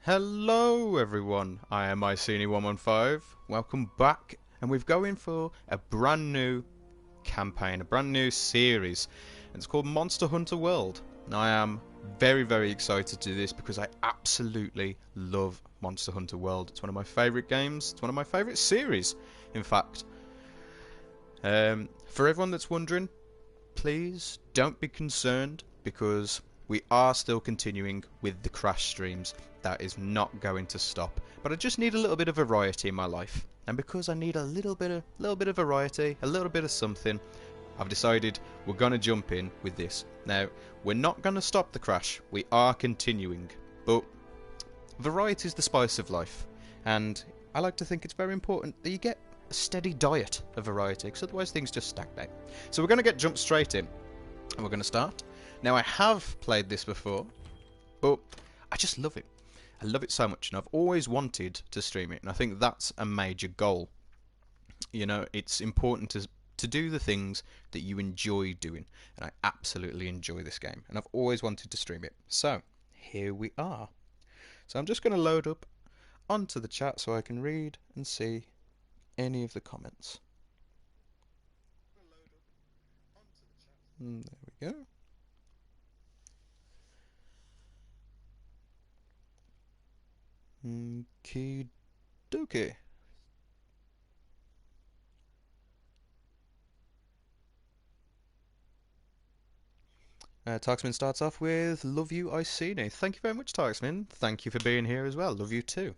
Hello everyone, I am Iceni115. Welcome back, and we're going for a brand new campaign, a brand new series. It's called Monster Hunter World. Now I am very excited to do this because I absolutely love Monster Hunter World. It's one of my favourite games, it's one of my favourite series, in fact. For everyone that's wondering, please don't be concerned because we are still continuing with the Crash streams. That is not going to stop. But I just need a little bit of variety in my life. And because I need a little bit of variety, a little bit of something, I've decided we're going to jump in with this. Now, we're not going to stop the Crash. We are continuing. But variety is the spice of life. And I like to think it's very important that you get a steady diet of variety, because otherwise things just stagnate. So we're going to jump straight in. And we're going to start. Now, I have played this before, but I just love it. I love it so much, and I've always wanted to stream it, and I think that's a major goal. You know, it's important to do the things that you enjoy doing, and I absolutely enjoy this game, and I've always wanted to stream it. So, here we are. So I'm just going to load up onto the chat so I can read and see any of the comments. There we go. Okie dokie. Tarksman starts off with "Love you, Iceni." Thank you very much, Tarksman. Thank you for being here as well. Love you too.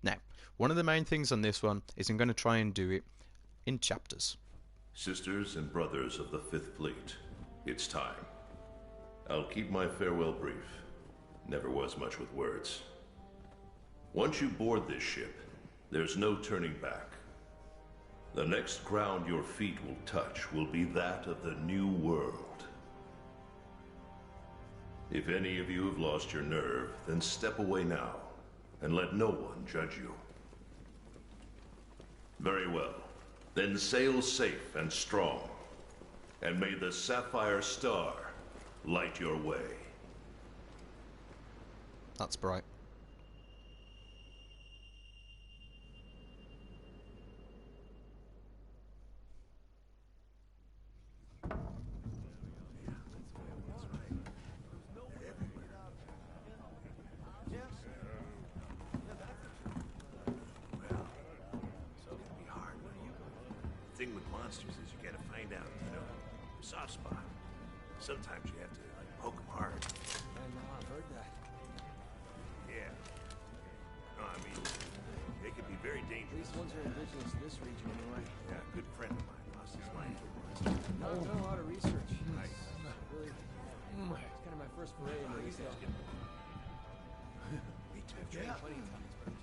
Now, one of the main things on this one is I'm going to try and do it in chapters. Sisters and brothers of the Fifth Fleet, it's time. I'll keep my farewell brief. Never was much with words. Once you board this ship, there's no turning back. The next ground your feet will touch will be that of the New World. If any of you have lost your nerve, then step away now, and let no one judge you. Very well. Then sail safe and strong, and may the Sapphire Star light your way. That's bright. The thing with monsters is you gotta find out, their soft spot. Sometimes you have to poke them hard. I know, I've heard that. Yeah. No, I mean, they can be very dangerous. These ones are indigenous to this region anyway. Yeah, a good friend of mine lost his life to a monster. No, I've done a lot of research. Nice. Really, it's kind of my first foray into this stuff. Me too. Yeah. Plenty of times, but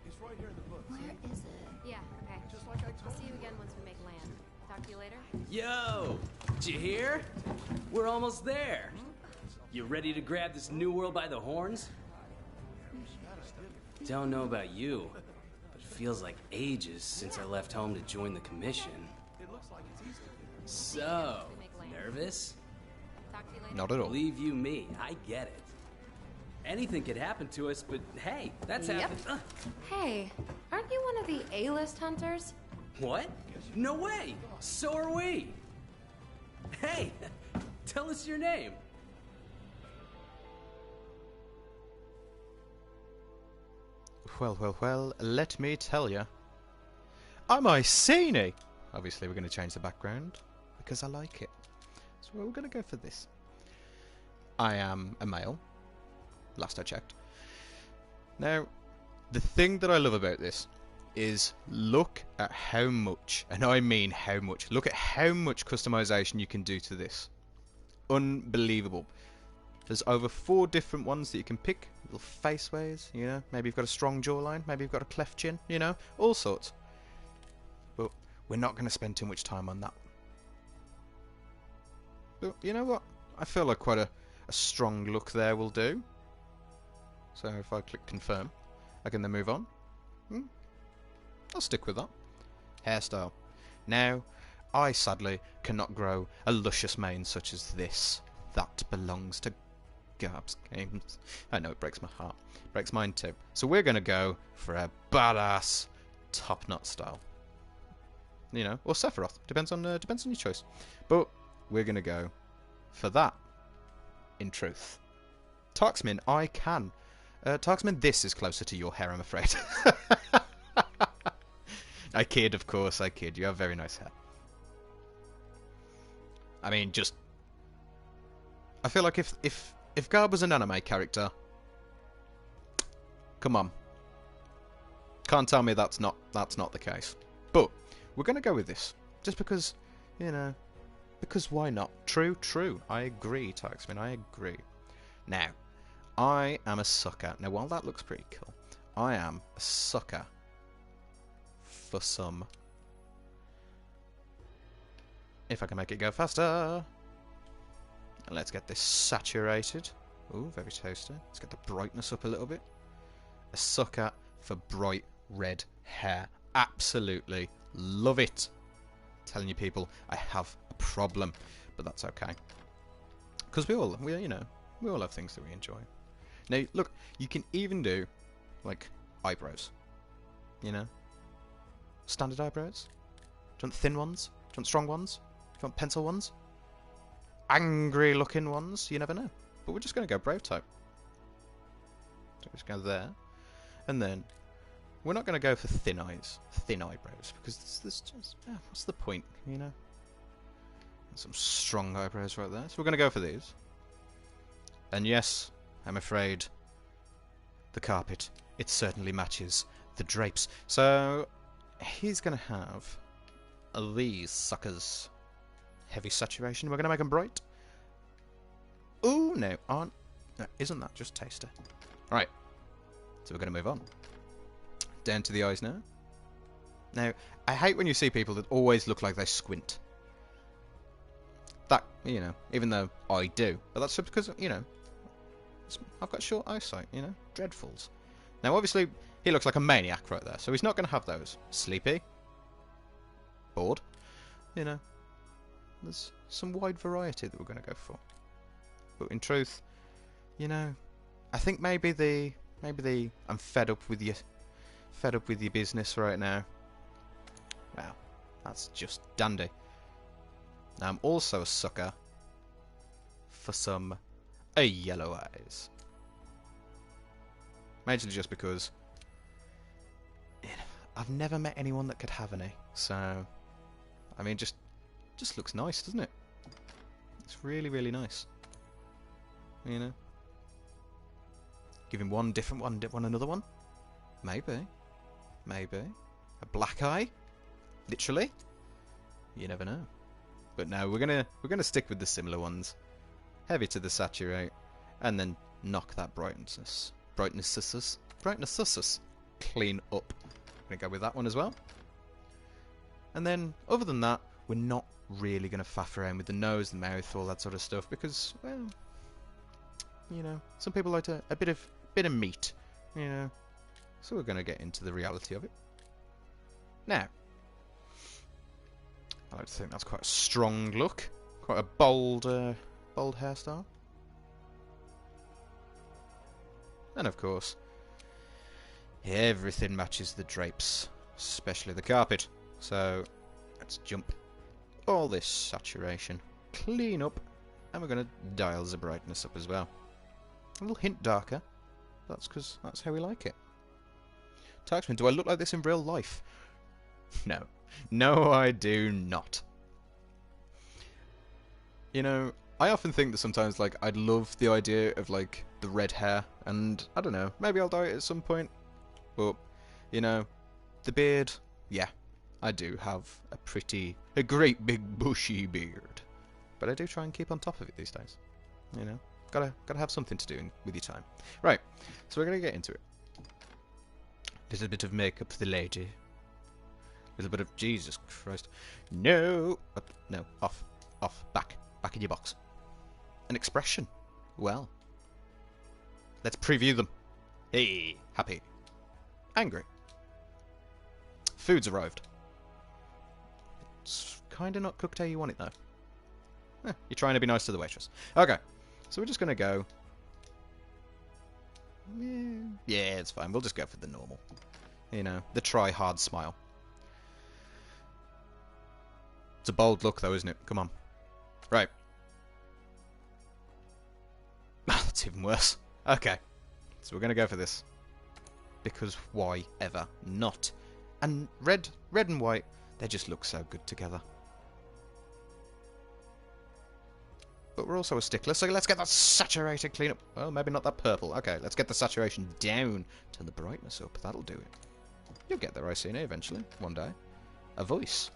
He's right here in the book. Where is it? Yeah, okay. Just like I I'll told see you again once we make land. Talk to you later. Yo! Did you hear? We're almost there. You ready to grab this new world by the horns? Don't know about you, but it feels like ages since I left home to join the commission. So, nervous? Talk to you later. Not at all. Believe you me, I get it. Anything could happen to us, but hey, that's Yep. happened. Hey, aren't you one of the A-list hunters? What? No way! So are we! Hey! Tell us your name! Well, let me tell you. I'm Iceni! Obviously we're going to change the background, because I like it. So we're going to go for this. I am a male, last I checked. Now, the thing that I love about this is look at how much, and I mean how much, look at how much customization you can do to this. Unbelievable. There's over 4 different ones that you can pick. Little faceways, you know. Maybe you've got a strong jawline, maybe you've got a cleft chin, you know. All sorts. But we're not going to spend too much time on that. But you know what? I feel like quite a strong look there will do. So if I click confirm, I can then move on. I'll stick with that. Hairstyle. Now, I sadly cannot grow a luscious mane such as this. that belongs to Garbs Games. I know, it breaks my heart. Breaks mine too. So we're going to go for a badass top-knot style. You know, or Sephiroth. Depends on your choice. But we're going to go for that, in truth. Tarxmin, I can. Tarxmin, this is closer to your hair, I'm afraid. I kid, of course, I kid. You have very nice hair. I mean, just... I feel like if Garb was an anime character... Come on. Can't tell me that's not the case. But, we're going to go with this. Just because, you know... Because why not? True, true. I agree, Tarxmin, I agree. Now, I am a sucker. Now, while that looks pretty cool, I am a sucker for some... If I can make it go faster. And let's get this saturated. Ooh, very toasty. Let's get the brightness up a little bit. A sucker for bright red hair. Absolutely love it. Telling you people, I have a problem, but that's okay. Because we all have things that we enjoy. Now, look, you can even do, like, eyebrows. You know? Standard eyebrows. Do you want thin ones? Do you want strong ones? Do you want pencil ones? Angry looking ones? You never know. But we're just going to go brave type. So just go there. And then, we're not going to go for thin eyebrows, because there's just, what's the point, you know? Some strong eyebrows right there. So we're going to go for these. And yes, I'm afraid, the carpet, it certainly matches the drapes. So, he's going to have these suckers. Heavy saturation. We're going to make them bright. Ooh, no, isn't that just tasty? Right, so we're going to move on. Down to the eyes now. Now, I hate when you see people that always look like they squint. That, you know, even though I do. But that's because, you know, I've got short eyesight, you know. Dreadfuls. Now, obviously, he looks like a maniac right there, so he's not going to have those. Sleepy. Bored. You know. There's some wide variety that we're going to go for. But in truth, you know, I think maybe the I'm fed up with your business right now. Wow, that's just dandy. Now, I'm also a sucker for some yellow eyes. Majorly just because I've never met anyone that could have any. So, I mean, just looks nice, doesn't it? It's really, really nice. You know? Give him one different one, another one? Maybe. Maybe. A black eye? Literally? You never know. But no, we're gonna stick with the similar ones. Heavy to the saturate, and then knock that brightness clean up. I'm gonna go with that one as well. And then, other than that, we're not really gonna faff around with the nose, the mouth, all that sort of stuff, because, well, you know, some people like a bit of meat, you know. So we're gonna get into the reality of it. Now, I like to think that's quite a strong look, quite a bold hairstyle. And of course, everything matches the drapes, especially the carpet. So let's jump all this saturation, clean up, and we're going to dial the brightness up as well. A little hint darker. That's because that's how we like it. Tarxmin, do I look like this in real life? No. No, I do not. You know, I often think that sometimes, like, I'd love the idea of, like, the red hair, and, I don't know, maybe I'll dye it at some point, but, you know, the beard, yeah, I do have a great big bushy beard, but I do try and keep on top of it these days, you know, gotta have something to do with your time. Right, so we're gonna get into it. Little bit of makeup for the lady. Little bit of, Jesus Christ. No! No, off, back in your box. An expression. Well. Let's preview them. Hey, happy. Angry. Food's arrived. It's kinda not cooked how you want it though. You're trying to be nice to the waitress. Okay, so we're just going to go... Yeah, it's fine. We'll just go for the normal. You know, the try-hard smile. It's a bold look, though, isn't it? Come on. Right. That's even worse. Okay. So we're going to go for this. Because why ever not? And red and white, they just look so good together. But we're also a stickler, so let's get that saturated clean up. Well, maybe not that purple. Okay, let's get the saturation down. Turn the brightness up. That'll do it. You'll get there, Iceni, eventually. One day. A voice.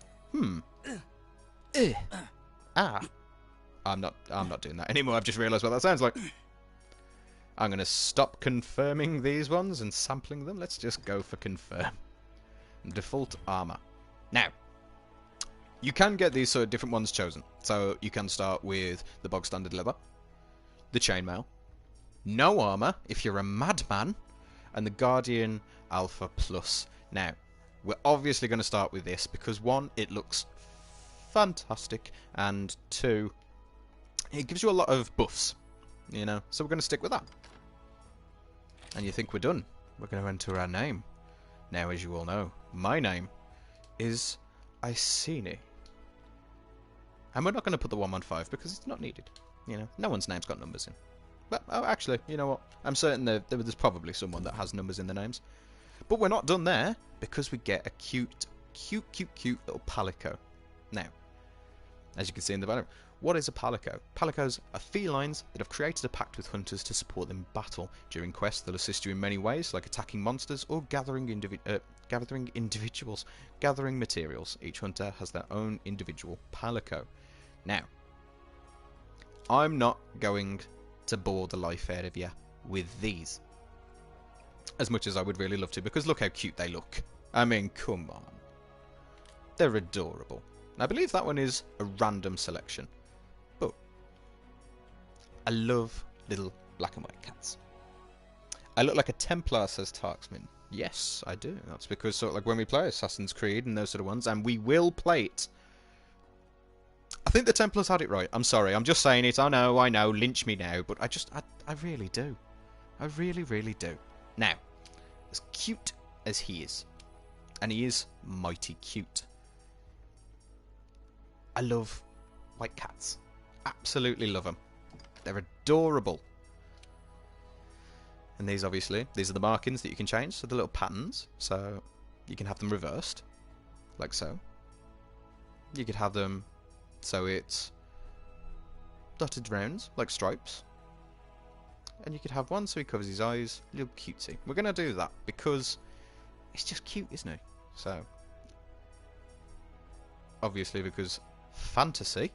Ah. I'm not doing that anymore. I've just realised what that sounds like. I'm going to stop confirming these ones and sampling them. Let's just go for confirm. Default armor. Now, you can get these sort of different ones chosen. So you can start with the bog standard leather, the chainmail, no armor if you're a madman, and the Guardian Alpha Plus. Now, we're obviously going to start with this because 1, it looks fantastic, and 2, it gives you a lot of buffs, you know, so we're going to stick with that. And you think we're done. We're going to enter our name. Now, as you all know, my name is Iceni. And we're not going to put the 115 because it's not needed. You know, no one's name's got numbers in. But, oh, actually, you know what? I'm certain there's probably someone that has numbers in their names. But we're not done there because we get a cute little palico. Now, as you can see in the banner, what is a palico? Palicos are felines that have created a pact with hunters to support them in battle. During quests, they'll assist you in many ways, like attacking monsters or gathering materials. Each hunter has their own individual palico. Now, I'm not going to bore the life out of you with these. As much as I would really love to, because look how cute they look. I mean, come on. They're adorable. I believe that one is a random selection. But I love little black and white cats. I look like a Templar, says Tarksman. Yes, I do. That's because sort of like when we play Assassin's Creed and those sort of ones, and we will play it. I think the Templars had it right. I'm sorry, I'm just saying it. I know, lynch me now, but I really do. I really, really do. Now, as cute as he is, and he is mighty cute, I love white cats. Absolutely love them. They're adorable. And these, obviously, these are the markings that you can change, so the little patterns. So you can have them reversed, like so. You could have them so it's dotted rounds, like stripes. And you could have one so he covers his eyes, a little cutesy. We're going to do that because it's just cute, isn't it? So, obviously, because fantasy,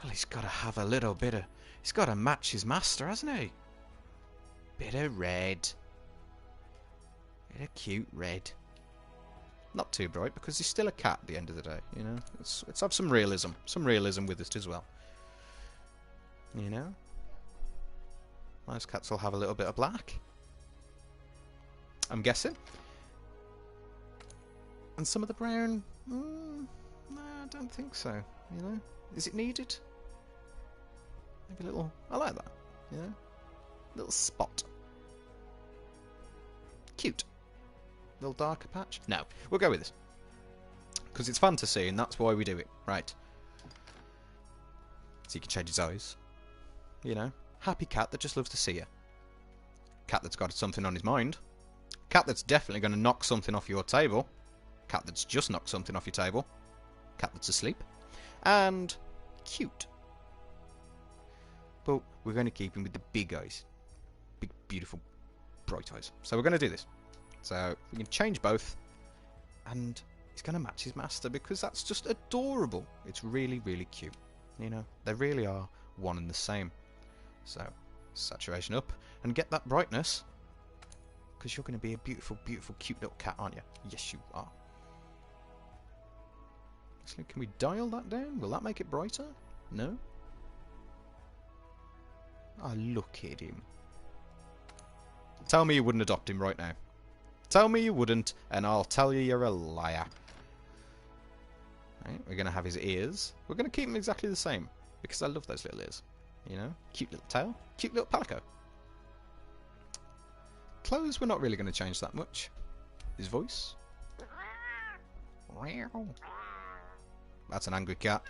well, he's got to have a little bit of... He's got to match his master, hasn't he? Bit of red. Bit of cute red. Not too bright, because he's still a cat at the end of the day, you know? Let's have some realism. Some realism with it as well. You know? Most cats will have a little bit of black, I'm guessing. And some of the brown... no, I don't think so, you know? Is it needed? Maybe a little... I like that, you know? Little spot. Cute. Little darker patch? No, we'll go with this. Because it's fantasy, and that's why we do it. Right. So you can change his eyes. You know? Happy cat that just loves to see you. Cat that's got something on his mind. Cat that's definitely going to knock something off your table. Cat that's just knocked something off your table. Cat that's asleep. And cute. But we're going to keep him with the big eyes. Big, beautiful, bright eyes. So we're going to do this. So we can change both. And he's going to match his master because that's just adorable. It's really, really cute. You know, they really are one and the same. So, saturation up. And get that brightness. Because you're going to be a beautiful, beautiful, cute little cat, aren't you? Yes, you are. So can we dial that down? Will that make it brighter? No? Oh, look at him. Tell me you wouldn't adopt him right now. Tell me you wouldn't, and I'll tell you you're a liar. Right, we're going to have his ears. We're going to keep them exactly the same, because I love those little ears. You know, cute little tail, cute little palico. Clothes, we're not really going to change that much. His voice. That's an angry cat.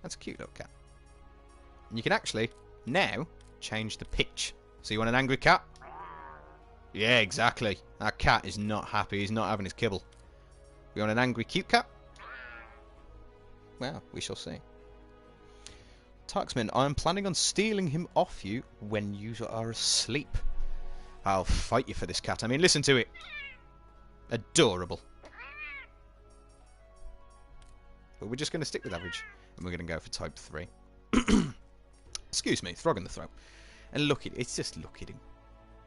That's a cute little cat. And you can actually, now, change the pitch. So you want an angry cat? Yeah, exactly. That cat is not happy. He's not having his kibble. We want an angry cute cat? Well, we shall see. Tarksman, I am planning on stealing him off you when you are asleep. I'll fight you for this cat. I mean, listen to it. Adorable. But we're just going to stick with average. And we're going to go for type 3. Excuse me, frog in the throat. And look at it. It's just look at him.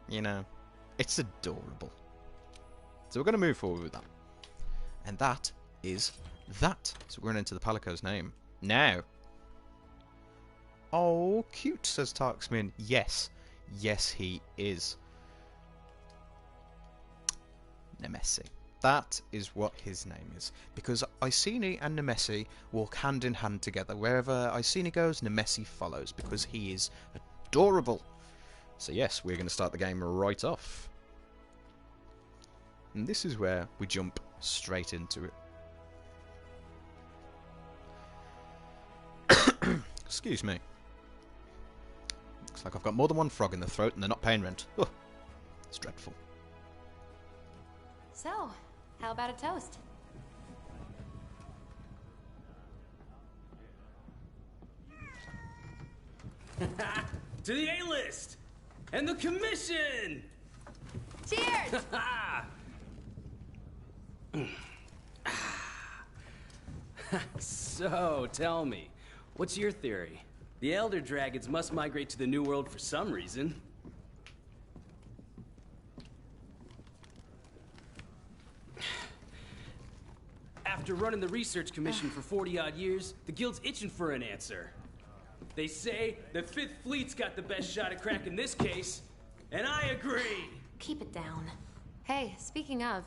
You know. It's adorable. So we're going to move forward with that. And that is that. So we're going into the Palico's name. Now. Oh, cute, says Tarksman. Yes. Yes, he is. Nemesi. That is what his name is. Because Iceni and Nemesi walk hand in hand together. Wherever Iceni goes, Nemesi follows. Because he is adorable. So yes, we're going to start the game right off. And this is where we jump straight into it. Excuse me. Looks like I've got more than one frog in the throat and they're not paying rent. Oh, it's dreadful. So, how about a toast? To the A-list! And the commission! Cheers! So, tell me, what's your theory? The Elder Dragons must migrate to the New World for some reason. After running the research commission for 40-odd years, the Guild's itching for an answer. They say the Fifth Fleet's got the best shot at cracking this case, and I agree! Keep it down. Hey, speaking of,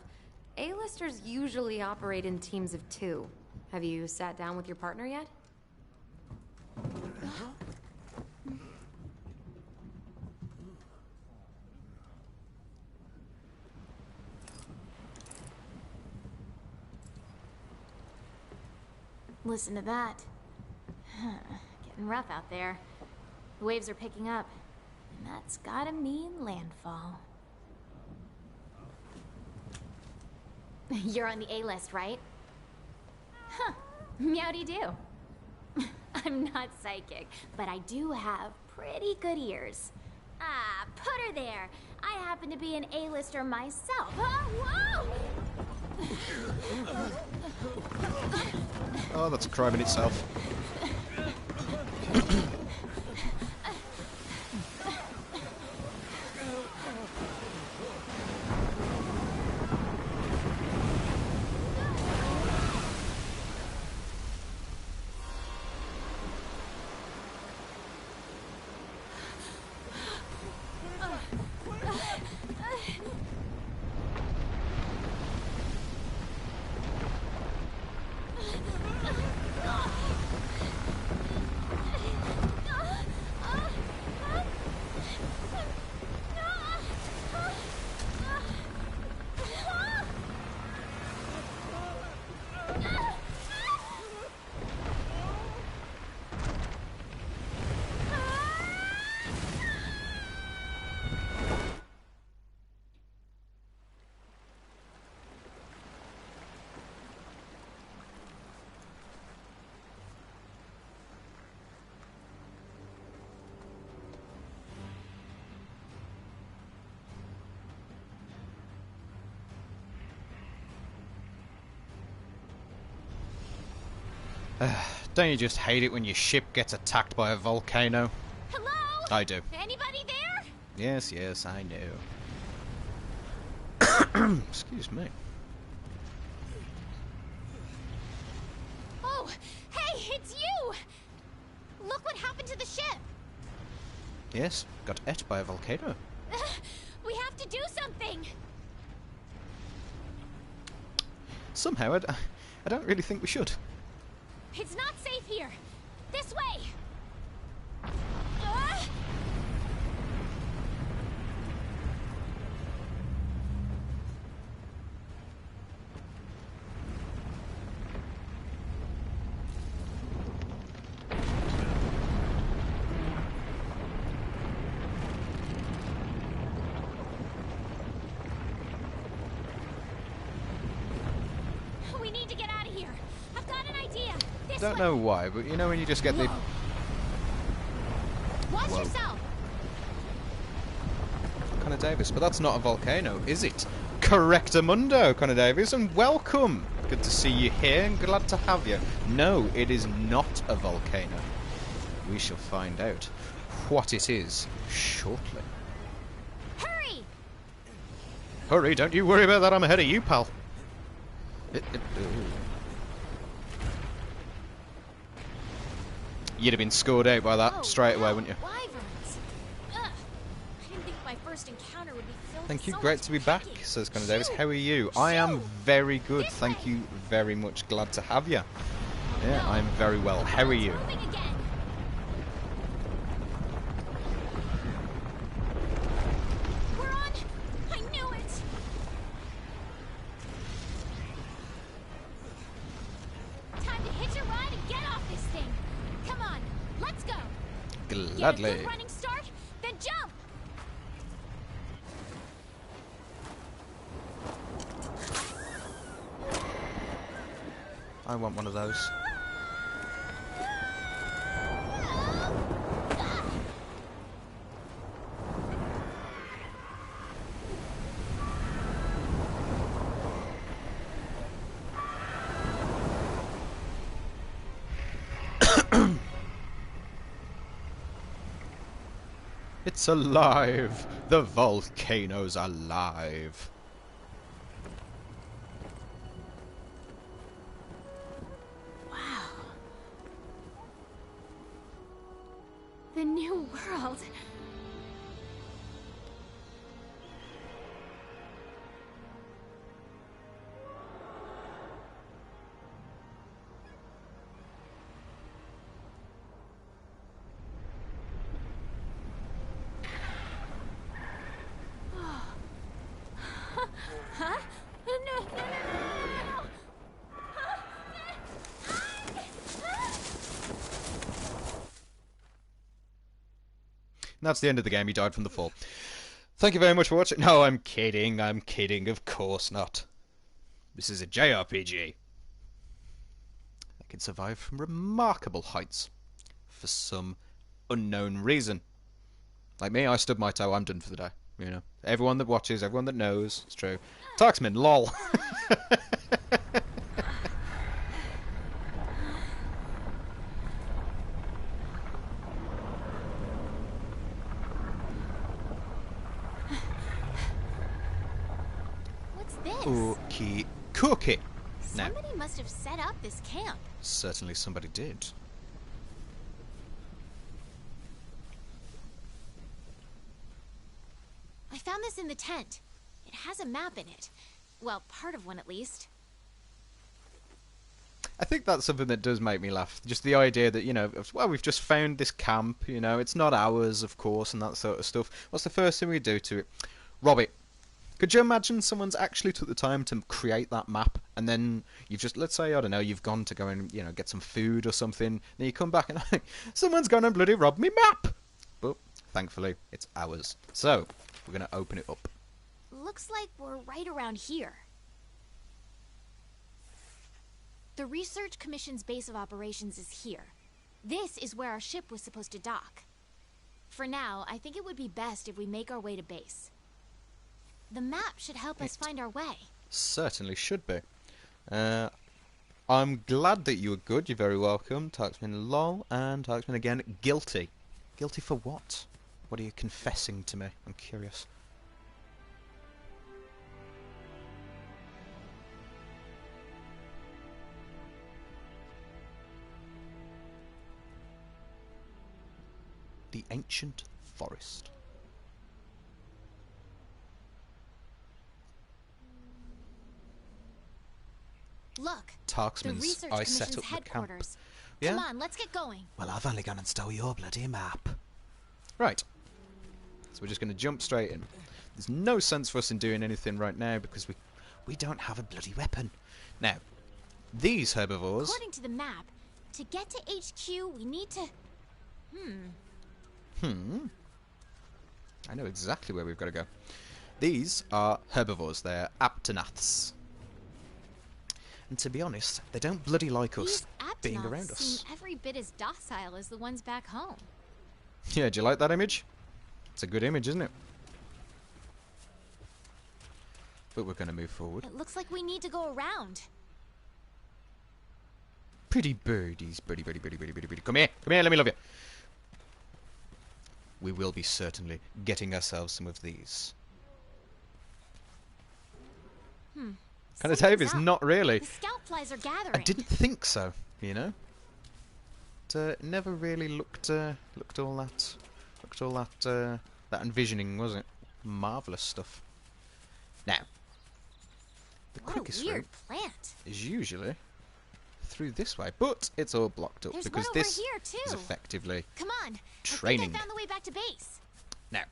A-listers usually operate in teams of 2. Have you sat down with your partner yet? Listen to that. Getting rough out there. The waves are picking up, and that's gotta mean landfall. You're on the A-list, right? Huh. Meowdy-do. I'm not psychic, but I do have pretty good ears. Ah, put her there. I happen to be an A-lister myself. Whoa! Oh, that's a crime in itself. Don't you just hate it when your ship gets attacked by a volcano? Hello? I do. Anybody there? Yes, yes, I know. Excuse me. Oh, hey, it's you! Look what happened to the ship! Yes, got ate by a volcano. We have to do something! Somehow, I don't really think we should. It's not safe here. This way. We need to get out of here. I've got an idea. This Don't way. know why, but you know when you just get the... Watch Whoa. yourself. Connor Davis, but that's not a volcano, is it? Correctamundo, Connor Davis, and welcome! Good to see you here, and glad to have you. No, it is not a volcano. We shall find out what it is shortly. Hurry! Hurry, don't you worry about that, I'm ahead of you, pal. You'd have been scored out by that straight away, wouldn't you? Wyverns. Ugh. I didn't think my first encounter would be filled Thank with you, so great much to be back, packing. says Connor Davis. Shoo! How are you? I am Shoo! very good, This thank way! you very much. Glad to have you. Yeah, No. I'm very well. How are It's you? moving again. We're on. I knew it. Time to hitch a ride and get off this thing. Come on, let's go. Get a Gladly. good running start, then jump. I want one of those. It's alive! The volcano's alive! The new world. Huh? No, no, no, no, no, no, no. And that's the end of the game. He died from the fall. Thank you very much for watching. No, I'm kidding. I'm kidding. Of course not. This is a JRPG. I can survive from remarkable heights. For some unknown reason. Like me, I stubbed my toe. I'm done for the day. You know. Everyone that watches, everyone that knows. It's true. Taxman, lol. What's this? Okie cookie. Now, Somebody must have set up this camp. certainly somebody did. I found this in the tent. It has a map in it. Well, part of one at least. I think that's something that does make me laugh. Just the idea that, you know, well, we've just found this camp, you know, it's not ours, of course, and that sort of stuff. What's the first thing we do to it? Rob it. Could you imagine someone's actually took the time to create that map, and then you've just, let's say, I don't know, you've gone to go and, you know, get some food or something, then you come back and someone's gone and bloody robbed me map! But, thankfully, it's ours. So, we're going to open it up. Looks like we're right around here. The Research Commission's base of operations is here. This is where our ship was supposed to dock. For now, I think it would be best if we make our way to base. The map should help us find our way. Certainly should be. I'm glad that you were good. You're very welcome. Taxman lol. And Taxman again. Guilty. Guilty for what? What are you confessing to me? I'm curious. The ancient forest. Look, The Tarksman's research I set commission's up the camp. headquarters. Yeah? Come on, let's get going. Well, I've only gone and stole your bloody map. Right. So we're just going to jump straight in. There's no sense for us in doing anything right now because we don't have a bloody weapon. Now, these herbivores... According to the map, to get to HQ, we need to... I know exactly where we've got to go. These are herbivores. They're aptonaths. And to be honest, they don't bloody like us These being Aptonauts around us. seem every bit as docile as the ones back home. Yeah, do you like that image? It's a good image, isn't it? But we're going to move forward. It looks like we need to go around. Pretty birdies, birdie. Come here, let me love you. We will be certainly getting ourselves some of these. Can I tell you, it's Something's up. not really. The scout flies are gathering. I didn't think so, you know. It never really looked all that envisioning, was it? Marvelous stuff. Now, the What quickest a weird route plant. is usually through this way, but it's all blocked up There's because one over this here, is too. effectively Come on. training. I think I found the way back to base. Now,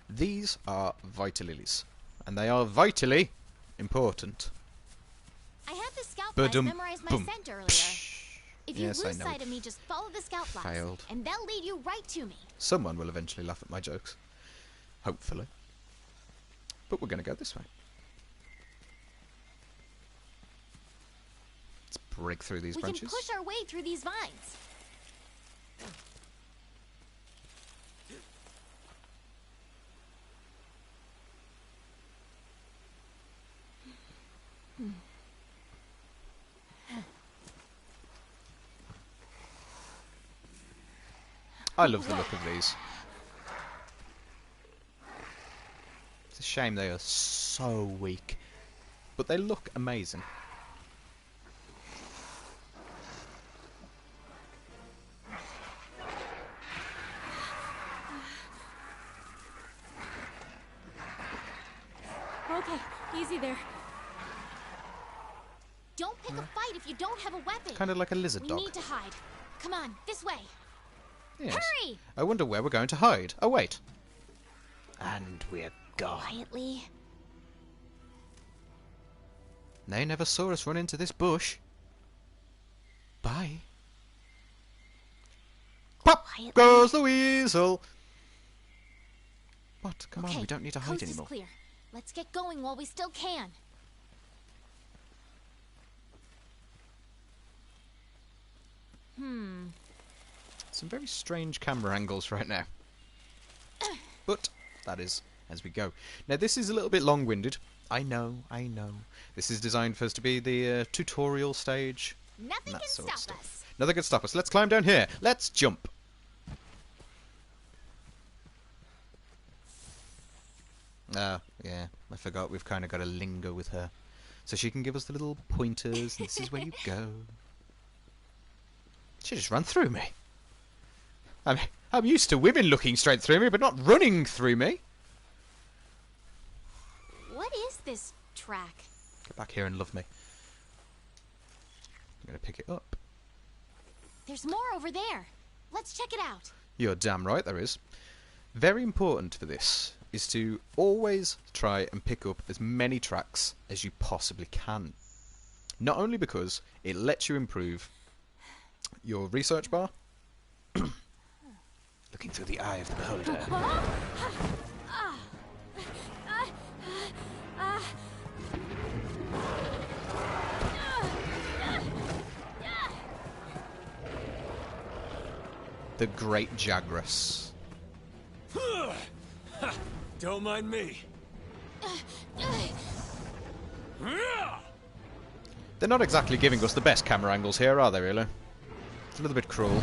these are Vitalilies, and they are vitally important. I had the scout flies Ba-dum, memorize my boom. scent earlier. If you Yes, I lose know. sight of me, just follow the scout flies. Failed. And they'll lead you right to me. Someone will eventually laugh at my jokes. Hopefully. But we're going to go this way. Let's break through these We branches. can push our way through these vines. I love the look of these. It's a shame they are so weak. But they look amazing. Okay, easy there. Don't pick a fight if you don't have a weapon. Kind of like a lizard We dog. need to hide. Come on, this way. Yes. Hurry! I wonder where we're going to hide. Oh, wait. And we're gone. Quietly. They never saw us run into this bush. Bye. Pop Quietly. goes the weasel. What? Come on, Okay, we don't need to hide coast anymore. is clear. Let's get going while we still can. Some very strange camera angles right now. But that is as we go. Now this is a little bit long-winded. I know. This is designed for us to be the tutorial stage. Nothing That can sort of stop stuff. us. Nothing can stop us. Let's climb down here. Let's jump. Yeah, I forgot we've kind of got to linger with her. So she can give us the little pointers, and this is where you go. She just ran through me. I'm used to women looking straight through me, but not running through me. What is this track? Get back here and love me. I'm going to pick it up. There's more over there. Let's check it out. You're damn right there is. Very important for this is to always try and pick up as many tracks as you possibly can. Not only because it lets you improve your research bar, looking through the eye of the beholder. The Great Jagras. Don't mind me. They're not exactly giving us the best camera angles here, are they, really? It's a little bit cruel.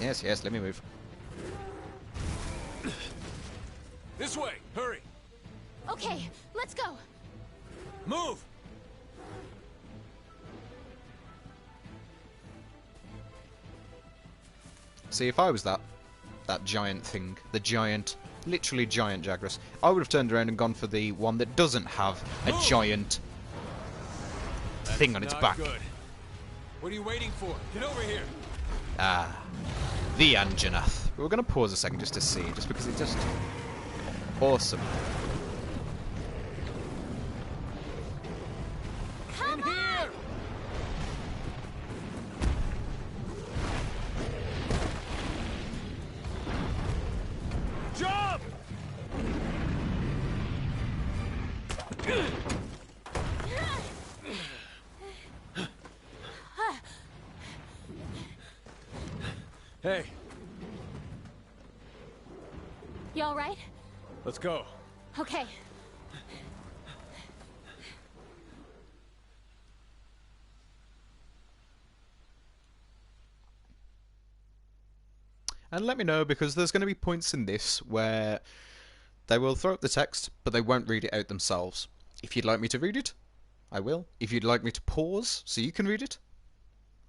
Yes, let me move. This way, hurry. Okay, let's go. Move. See, if I was that giant thing, literally giant Jagras, I would have turned around and gone for the one that doesn't have a giant thing on its Not back. good. What are you waiting for? Get over here! Ah, the Anjanath. We're going to pause a second just to see, just because it's just awesome. In here! Jump! Hey, You all right? let's go. Okay. And let me know, because there's going to be points in this where they will throw up the text, but they won't read it out themselves. If you'd like me to read it, I will. If you'd like me to pause so you can read it,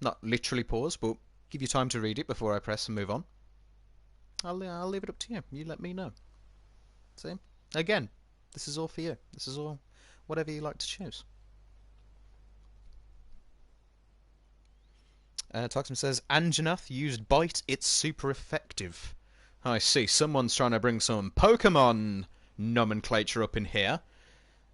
not literally pause, but give you time to read it before I press and move on, I'll leave it up to you. You let me know. See? Again, this is all for you. This is all whatever you like to choose. Toxin says, Anjanath used Bite, it's super effective. I see, someone's trying to bring some Pokemon nomenclature up in here.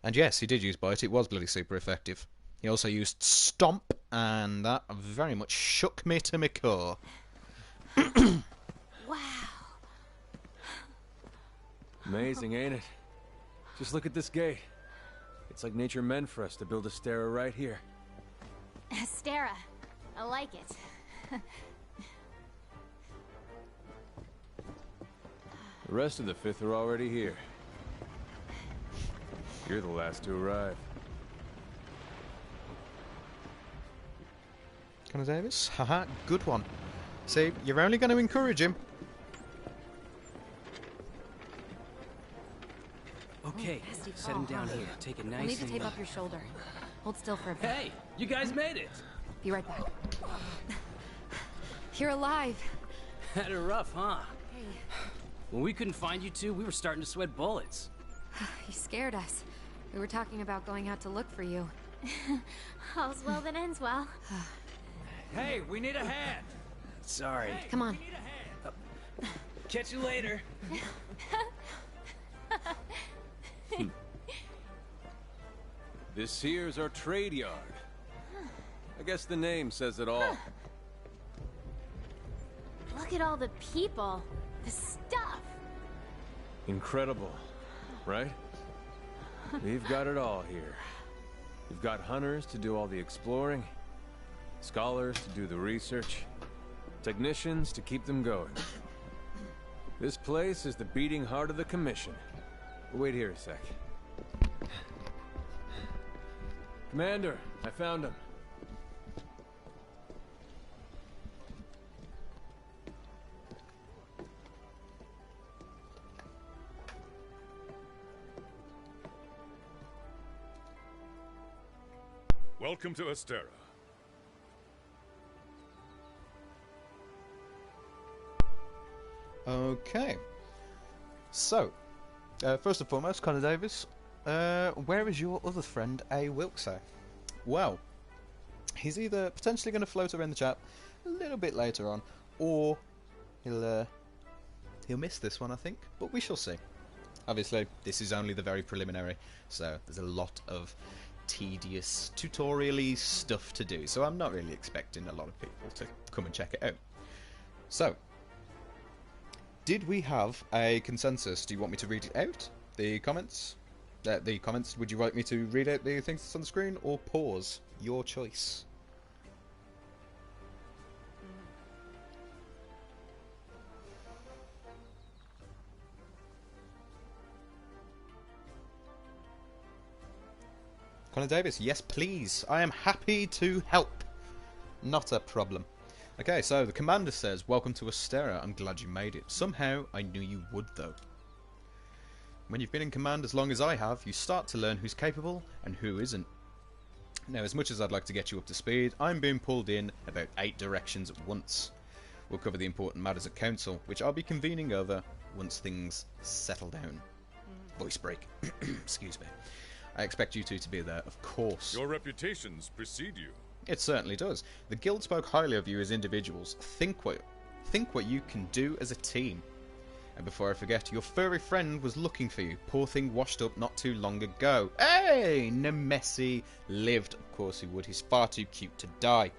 And yes, he did use Bite, it was bloody super effective. He also used Stomp, and that very much shook me to my core. Wow. Amazing, ain't it? Just look at this gate. It's like nature meant for us to build a Astera right here. Astera. I like it. The rest of the Fifth are already here. You're the last to arrive. Connor Davis? Haha, good one. See, you're only going to encourage him. Okay, nasty set him fall, down huh? here. Take it We'll nice need to and tape low. up your shoulder. Hold still for a bit. Hey, you guys made it. Be right back. You're alive. Had it rough, huh? Hey, When we couldn't find you two, we were starting to sweat bullets. you scared us. We were talking about going out to look for you. All's well that ends well. Hey, we need a hand! Sorry. Come on. Catch you later. This here's our trade yard. I guess the name says it all. Look at all the people. The stuff. Incredible, right? We've got it all here. We've got hunters to do all the exploring, scholars to do the research, technicians to keep them going. This place is the beating heart of the Commission. Wait here a sec. Commander, I found him. Welcome to Astera. Okay. So, first and foremost, Connor Davis, where is your other friend, A. Wilkesay? Well, he's either potentially going to float around the chat a little bit later on, or he'll miss this one, I think, but we shall see. Obviously, this is only the very preliminary, so there's a lot of tedious tutorial-y stuff to do, so I'm not really expecting a lot of people to come and check it out. So, did we have a consensus? Do you want me to read it out? The comments? Would you like me to read out the things that's on the screen, or pause? Your choice. Connor Davis, yes please. I am happy to help. Not a problem. Okay, so the commander says, welcome to Astera, I'm glad you made it. Somehow, I knew you would though. When you've been in command as long as I have, you start to learn who's capable and who isn't. Now, as much as I'd like to get you up to speed, I'm being pulled in about 8 directions at once. We'll cover the important matters at council, which I'll be convening over once things settle down. Voice break. Excuse me. I expect you two to be there, of course. Your reputations precede you. It certainly does. The guild spoke highly of you as individuals. Think what you can do as a team. And before I forget, your furry friend was looking for you. Poor thing washed up not too long ago. Hey! Nemesi lived. Of course he would. He's far too cute to die.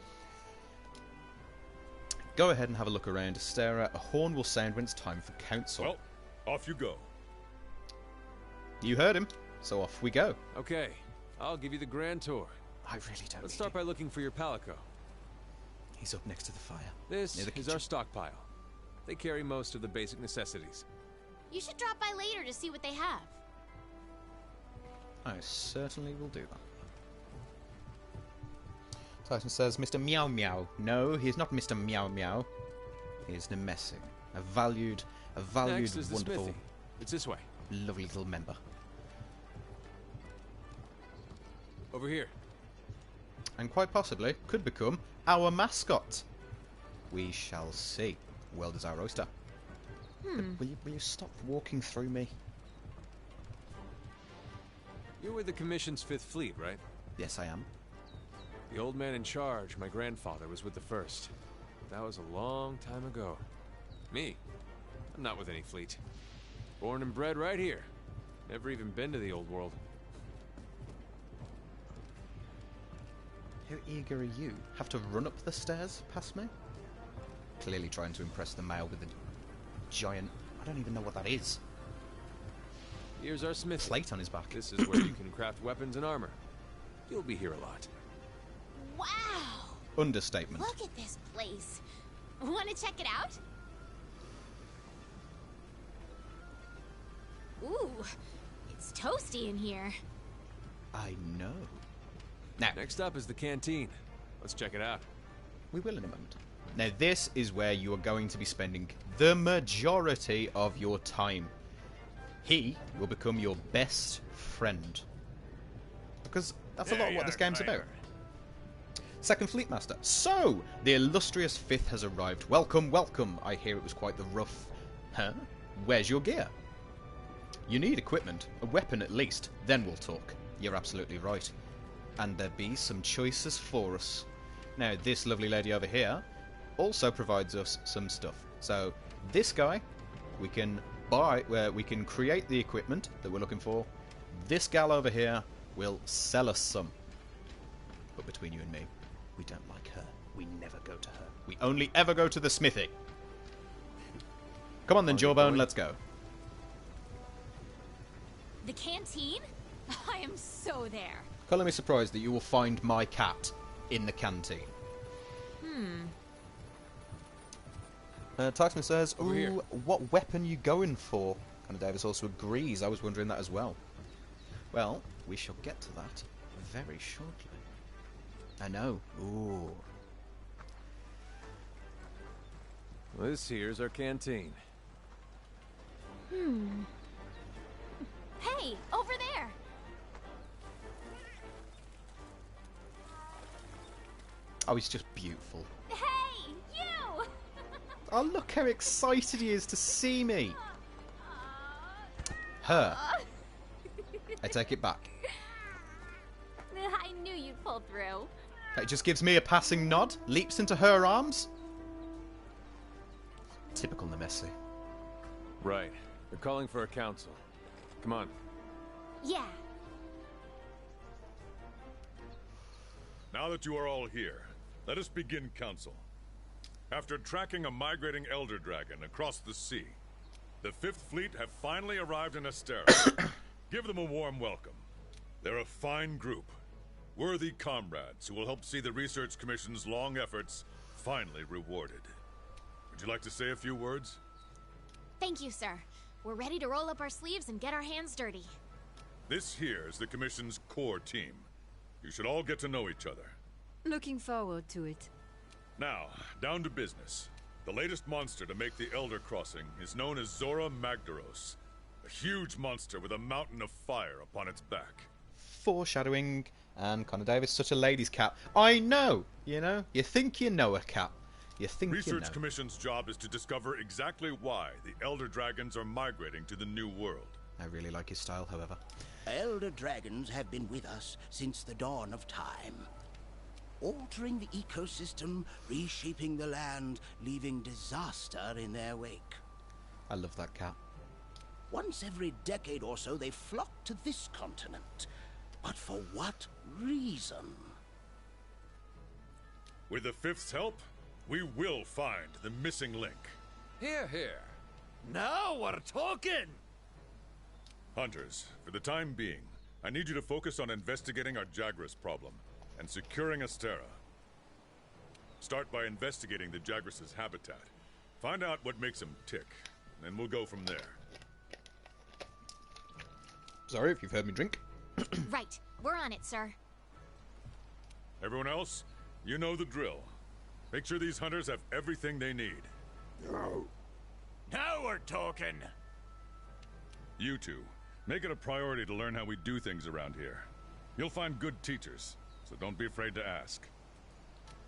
Go ahead and have a look around. Astera, a horn will sound when it's time for council. Well, off you go. You heard him, so off we go. Okay, I'll give you the grand tour. I really don't. Let's start by looking for your Palico. He's up next to the fire. This near the is our stockpile. They carry most of the basic necessities. You should drop by later to see what they have. I certainly will do that. Titan says, Mr. Meow Meow. No, he's not Mr. Meow Meow. He is Nemesi. A valued, Next is the wonderful, smithy. It's this way. lovely little member. Over here. And quite possibly could become our mascot. We shall see. Well does our oyster. Will you stop walking through me? You're with the Commission's 5th Fleet, right? Yes, I am. The old man in charge, my grandfather, was with the 1st. That was a long time ago. Me? I'm not with any fleet. Born and bred right here. Never even been to the old world. How eager are you? Have to run up the stairs past me? Clearly trying to impress the male with a giant... I don't even know what that is. Here's our smith. Plate on his back. This is where you can craft weapons and armor. You'll be here a lot. Wow! Understatement. Look at this place. Want to check it out? Ooh, it's toasty in here. I know. Now, Next up is the canteen. Let's check it out. we will in a moment. Now, this is where you are going to be spending the majority of your time. He will become your best friend. Because that's a lot of what this game's about. Second Fleet Master. So, the illustrious 5th has arrived. Welcome, welcome. I hear it was quite the rough... Huh? Where's your gear? You need equipment. A weapon at least. Then we'll talk. You're absolutely right. And there be some choices for us. Now, this lovely lady over here also provides us some stuff. So, this guy, we can buy, where we can create the equipment that we're looking for. This gal over here will sell us some. But between you and me, we don't like her. We never go to her. We only ever go to the smithy. Come on then, Jawbone, let's go. The canteen? I am so there. Colour me surprised that you will find my cat in the canteen. Taxman says, Over here. ooh, what weapon you going for? Kind of Davis also agrees. I was wondering that as well. Well, we shall get to that very shortly. I know. Ooh. This here's our canteen. Hey, over there. Oh, he's just beautiful. Hey, you! Oh, look how excited he is to see me. Her. I take it back. I knew you'd pull through. It just gives me a passing nod, leaps into her arms. Typical Nemesi. Right. They're calling for a council. Come on. Yeah. Now that you are all here, let us begin council. After tracking a migrating Elder Dragon across the sea, the 5th Fleet have finally arrived in Astera. Give them a warm welcome. They're a fine group, worthy comrades who will help see the Research Commission's long efforts finally rewarded. Would you like to say a few words? Thank you, sir. We're ready to roll up our sleeves and get our hands dirty. This here is the Commission's core team. You should all get to know each other. Looking forward to it. Now, down to business. The latest monster to make the Elder Crossing is known as Zora Magdaros. A huge monster with a mountain of fire upon its back. Foreshadowing, and Connor Davis, such a lady's cat. I know, you know. You think you know a cat. You think you know. Research Commission's job is to discover exactly why the Elder Dragons are migrating to the New World. I really like his style, however. Elder dragons have been with us since the dawn of time. altering the ecosystem, reshaping the land, leaving disaster in their wake. I love that cat. Once every decade or so, they flock to this continent. But for what reason? With the Fifth's help, we will find the missing link. Here, here. Now we're talking! Hunters, for the time being, I need you to focus on investigating our Jagras problem and securing Astera. Start by investigating the Jagras' habitat. Find out what makes them tick, and we'll go from there. Sorry if you've heard me drink. Right. We're on it, sir. Everyone else, you know the drill. Make sure these hunters have everything they need. Now we're talking! You two, make it a priority to learn how we do things around here. You'll find good teachers, so don't be afraid to ask.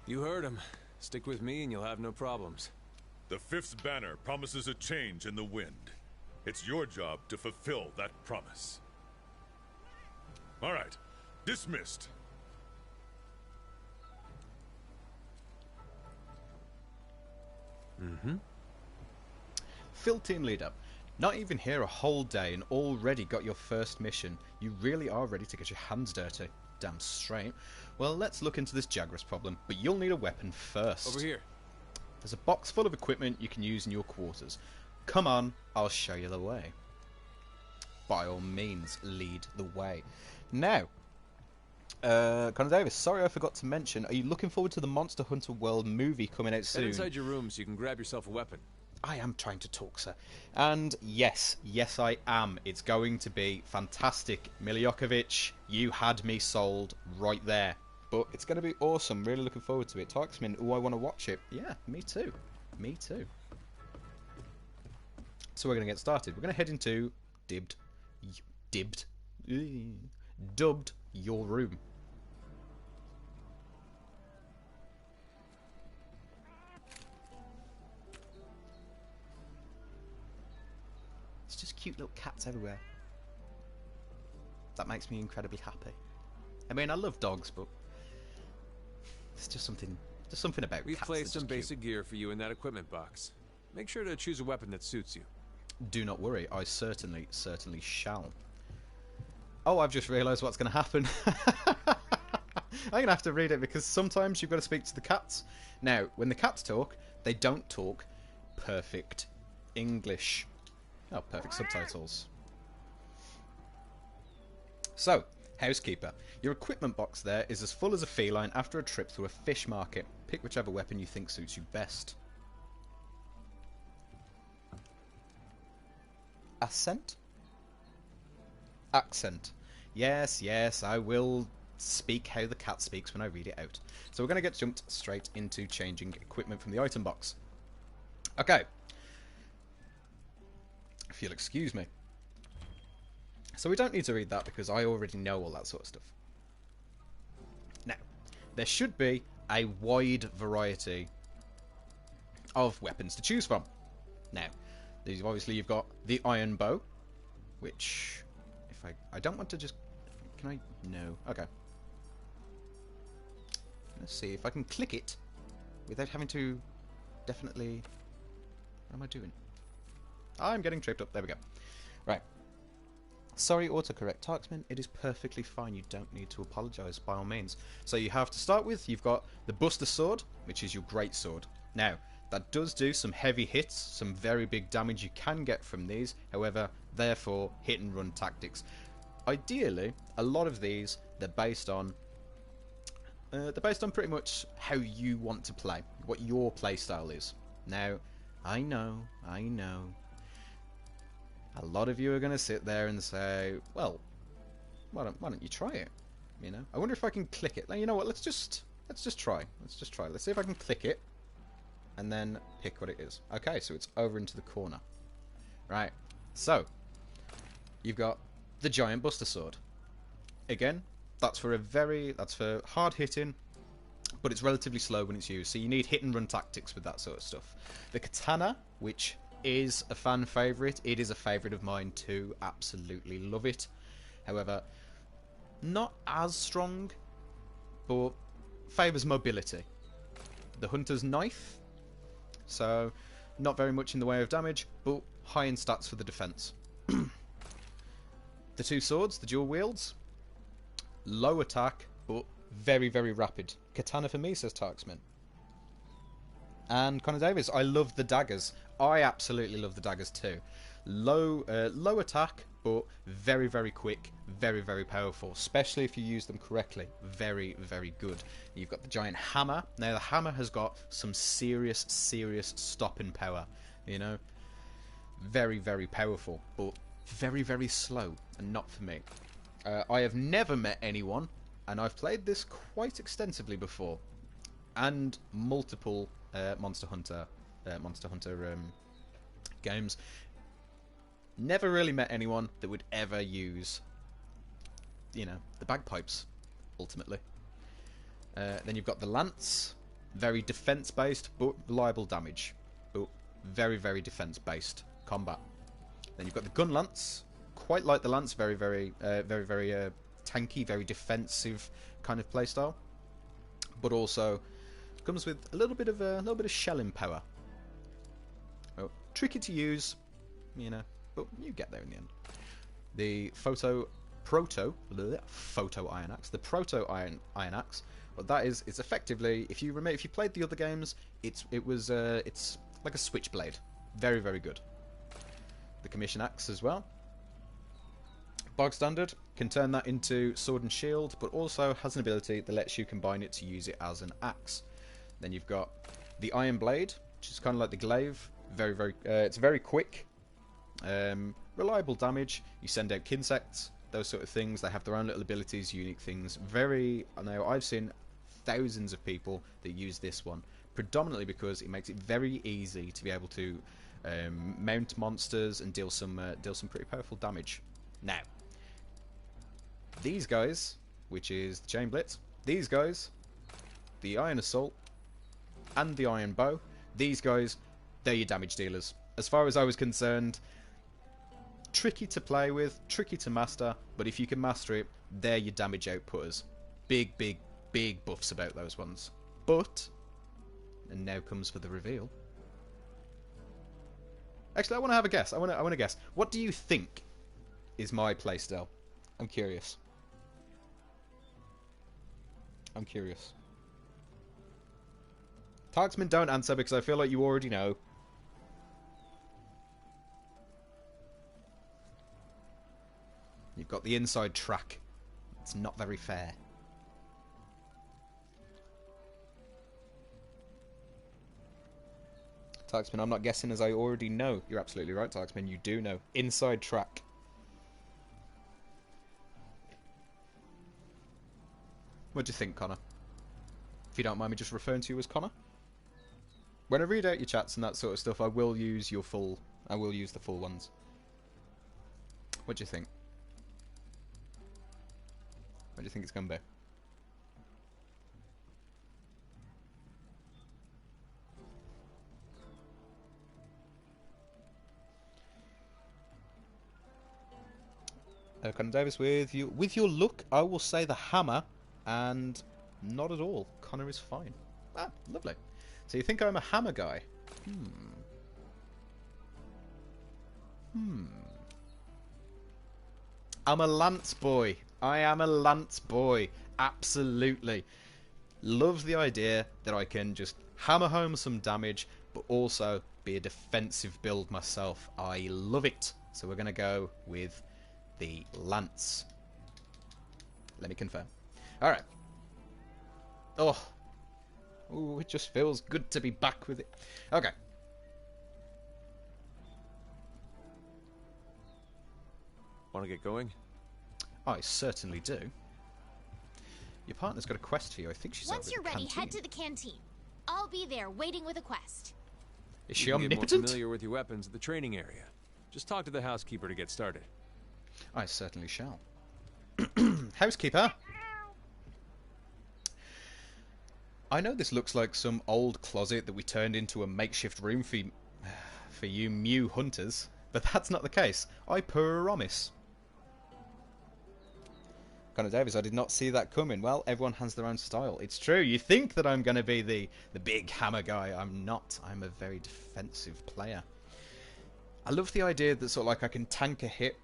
You heard him. Stick with me and you'll have no problems. The Fifth's banner promises a change in the wind. It's your job to fulfill that promise. All right, dismissed. Phil, team leader. Not even here a whole day and already got your first mission. You really are ready to get your hands dirty. Damn straight. Well, let's look into this Jagras problem, but you'll need a weapon first. Over here. There's a box full of equipment you can use in your quarters. Come on, I'll show you the way. By all means, lead the way. Now, Connor Davis, sorry I forgot to mention, are you looking forward to the Monster Hunter World movie coming out soon? Head inside your room so you can grab yourself a weapon. I am trying to talk, sir. And yes, I am. It's going to be fantastic. Miljokovic, you had me sold right there. But it's going to be awesome. Really looking forward to it. Tarksman, I want to watch it. Yeah, me too. Me too. So we're going to get started. We're going to head into dubbed your room. It's just cute little cats everywhere. That makes me incredibly happy. I mean, I love dogs, but it's just something about We've cats. placed They're some just basic gear for you in that equipment box. Make sure to choose a weapon that suits you. cute. Do not worry, I certainly shall. Oh, I've just realised what's going to happen. I'm going to have to read it because sometimes you've got to speak to the cats. Now, when the cats talk, they don't talk perfect English. Oh, perfect subtitles. So, housekeeper, your equipment box there is as full as a feline after a trip through a fish market. Pick whichever weapon you think suits you best. Accent? Yes, I will speak how the cat speaks when I read it out. So we're going to get jumped straight into changing equipment from the item box. Okay. If you'll excuse me. So we don't need to read that because I already know all that sort of stuff. Now, there should be a wide variety of weapons to choose from. Now, these obviously you've got the iron bow, which if I don't want to just, can I? No. Okay. Let's see if I can click it without having to definitely. What am I doing? I'm getting tripped up. There we go. Right. Sorry, autocorrect. Tarksman, it is perfectly fine. You don't need to apologise, by all means. So you have to start with, you've got the Buster Sword, which is your great sword. Now, that does do some heavy hits, some very big damage you can get from these. However, therefore, hit and run tactics. Ideally, a lot of these, they're based on pretty much how you want to play, what your play style is. Now, I know. A lot of you are going to sit there and say, well, why don't you try it? You know, I wonder if I can click it. Now, you know what? Let's just try. Let's see if I can click it, and then pick what it is. Okay, so it's over into the corner. Right. So you've got the giant Buster Sword. Again, that's for hard hitting, but it's relatively slow when it's used. So you need hit and run tactics with that sort of stuff. The katana, which is a fan favourite. It is a favourite of mine too. Absolutely love it. However, not as strong, but favours mobility. The hunter's knife, so not very much in the way of damage, but high in stats for the defence. The two swords, the dual wields, low attack, but very, very rapid. Katana for me, says Tarksman. And Connor Davis, I love the daggers. I absolutely love the daggers too. Low attack, but very, very quick, very, very powerful, especially if you use them correctly. Very, very good. You've got the giant hammer. Now, the hammer has got some serious, serious stopping power, you know. Very, very powerful, but very, very slow, and not for me. I have never met anyone, and I've played this quite extensively before, and multiple Monster Hunter games. Never really met anyone that would ever use, you know, the bagpipes, ultimately. Then you've got the lance, very defense-based, but reliable damage. But very, very defense-based combat. Then you've got the gun lance, quite like the lance, very, very tanky, very defensive kind of playstyle. But also comes with a little bit of shelling power. Oh, tricky to use, you know, but you get there in the end. The proto iron axe. The proto iron axe. What that is, it's effectively, if you played the other games, it's like a switchblade. Very, very good. The commission axe as well. Bog standard, can turn that into sword and shield, but also has an ability that lets you combine it to use it as an axe. Then you've got the iron blade, which is kind of like the glaive. Very, very, it's very quick. Reliable damage. You send out kinsects, those sort of things. They have their own little abilities, unique things. I know I've seen thousands of people that use this one, predominantly because it makes it very easy to be able to mount monsters and deal some pretty powerful damage. Now, these guys, which is the Chain Blitz, these guys, the Iron Assault, and the Iron Bow, these guys, they're your damage dealers. As far as I was concerned, tricky to play with, tricky to master, but if you can master it, they're your damage outputters. Big, big, big buffs about those ones. But, and now comes for the reveal. Actually, I want to have a guess. I want to guess. What do you think is my playstyle? I'm curious. I'm curious. Targsman, don't answer because I feel like you already know. You've got the inside track. It's not very fair. Targsman, I'm not guessing as I already know. You're absolutely right, Targsman. You do know. Inside track. What do you think, Connor? If you don't mind me just referring to you as Connor. When I read out your chats and that sort of stuff, I will use the full ones. What do you think? What do you think it's going to be? Connor Davis, with your look, I will say the hammer, and not at all. Connor is fine. Ah, lovely. So you think I'm a hammer guy? I'm a lance boy. I am a lance boy. Absolutely. Love the idea that I can just hammer home some damage, but also be a defensive build myself. I love it. So we're going to go with the lance. Let me confirm. Alright. Oh, it just feels good to be back with it. Okay. Want to get going? I certainly do. Your partner's got a quest for you. I think she's Once over you're at the ready, canteen. head to the canteen. I'll be there waiting with a quest. Is she You can get more omnipotent? familiar with your weapons at the training area. Just talk to the housekeeper to get started. I certainly shall. Housekeeper! I know this looks like some old closet that we turned into a makeshift room for you Mew hunters, but that's not the case. I promise. Connor Davis, I did not see that coming. Well, everyone has their own style. It's true. You think that I'm going to be the big hammer guy. I'm not. I'm a very defensive player. I love the idea that sort of like I can tank a hit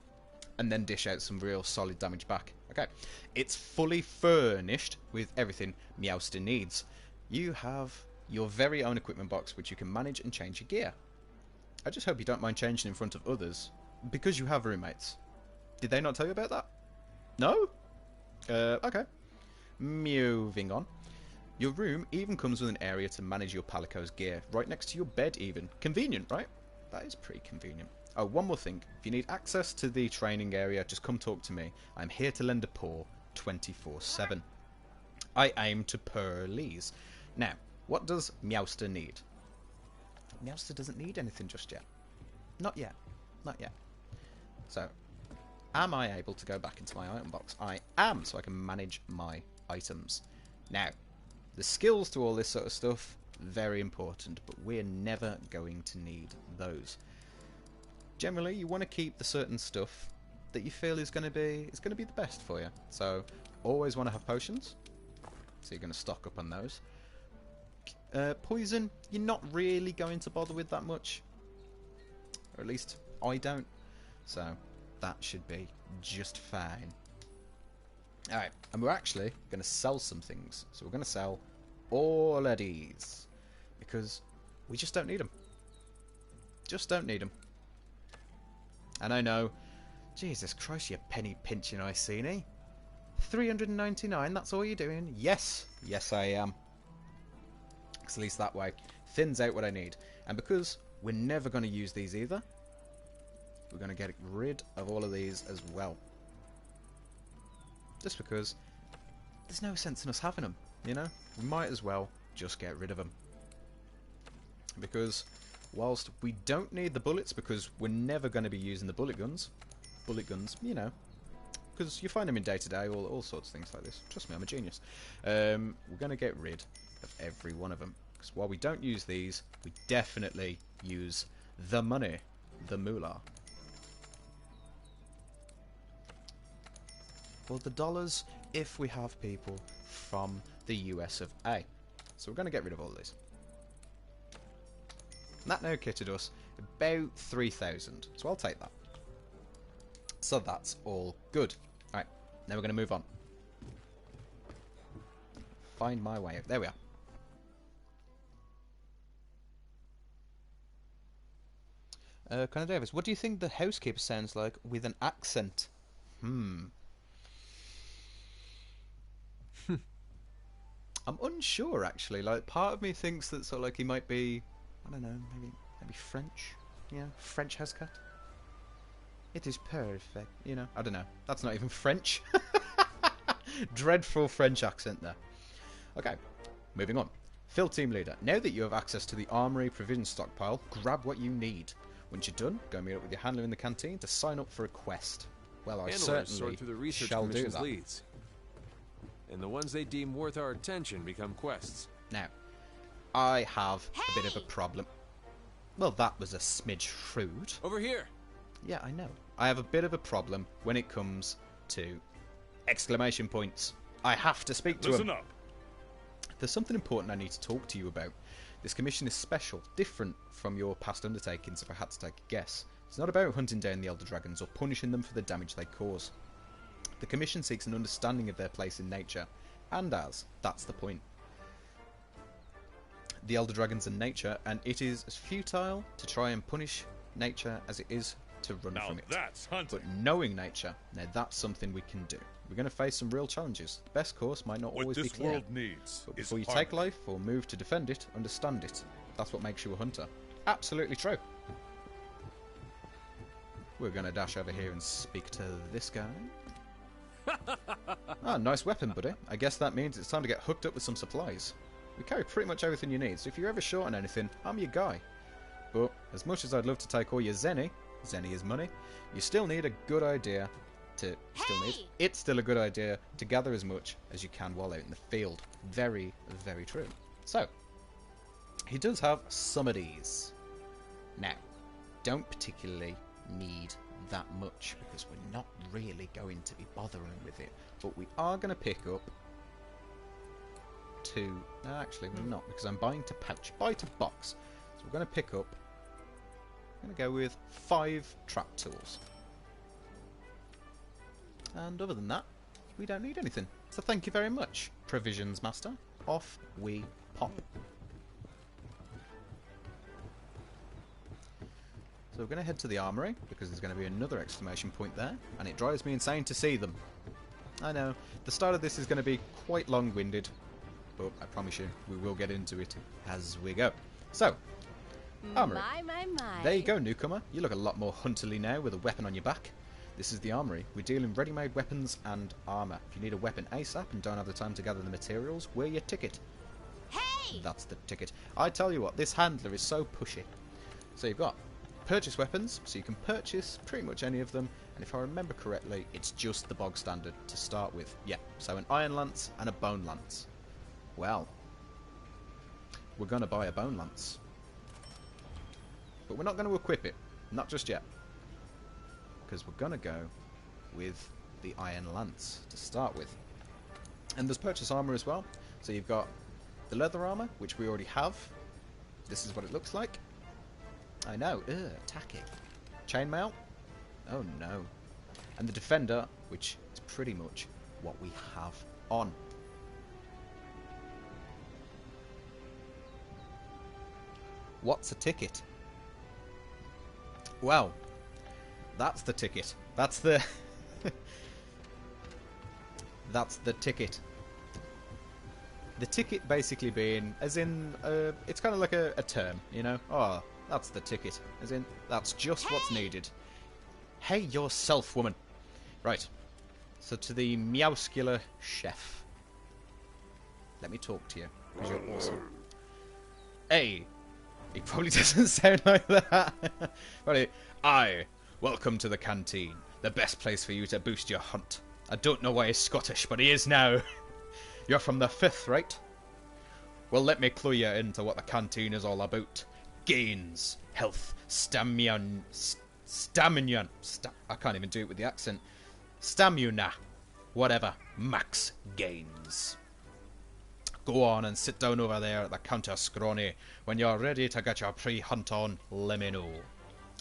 and then dish out some real solid damage back. Okay. It's fully furnished with everything Meowster needs. You have your very own equipment box which you can manage and change your gear. I just hope you don't mind changing in front of others because you have roommates. Did they not tell you about that? No? Okay. Moving on. Your room even comes with an area to manage your Palico's gear, right next to your bed even. Convenient, right? That is pretty convenient. Oh, one more thing. If you need access to the training area, just come talk to me. I'm here to lend a paw 24/7. I aim to please. Now, what does Meowster need? Meowster doesn't need anything just yet. Not yet. Not yet. So, am I able to go back into my item box? I am, so I can manage my items. Now, the skills to all this sort of stuff, very important, but we're never going to need those. Generally, you want to keep the certain stuff that you feel is going to be the best for you. So, always want to have potions. So you're going to stock up on those. Poison, you're not really going to bother with that much. Or at least, I don't. So, that should be just fine. Alright, and we're actually going to sell some things. So we're going to sell all of these. Because we just don't need them. Just don't need them. And I know, Jesus Christ, you penny pinching Iceni. 399, that's all you're doing? Yes. Yes, I am. Because at least that way, thins out what I need. And because we're never going to use these either, we're going to get rid of all of these as well. Just because there's no sense in us having them, you know? We might as well just get rid of them. Because whilst we don't need the bullets, because we're never going to be using the bullet guns, you know, because you find them in day-to-day, all sorts of things like this. Trust me, I'm a genius. We're going to get rid of every one of them. Because while we don't use these, we definitely use the money, the moolah. Or the dollars if we have people from the US of A. So we're going to get rid of all of these. And that now kitted us about 3,000. So I'll take that. So that's all good. Alright, now we're going to move on. Find my way out. There we are. Connor Davis, what do you think the housekeeper sounds like with an accent? I'm unsure, actually. Like, part of me thinks that sort of like he might be, I don't know, maybe French. Yeah, French housecat. It is perfect, you know. I don't know. That's not even French. Dreadful French accent there. Okay, moving on. Phil, team leader. Now that you have access to the armory provision stockpile, grab what you need. Once you're done, go meet up with your handler in the canteen to sign up for a quest. Well, I certainly through the research shall do commission's that. leads. And the ones they deem worth our attention become quests. Now, I have a bit of a problem. Well, that was a smidge rude. Over here! Yeah, I know. I have a bit of a problem when it comes to exclamation points. I have to speak to Listen him. up. There's something important I need to talk to you about. This commission is special, different from your past undertakings if I had to take a guess. It's not about hunting down the Elder Dragons or punishing them for the damage they cause. The commission seeks an understanding of their place in nature, and that's the point. The Elder Dragons are nature, and it is as futile to try and punish nature as it is to run Now from it. that's hunting. But knowing nature, now that's something we can do. We're going to face some real challenges. The best course might not What always be this clear. world needs But is before you harmony. take life or move to defend it, understand it. That's what makes you a hunter. Absolutely true. We're going to dash over here and speak to this guy. Ah, nice weapon, buddy. I guess that means it's time to get hooked up with some supplies. We carry pretty much everything you need, so if you're ever short on anything, I'm your guy. But as much as I'd love to take all your Zenny is money, you still need a good idea to... It's still a good idea to gather as much as you can while out in the field. Very, very true. So, he does have some of these. Now, don't particularly need that much because we're not really going to be bothering with it. But we are going to pick up 2. No, actually, we're not, because I'm buying to pouch. Buy to box. So we're going to pick up... I'm going to go with 5 trap tools. And other than that, we don't need anything. So thank you very much, Provisions Master. Off we pop. So we're going to head to the armory, because there's going to be another exclamation point there, and it drives me insane to see them. I know, the start of this is going to be quite long-winded, but I promise you, we will get into it as we go. So, armory. My. There you go, newcomer. You look a lot more hunterly now with a weapon on your back. This is the armory. We deal in ready-made weapons and armour. If you need a weapon ASAP and don't have the time to gather the materials, wear your ticket. Hey! That's the ticket. I tell you what, this handler is so pushy. So you've got purchase weapons, so you can purchase pretty much any of them, and if I remember correctly, it's just the bog standard to start with. Yeah, so an iron lance and a bone lance. Well, we're going to buy a bone lance. But we're not going to equip it. Not just yet. Because we're going to go with the iron lance to start with. And there's purchase armor as well. So you've got the leather armor, which we already have. This is what it looks like. I know, tacky. Chainmail? Oh no. And the defender, which is pretty much what we have on. What's a ticket? Well, that's the ticket. That's the... that's the ticket. The ticket basically being, as in, it's kind of like a term, you know? Oh, that's the ticket. As in, that's just what's needed. Hey yourself, woman. Right. So to the Meowscular chef. Let me talk to you, because you're awesome. Hey. He probably doesn't sound like that. Right. Welcome to the canteen. The best place for you to boost your hunt. I don't know why he's Scottish, but he is now. You're from the 5th, right? Well, let me clue you into what the canteen is all about. Gains, health, stamina. I can't even do it with the accent. Stamina. Whatever. Max gains. Go on and sit down over there at the counter, Scrawny. When you're ready to get your pre-hunt on, let me know.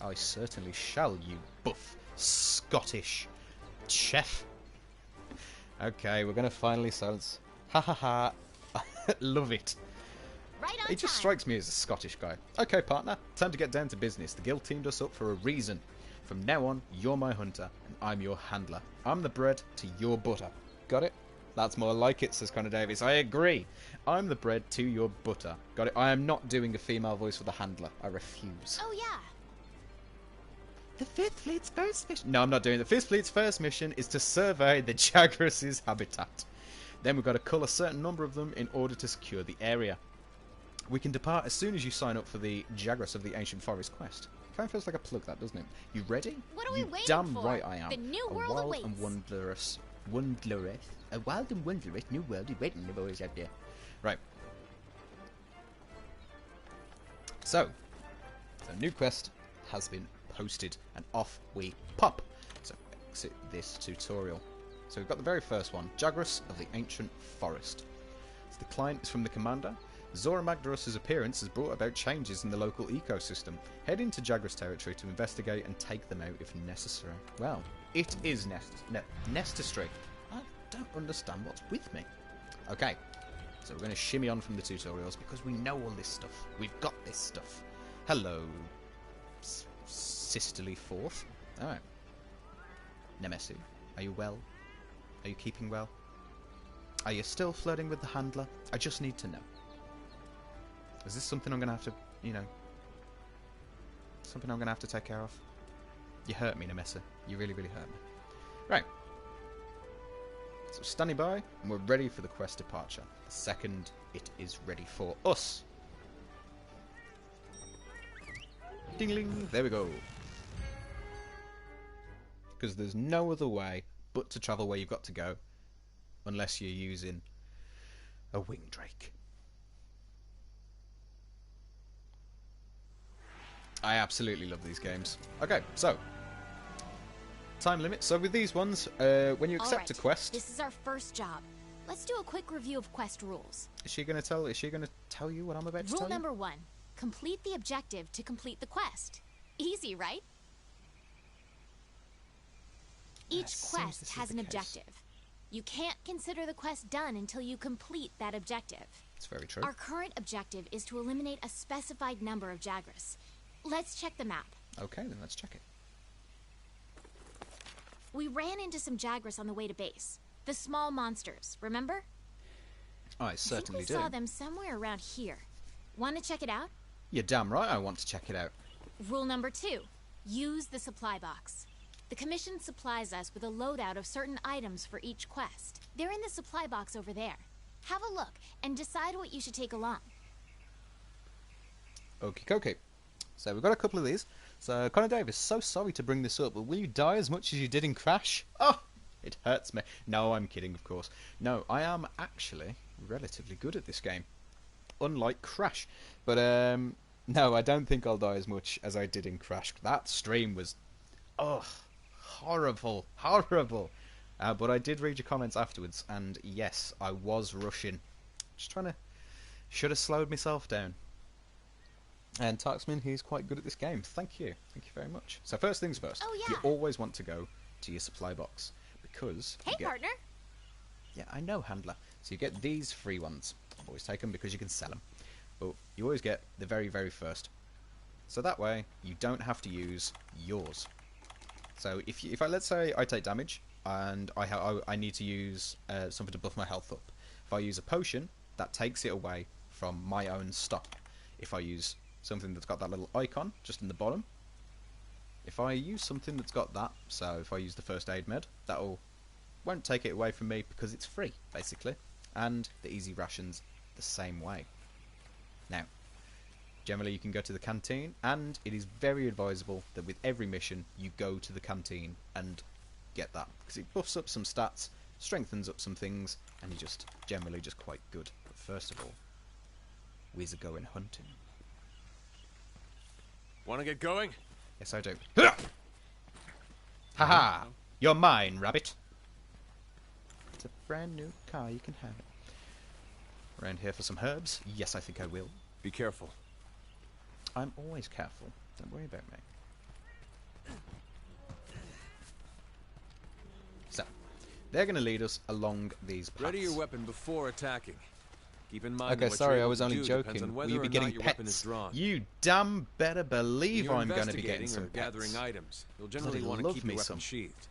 I certainly shall, you buff Scottish chef. Okay, we're going to finally silence. Ha ha ha. Love it. Right on He just time. strikes me as a Scottish guy. Okay, partner. Time to get down to business. The guild teamed us up for a reason. From now on, you're my hunter, and I'm your handler. I'm the bread to your butter. Got it? That's more like it, says Connor Davis. I agree. I'm the bread to your butter. Got it? I am not doing a female voice for the handler. I refuse. Oh, yeah. The 5th Fleet's first mission... No, I'm not doing it. The 5th Fleet's first mission is to survey the Jagras' habitat. Then we've got to cull a certain number of them in order to secure the area. We can depart as soon as you sign up for the Jagras of the Ancient Forest quest. Kind of feels like a plug, that, doesn't it? You ready? What are we You waiting damn for? right I am. The new A world wild awaits. and wondrous... A wild and wondrous new world is waiting for us out there. Right. So, the new quest has been posted, and off we pop. So, exit this tutorial. So we've got the very first one, Jagras of the Ancient Forest. So the client is from the commander. Zora Magdaros' appearance has brought about changes in the local ecosystem. Head into Jagras territory to investigate and take them out if necessary. Well, it is necessary. I don't understand what's with me. Okay, so we're going to shimmy on from the tutorials because we know all this stuff. We've got this stuff. Hello, sisterly fourth. Alright. Nemesu, are you well? Are you keeping well? Are you still flirting with the handler? I just need to know. Is this something I'm going to have to, you know... Something I'm going to have to take care of? You hurt me, Nemesu. You really, really hurt me. Right. So standing by, and we're ready for the quest departure. The second it is ready for us. Ding-ling, there we go. Because there's no other way but to travel where you've got to go, unless you're using a wing drake. I absolutely love these games. Okay, so time limit. So with these ones, when you All accept right, a quest, this is our first job. Let's do a quick review of quest rules. is she gonna tell you what I'm about to Rule tell you? number 1. Complete the objective to complete the quest. Easy, right? Each seems quest this is has the an case. objective. You can't consider the quest done until you complete that objective. It's very true. Our current objective is to eliminate a specified number of Jagras. Let's check the map. Okay, then let's check it. We ran into some Jagras on the way to base. The small monsters, remember? I certainly I think do. we saw them somewhere around here. Want to check it out? You're damn right I want to check it out. Rule number 2. Use the supply box. The Commission supplies us with a loadout of certain items for each quest. They're in the supply box over there. Have a look and decide what you should take along. Okie dokie. So we've got a couple of these. So Connor Davis, so sorry to bring this up, but will you die as much as you did in Crash? Oh, it hurts me. No, I'm kidding, of course. No, I am actually relatively good at this game. Unlike Crash. But, no, I don't think I'll die as much as I did in Crash. That stream was, horrible. But I did read your comments afterwards, and yes, I was rushing. Just trying to... should have slowed myself down. And Tarksman, he's quite good at this game. Thank you. Thank you very much. So first things first. Oh, yeah. You always want to go to your supply box. Because... Hey, partner. Yeah, I know, Handler. So you get these free ones. Always take them because you can sell them. But you always get the very, very first. So that way, you don't have to use yours. So if I let's say I take damage, and I need to use something to buff my health up. If I use a potion, that takes it away from my own stock. If I use something that's got that little icon just in the bottom, if I use something that's got that, so if I use the first aid med, won't take it away from me because it's free, basically. And the easy rations the same way. Now, generally you can go to the canteen, and it is very advisable that with every mission you go to the canteen and get that, because it buffs up some stats, strengthens up some things, and you're just generally just quite good. But first of all, we're going hunting. Want to get going? Yes, I do. Haha! You're mine, rabbit. It's a brand new car. You can have it. Around here for some herbs? Yes, I think I will. Be careful. I'm always careful. Don't worry about me. So, they're going to lead us along these paths. Ready your weapon before attacking. Keep in mind Okay, what sorry, you're I able was to only do joking. depends on Will whether you be or getting not your weapon is pets? drawn. You damn better believe When you're I'm going to be getting investigating some or pets. gathering items. You'll generally Bloody want to love keep me your some. weapon sheathed.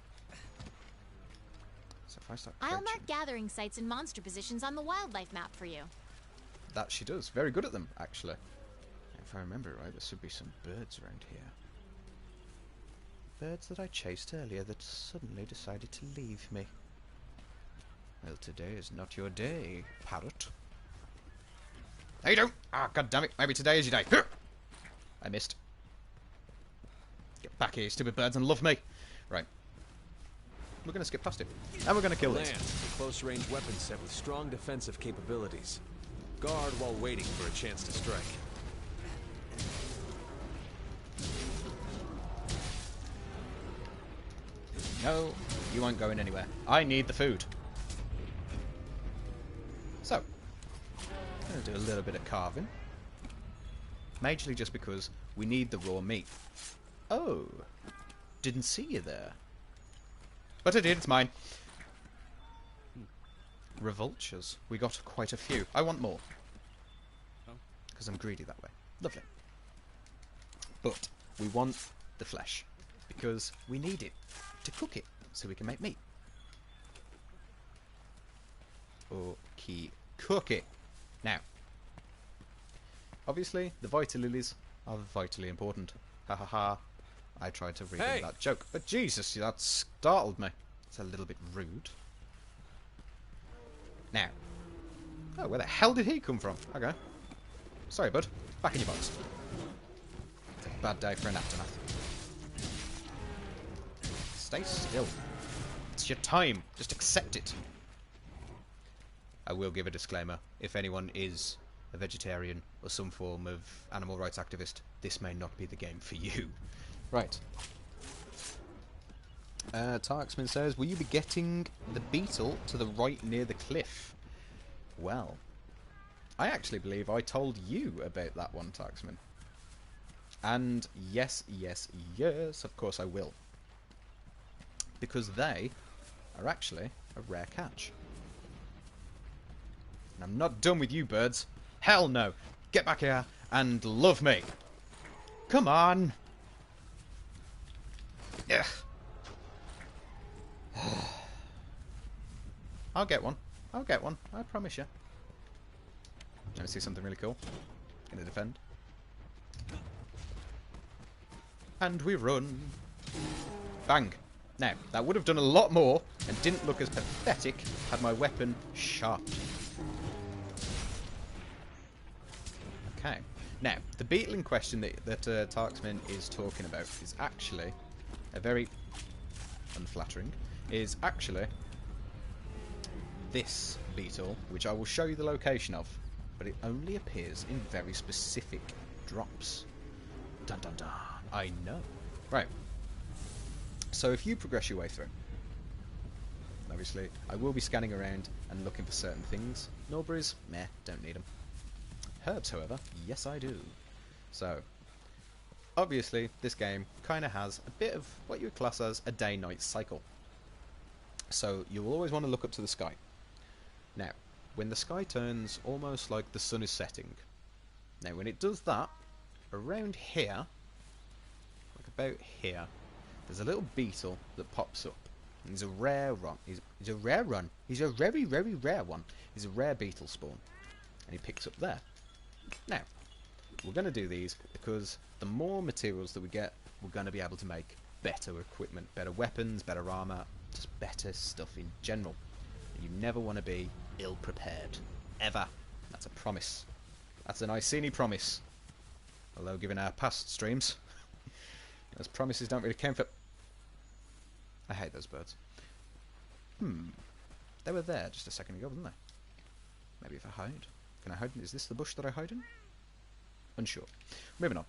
So if I start I'll crouching, mark gathering sites and monster positions on the wildlife map for you. that she does. Very good at them, actually. If I remember right, there should be some birds around here. Birds that I chased earlier that suddenly decided to leave me. Well, today is not your day, parrot. There you go! Ah, god damn it! Maybe today is your day. I missed. Get back here, you stupid birds, and love me. Right. We're going to skip past it. And we're going to kill this. Lance is a close-range weapon set with strong defensive capabilities. Guard while waiting for a chance to strike. No, you aren't going anywhere. I need the food. So, I'm going to do a little bit of carving. Majorly just because we need the raw meat. Oh, didn't see you there. But I did, it's mine. Revultures. We got quite a few. I want more. Because I'm greedy that way. Lovely. But we want the flesh. Because we need it to cook it so we can make meat. Okay, cook it. Now, obviously, the Vita Lilies are vitally important. Ha ha ha. I tried to read that joke, but Jesus, that startled me. It's a little bit rude. Now, oh, where the hell did he come from? Okay. Sorry, bud. Back in your box. It's a bad day for an aftermath. Stay still. It's your time. Just accept it. I will give a disclaimer. If anyone is a vegetarian or some form of animal rights activist, this may not be the game for you. Right. Tarksman says, will you be getting the beetle to the right near the cliff? Well, I actually believe I told you about that one, Tarksman. And yes, yes, yes, of course I will. Because they are actually a rare catch. And I'm not done with you birds. Hell no. Get back here and love me. Come on. Ugh. I'll get one. I'll get one. I promise you. Let me see something really cool. Gonna defend. And we run. Bang. Now, that would have done a lot more and didn't look as pathetic had my weapon sharpened. Okay. Now, the beetle in question that Tarksman is talking about is actually a very unflattering, is actually this beetle, which I will show you the location of, but it only appears in very specific drops. Dun dun dun. I know. Right. So if you progress your way through, obviously I will be scanning around and looking for certain things. Norberries, meh, don't need them. Herbs, however, yes I do. So, obviously this game kind of has a bit of what you would class as a day-night cycle. So you will always want to look up to the sky. Now, when the sky turns almost like the sun is setting, now when it does that, around here, like about here, there's a little beetle that pops up. And he's a rare one. He's a rare one. He's a very, very rare one. He's a rare beetle spawn. And he picks up there. Now, we're going to do these because the more materials that we get, we're going to be able to make better equipment, better weapons, better armor, just better stuff in general. And you never want to be ill-prepared. Ever. That's a promise. That's an Iceni promise. Although, given our past streams, those promises don't really count for... I hate those birds. They were there just a second ago, wasn't they? Maybe if I hide. Can I hide in? Is this the bush that I hide in? Unsure. Moving on.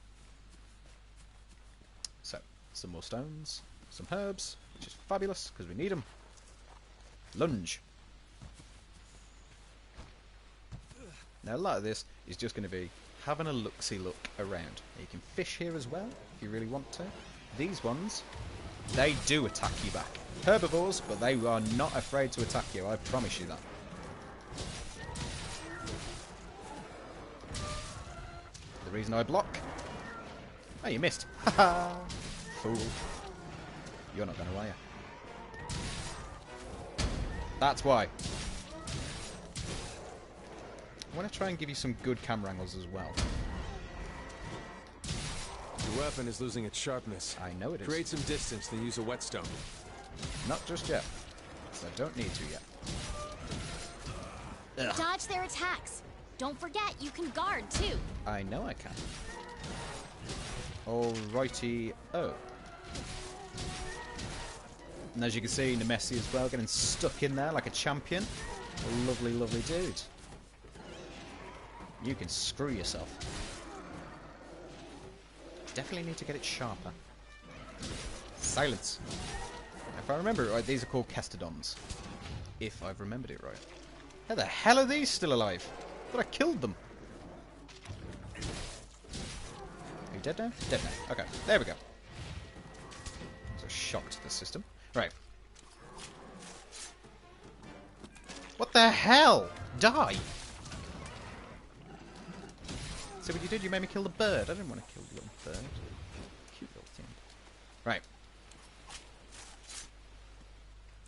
So, some more stones, some herbs, which is fabulous, because we need them. Lunge. Now, a lot of this is just going to be having a look-see look around. You can fish here as well, if you really want to. These ones, they do attack you back. Herbivores, but they are not afraid to attack you, I promise you that. The reason I block... Oh, you missed. Haha! Fool. You're not going to, are you? That's why. I want to try and give you some good camera angles as well. Your weapon is losing its sharpness. I know it is. Create some distance, then use a whetstone. Not just yet. So I don't need to yet. Ugh. Dodge their attacks. Don't forget, you can guard too. I know I can. Alrighty. Oh. And as you can see, Nemesi as well, getting stuck in there like a champion. A lovely, lovely dude. You can screw yourself. Definitely need to get it sharper. Silence. If I remember it right, these are called Kestodons. If I've remembered it right. How the hell are these still alive? I thought I killed them. Are you dead now? Dead now. Okay, there we go. It's a shock to the system. Right. What the hell? Die! So what you did, you made me kill the bird. I didn't want to kill the little bird. Cute little thing. Right.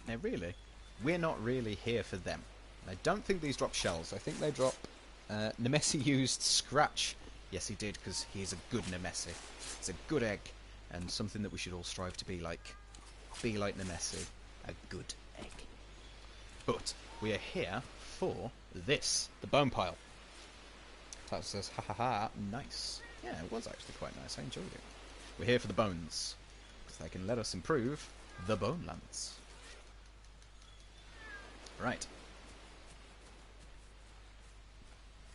Now really, we're not really here for them. I don't think these drop shells. I think they drop... Nemesi used Scratch. Yes, he did, because he's a good Nemesi. It's a good egg, and something that we should all strive to be like. Be like Nemesi. A good egg. But we are here for this. The bone pile. That says, ha ha ha, nice. Yeah, it was actually quite nice. I enjoyed it. We're here for the bones. Because they can let us improve the bone lance. Right.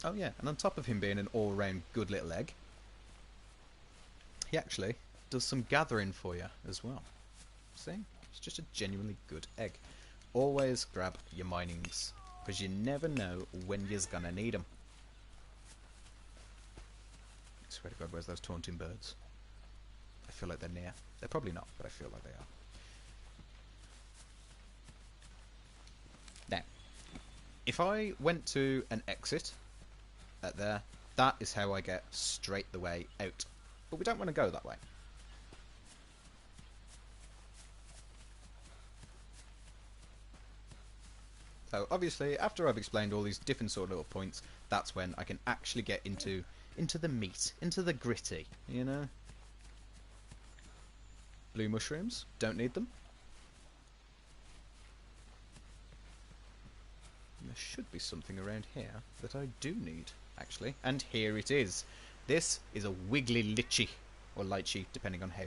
Oh yeah, and on top of him being an all-round good little egg, he actually does some gathering for you as well. See? It's just a genuinely good egg. Always grab your minings, because you never know when you're gonna need them. I swear to God, where's those taunting birds? I feel like they're near. They're probably not, but I feel like they are. Now, if I went to an exit at there, that is how I get straight the way out. But we don't want to go that way. So obviously, after I've explained all these different sort of little points, that's when I can actually get into the meat, into the gritty, you know? Blue mushrooms, don't need them. There should be something around here that I do need, actually. And here it is. This is a wiggly litchi, or lychee, depending on how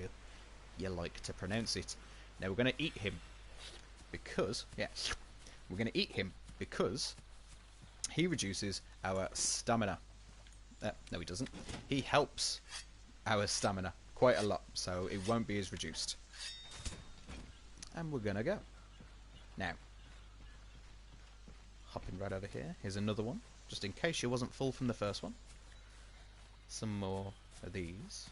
you like to pronounce it. Now we're going to eat him, because, yeah, we're going to eat him because he reduces our stamina. No, he doesn't. He helps our stamina quite a lot, so it won't be as reduced. And we're going to go. Now, hopping right over here, here's another one, just in case you wasn't full from the first one. Some more of these.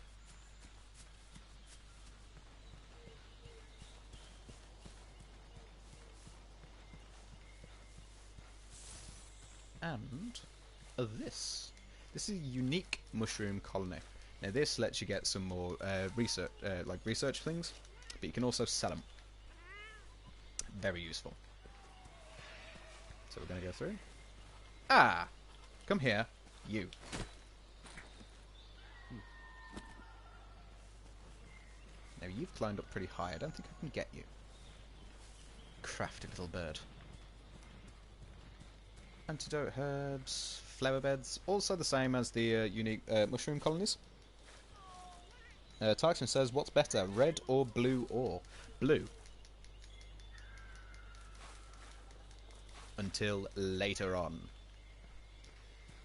And this. This is a unique mushroom colony. Now this lets you get some more research things, but you can also sell them. Very useful. So we're going to go through. Ah! Come here, you. Now you've climbed up pretty high. I don't think I can get you. Crafty little bird. Antidote herbs, flower beds, also the same as the unique mushroom colonies. Titan says, what's better, red or blue ore? Blue. Until later on.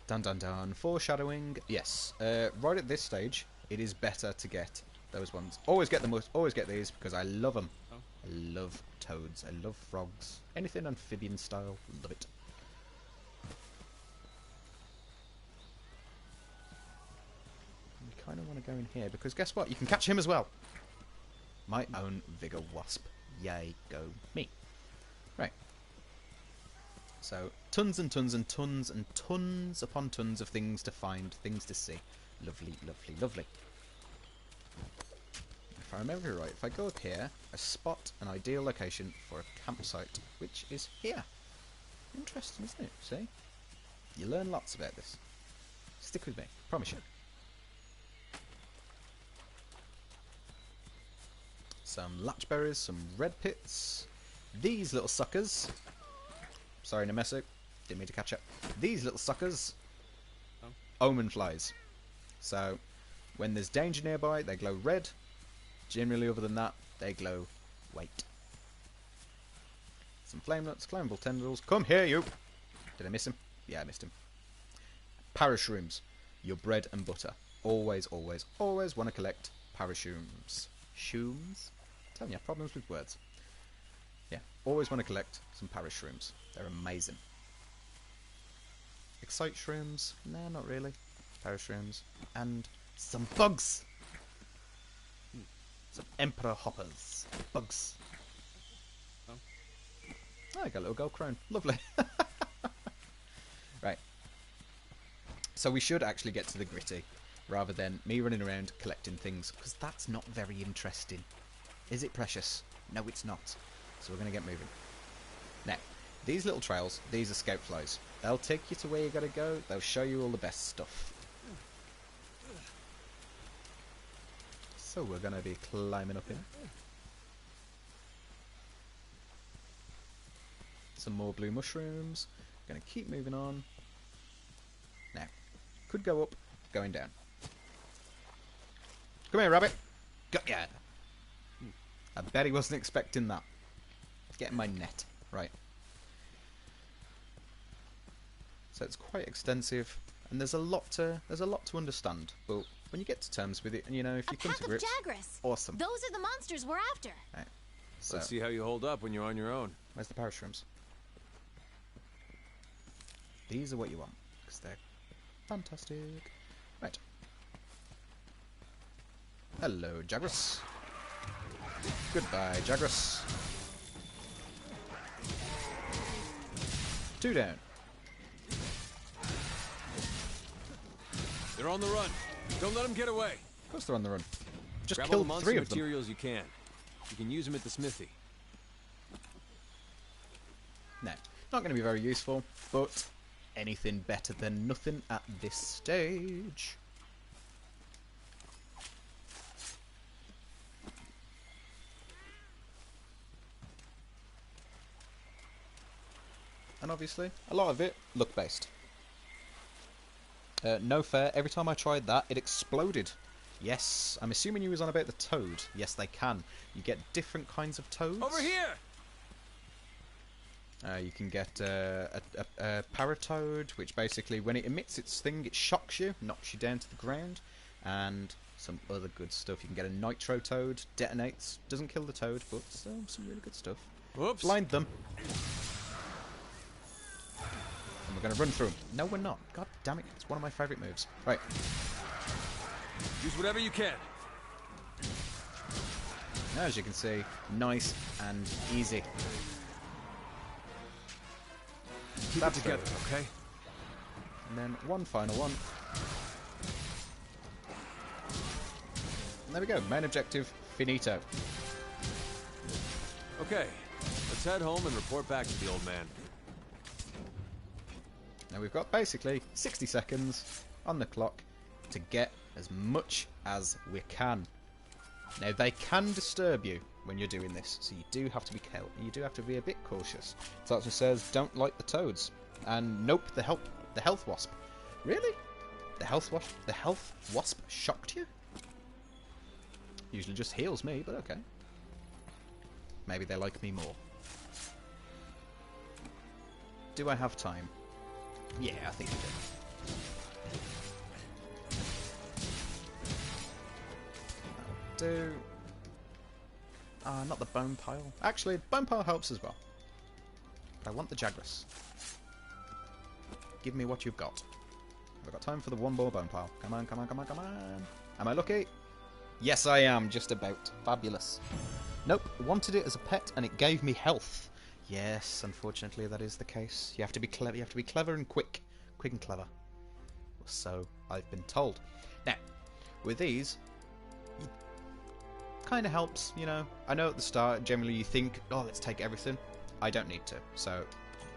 Dun dun dun. Foreshadowing. Yes. Right at this stage, it is better to get those ones. Always get them. Always get these because I love them. Oh. I love toads. I love frogs. Anything amphibian style. Love it. I kind of want to go in here because guess what? You can catch him as well. My own Vigor Wasp. Yay, go me. Right. So, tons and tons and tons and tons upon tons of things to find, things to see. Lovely, lovely, lovely. If I remember right, if I go up here, I spot an ideal location for a campsite, which is here. Interesting, isn't it? See? You learn lots about this. Stick with me, promise you. Some latchberries, some red pits. These little suckers. Sorry, Nemesu. Didn't mean to catch up. These little suckers. Oh. Omen flies. So, when there's danger nearby, they glow red. Generally, other than that, they glow white. Some flame nuts, climbable tendrils. Come here, you! Did I miss him? Yeah, I missed him. Parashrooms. Your bread and butter. Always, always, always want to collect parashrooms. Shrooms? I'm telling you, problems with words. Yeah, always want to collect some parashrooms. They're amazing. Excite shrooms? Nah, not really. Parashrooms. And some bugs! Some emperor hoppers. Bugs. Oh, I got a little gold crown. Lovely. Right. So we should actually get to the gritty, rather than me running around collecting things, because that's not very interesting. Is it, Precious? No, it's not. So we're going to get moving. Now, these little trails, these are scout flies. They'll take you to where you got to go. They'll show you all the best stuff. So we're going to be climbing up here. Some more blue mushrooms. Going to keep moving on. Now, could go up, going down. Come here, rabbit. Got ya. I bet he wasn't expecting that. Get in my net. Right. So it's quite extensive, and there's a lot to understand. But when you get to terms with it, and you know, if you come to grips, Jagras. awesome. Those are the monsters we're after. Right. So, Let's see how you hold up when you're on your own. where's the parashrooms? These are what you want, because they're fantastic. Right. Hello, Jagras. Goodbye, Jagras. 2 down. They're on the run. Don't let them get away. Of course they're on the run. Just Grab all killed the monster 3 of them. materials you can. You can use them at the smithy. No, not going to be very useful, but anything better than nothing at this stage. And obviously, a lot of it luck-based. No fair, every time I tried that, it exploded. Yes, I'm assuming you was on about the toad. Yes, they can. You get different kinds of toads. Over here! You can get a paratoad, which basically, when it emits its thing, it shocks you, knocks you down to the ground, and some other good stuff. You can get a nitro toad, detonates, doesn't kill the toad, but some really good stuff. Whoops. Blind them. And we're going to run through them. No, we're not. God damn it, it's one of my favourite moves. Right. Use whatever you can. Now, as you can see, nice and easy. Keep it together, okay? And then one final one. And there we go, main objective, finito. Okay, let's head home and report back to the old man. Now we've got basically 60 seconds on the clock to get as much as we can. Now they can disturb you when you're doing this, so you do have to be careful. You do have to be a bit cautious. It actually says don't like the toads, and nope, the health wasp. Really? The health wasp shocked you? Usually just heals me, but okay. Maybe they like me more. Do I have time? Yeah, I think I do. That'll do. Not the bone pile. Actually, bone pile helps as well. But I want the Jagras. Give me what you've got. I've got time for the one more bone pile. Come on, come on, come on, come on. Am I lucky? Yes, I am. Just about. Fabulous. Nope. Wanted it as a pet, and it gave me health. Yes, unfortunately, that is the case. You have to be clever. You have to be clever and quick. Quick and clever. So I've been told. Now, with these, kind of helps, you know. I know at the start, generally you think, oh, let's take everything. I don't need to. So,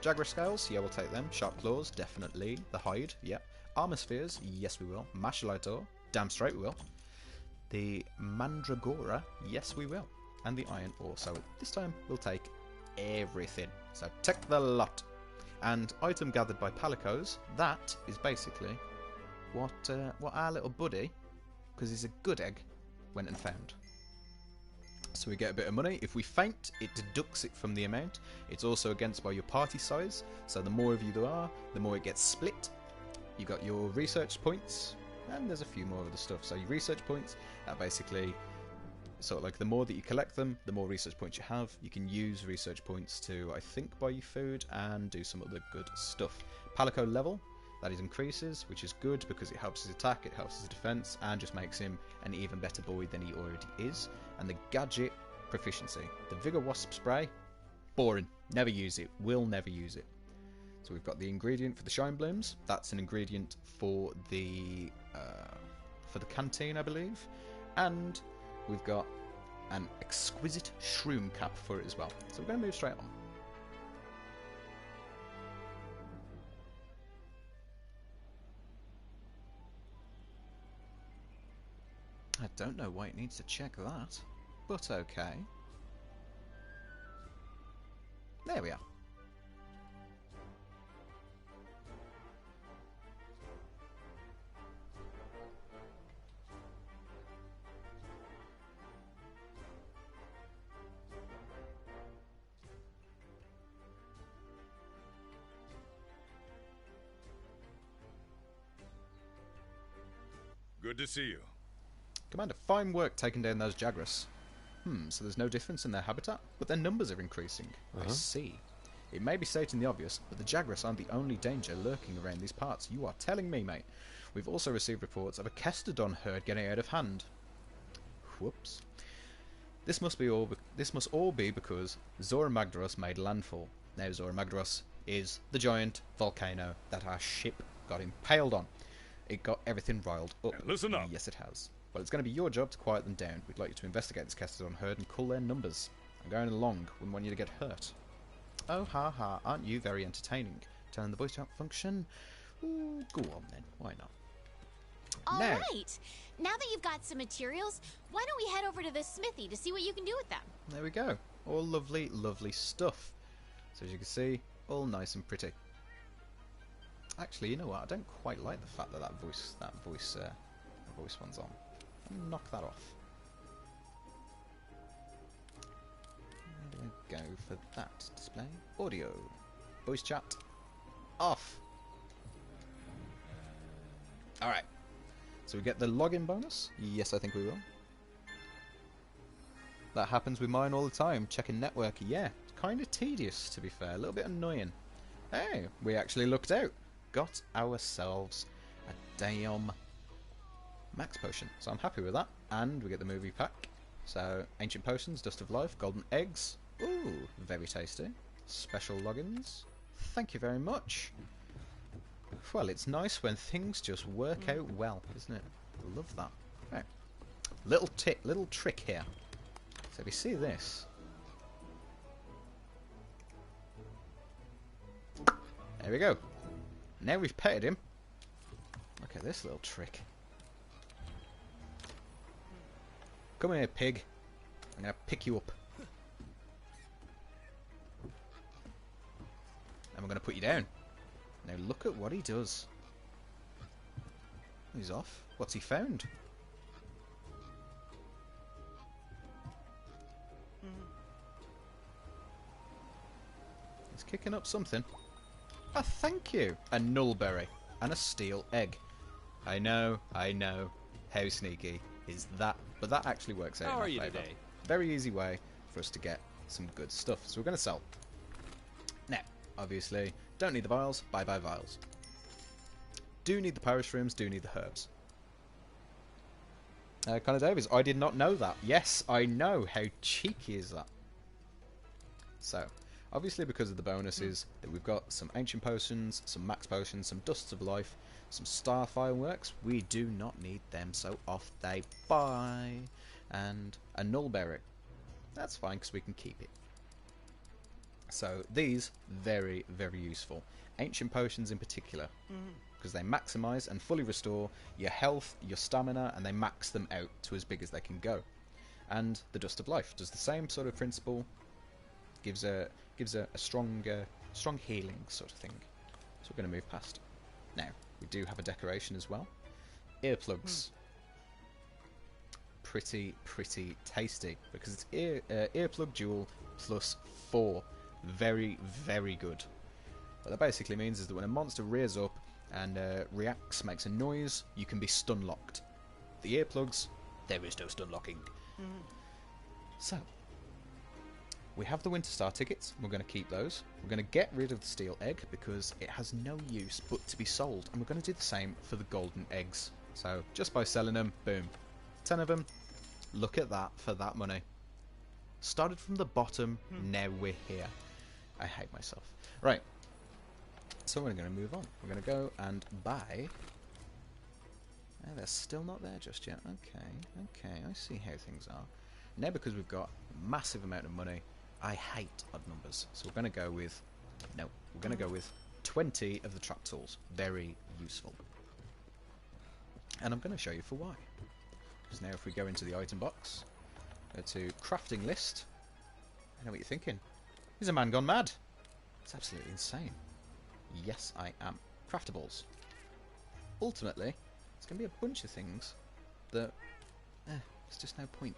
Jagras scales, yeah, we'll take them. Sharp claws, definitely. The hide, yeah. Armor spheres, yes, we will. Mashalitor, damn straight we will. The Mandragora, yes, we will. And the iron ore. So this time we'll take everything. So take the lot. And item gathered by Palicos, that is basically what our little buddy, because he's a good egg, went and found. So we get a bit of money. If we faint, it deducts it from the amount. It's also against by your party size. So the more of you there are, the more it gets split. You got your research points, and there's a few more of the stuff. So your research points are basically sort of like the more that you collect them, the more research points you have. You can use research points to, I think, buy you food and do some other good stuff. Palico level, that is increases, which is good because it helps his attack, it helps his defense, and just makes him an even better boy than he already is. And the gadget proficiency, the Vigor Wasp spray, boring. Never use it. Will never use it. So we've got the ingredient for the Shine Blooms. That's an ingredient for the canteen, I believe. And we've got an exquisite shroom cap for it as well. So we're going to move straight on. I don't know why it needs to check that, but okay. There we are. Good to see you. Commander, fine work taking down those Jagras. So there's no difference in their habitat, but their numbers are increasing. I see. It may be stating the obvious, but the Jagras aren't the only danger lurking around these parts. You are telling me, mate. We've also received reports of a Kestodon herd getting out of hand. Whoops. This must all be because Zorah Magdaros made landfall. Now Zorah Magdaros is the giant volcano that our ship got impaled on. It got everything riled up. Listen up. Yes, it has. Well, it's going to be your job to quiet them down. We'd like you to investigate this Kestodon herd and cull their numbers. I'm going along. Wouldn't want you to get hurt. Oh, ha ha. Aren't you very entertaining? Turn the voice chat function. Ooh, go on then. Why not? All right. Now that you've got some materials, why don't we head over to the smithy to see what you can do with them? There we go. All lovely, lovely stuff. So as you can see, all nice and pretty. Actually, you know what? I don't quite like the fact that that voice one's on. I'll knock that off. Where do I go for that display? Audio. Voice chat. Off. Alright. So we get the login bonus? Yes, I think we will. That happens with mine all the time. Checking network. Yeah, it's kind of tedious, to be fair. A little bit annoying. Hey, we actually looked out. Got ourselves a damn max potion. So I'm happy with that. And we get the movie pack. So, Ancient Potions, Dust of Life, Golden Eggs. Ooh, very tasty. Special logins. Thank you very much. Well, it's nice when things just work out well, isn't it? I love that. Right. Little trick here. So if you see this. There we go. Now we've petted him. Look at this little trick. Come here, pig. I'm gonna pick you up. And we're gonna put you down. Now look at what he does. He's off. What's he found? He's kicking up something. Oh, thank you. A nullberry and a steel egg. I know. How sneaky is that? But that actually works out in my favour. Today? Very easy way for us to get some good stuff. So we're going to sell. Now, obviously, don't need the vials. Bye vials. Do need the parashrooms. Do need the herbs. Connor Davies, I did not know that. Yes, I know. How cheeky is that? So, obviously because of the bonuses, that we've got some Ancient Potions, some Max Potions, some Dusts of Life, some Star Fireworks, we do not need them, so off they fly. And a Nullberry. That's fine, because we can keep it. So, these, very, very useful. Ancient Potions in particular. Because they maximise and fully restore your health, your stamina, and they max them out to as big as they can go. And the Dust of Life does the same sort of principle. Gives a strong healing sort of thing. So we're going to move past. Now, we do have a decoration as well. Earplugs. Pretty tasty. Because it's earplug dual plus 4. Very, very good. What that basically means is that when a monster rears up and reacts, makes a noise, you can be stun locked. The earplugs, there is no stun locking. So, we have the Winter Star tickets. We're going to keep those. We're going to get rid of the steel egg because it has no use but to be sold. And we're going to do the same for the golden eggs. So, just by selling them, boom. 10 of them. Look at that for that money. Started from the bottom, now we're here. I hate myself. Right. So we're going to move on. We're going to go and buy. Oh, they're still not there just yet. Okay, I see how things are. Now because we've got a massive amount of money, I hate odd numbers. So we're going to go with... No, we're going to go with 20 of the trap tools. Very useful. And I'm going to show you for why. Because now if we go into the item box, go to crafting list, I know what you're thinking. Is a man gone mad? It's absolutely insane. Yes, I am. Craftables. Ultimately, it's going to be a bunch of things that... there's just no point.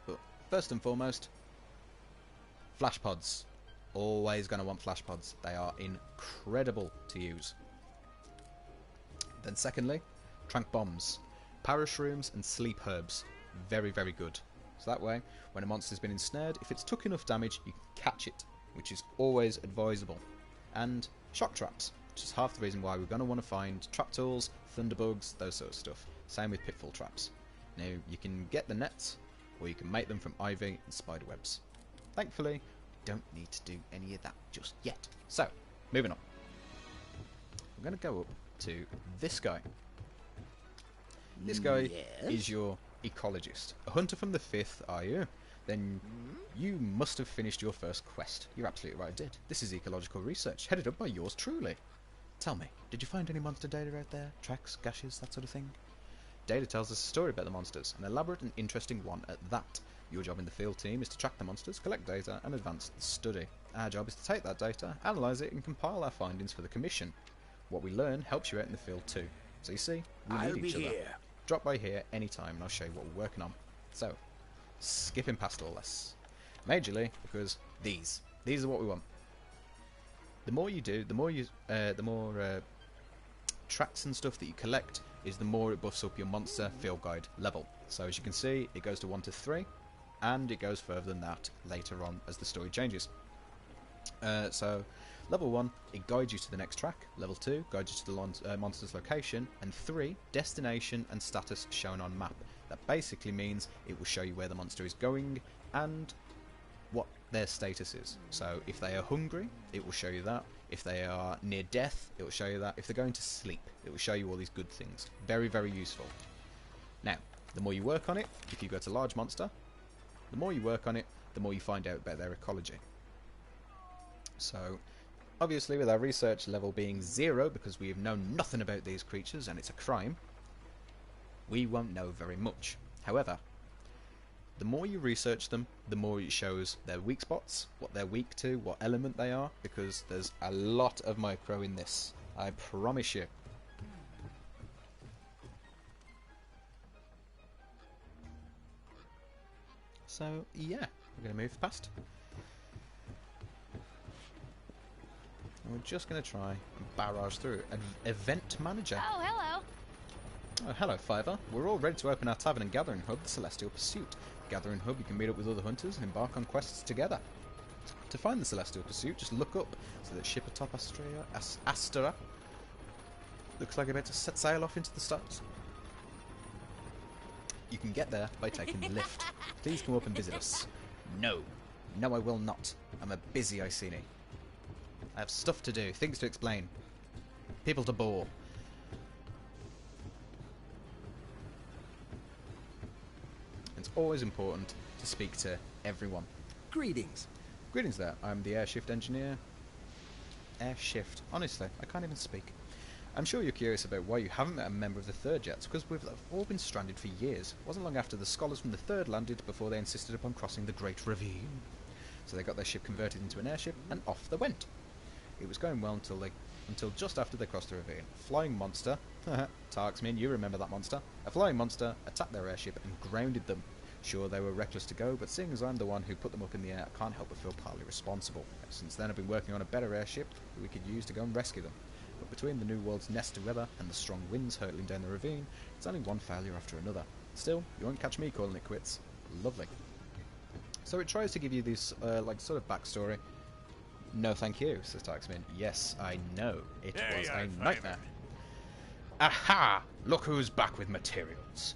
But first and foremost, flash pods. Always going to want flash pods. They are incredible to use. Then secondly, trank bombs. Parashrooms and sleep herbs. Very, very good. So that way, when a monster's been ensnared, if it's took enough damage, you can catch it, which is always advisable. And shock traps, which is half the reason why we're going to want to find trap tools, thunderbugs, those sort of stuff. Same with pitfall traps. Now, you can get the nets, or you can make them from ivy and spider webs. Thankfully, don't need to do any of that just yet. So, moving on. I'm going to go up to this guy. This guy is your ecologist. A hunter from the 5th, are you? Then you must have finished your first quest. You're absolutely right, I did. This is ecological research, headed up by yours truly. Tell me, did you find any monster data out there? Tracks, gashes, that sort of thing? Data tells us a story about the monsters, an elaborate and interesting one at that. Your job in the field team is to track the monsters, collect data, and advance the study. Our job is to take that data, analyse it, and compile our findings for the commission. What we learn helps you out in the field too. So you see, we need each other. Drop by here anytime and I'll show you what we're working on. So, skipping past all this. Majorly because these are what we want. The more you do, the more tracks and stuff that you collect is the more it buffs up your monster field guide level. So as you can see, it goes to 1 to 3, and it goes further than that later on as the story changes. So level 1, it guides you to the next track. Level 2 guides you to the monster's location, and 3, destination and status shown on map. That basically means it will show you where the monster is going and what their status is. So if they are hungry, it will show you that. If they are near death, it will show you that. If they're going to sleep, it will show you all these good things. Very, very useful. Now, the more you work on it, if you go to large monster, the more you work on it, the more you find out about their ecology. So, obviously with our research level being 0, because we have known nothing about these creatures and it's a crime, we won't know very much. However, the more you research them, the more it shows their weak spots, what they're weak to, what element they are, because there's a lot of micro in this, I promise you. So, yeah, we're going to move past. And we're just going to try and barrage through. Event manager. Oh, hello. Oh, hello, Fiver. We're all ready to open our tavern and gathering hub, the Celestial Pursuit. Gathering hub, you can meet up with other hunters and embark on quests together. To find the Celestial Pursuit, just look up so that ship atop Astera looks like about to set sail off into the stars. You can get there by taking the lift. Please come up and visit us. No. No, I will not. I'm a busy Iceni. I have stuff to do, things to explain, people to bore. It's always important to speak to everyone. Greetings. Greetings there. I'm the Airshift engineer. Airshift. Honestly, I can't even speak. I'm sure you're curious about why you haven't met a member of the Third yet. It's because we've all been stranded for years. It wasn't long after the scholars from the Third landed before they insisted upon crossing the Great Ravine. So they got their ship converted into an airship and off they went. It was going well until just after they crossed the ravine. A flying monster, Tarksman, you remember that monster. A flying monster attacked their airship and grounded them. Sure, they were reckless to go, but seeing as I'm the one who put them up in the air, I can't help but feel partly responsible. Since then I've been working on a better airship that we could use to go and rescue them. But between the New World's nest of weather and the strong winds hurtling down the ravine, it's only one failure after another. Still, you won't catch me calling it quits. Lovely. So it tries to give you this, sort of backstory. No thank you, says Tarksman. Yes, I know. It was a nightmare. Aha! Look who's back with materials.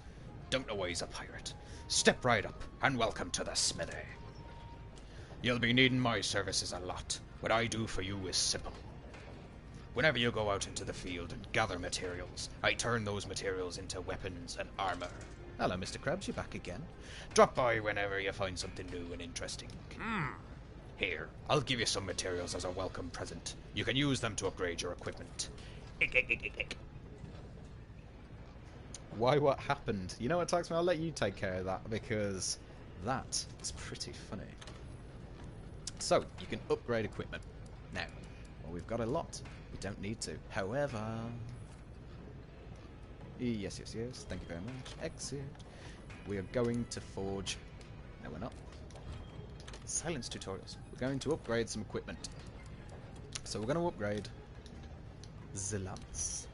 Don't know why he's a pirate. Step right up, and welcome to the smithy. You'll be needing my services a lot. What I do for you is simple. Whenever you go out into the field and gather materials, I turn those materials into weapons and armor. Hello, Mr. Krabs, you back again? Drop by whenever you find something new and interesting. Here, I'll give you some materials as a welcome present. You can use them to upgrade your equipment. Why, what happened? You know what, Taxman? I'll let you take care of that, because that is pretty funny. So, you can upgrade equipment. Now, well, we've got a lot. We don't need to. However... Yes, thank you very much. Exit. We are going to forge... No, we're not. Silence tutorials. We're going to upgrade some equipment. So we're going to upgrade the lance.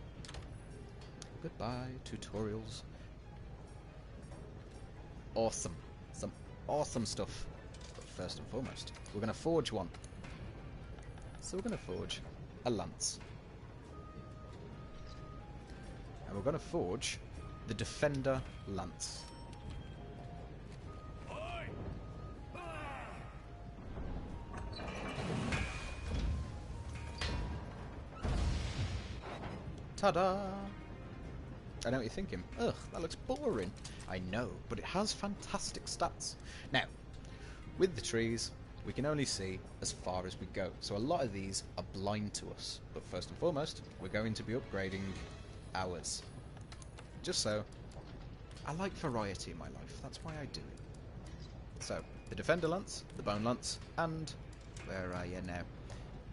Goodbye, tutorials. Awesome. Some awesome stuff. But first and foremost, we're going to forge one. So we're going to forge a lance. And we're going to forge the Defender Lance. Ta-da! I know what you're thinking. Ugh, that looks boring. I know, but it has fantastic stats. Now, with the trees, we can only see as far as we go. So a lot of these are blind to us. But first and foremost, we're going to be upgrading ours. Just so, I like variety in my life. That's why I do it. So, the Defender Lance, the Bone Lance, and, where are you now?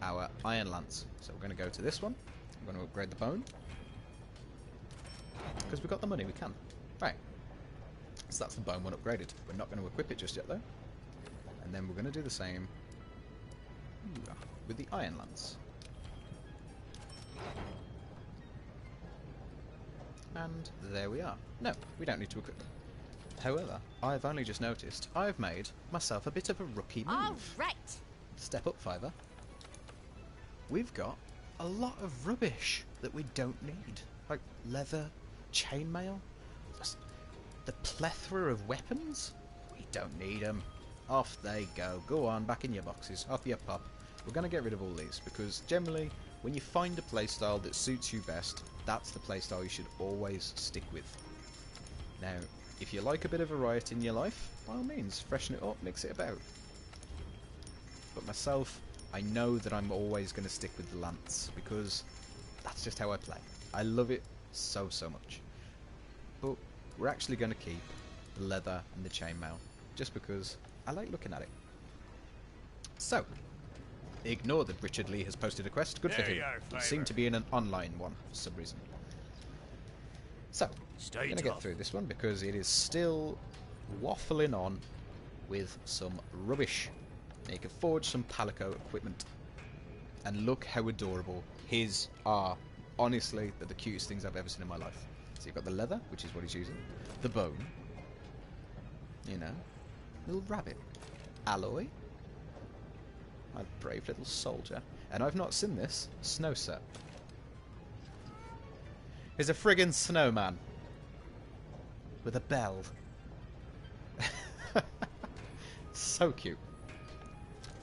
Our Iron Lance. So we're going to go to this one. I'm going to upgrade the Bone. Because we've got the money, we can. Right. So that's the Bone one upgraded. We're not going to equip it just yet, though. And then we're going to do the same with the Iron Lance. And there we are. No, we don't need to equip them. However, I've only just noticed I've made myself a bit of a rookie move. All right. Step up, Fiver. We've got a lot of rubbish that we don't need. Like leather, chainmail, the plethora of weapons. We don't need them. Off they go. Go on, back in your boxes. Off you pop. We're going to get rid of all these because generally when you find a playstyle that suits you best, that's the playstyle you should always stick with. Now, if you like a bit of variety in your life, by all means, freshen it up, mix it about. But myself, I know that I'm always going to stick with the lance because that's just how I play. I love it so much. But we're actually going to keep the leather and the chainmail just because I like looking at it. So, ignore that Richard Lee has posted a quest. Good for him. He seemed to be in an online one for some reason. So, I'm going to get through this one because it is still waffling on with some rubbish. Now you can forge some Palico equipment. And look how adorable his are. Honestly, they're the cutest things I've ever seen in my life. So you've got the leather, which is what he's using. The bone. You know. Little rabbit. Alloy. My brave little soldier. And I've not seen this. Snow set. He's a friggin' snowman. With a bell. So cute.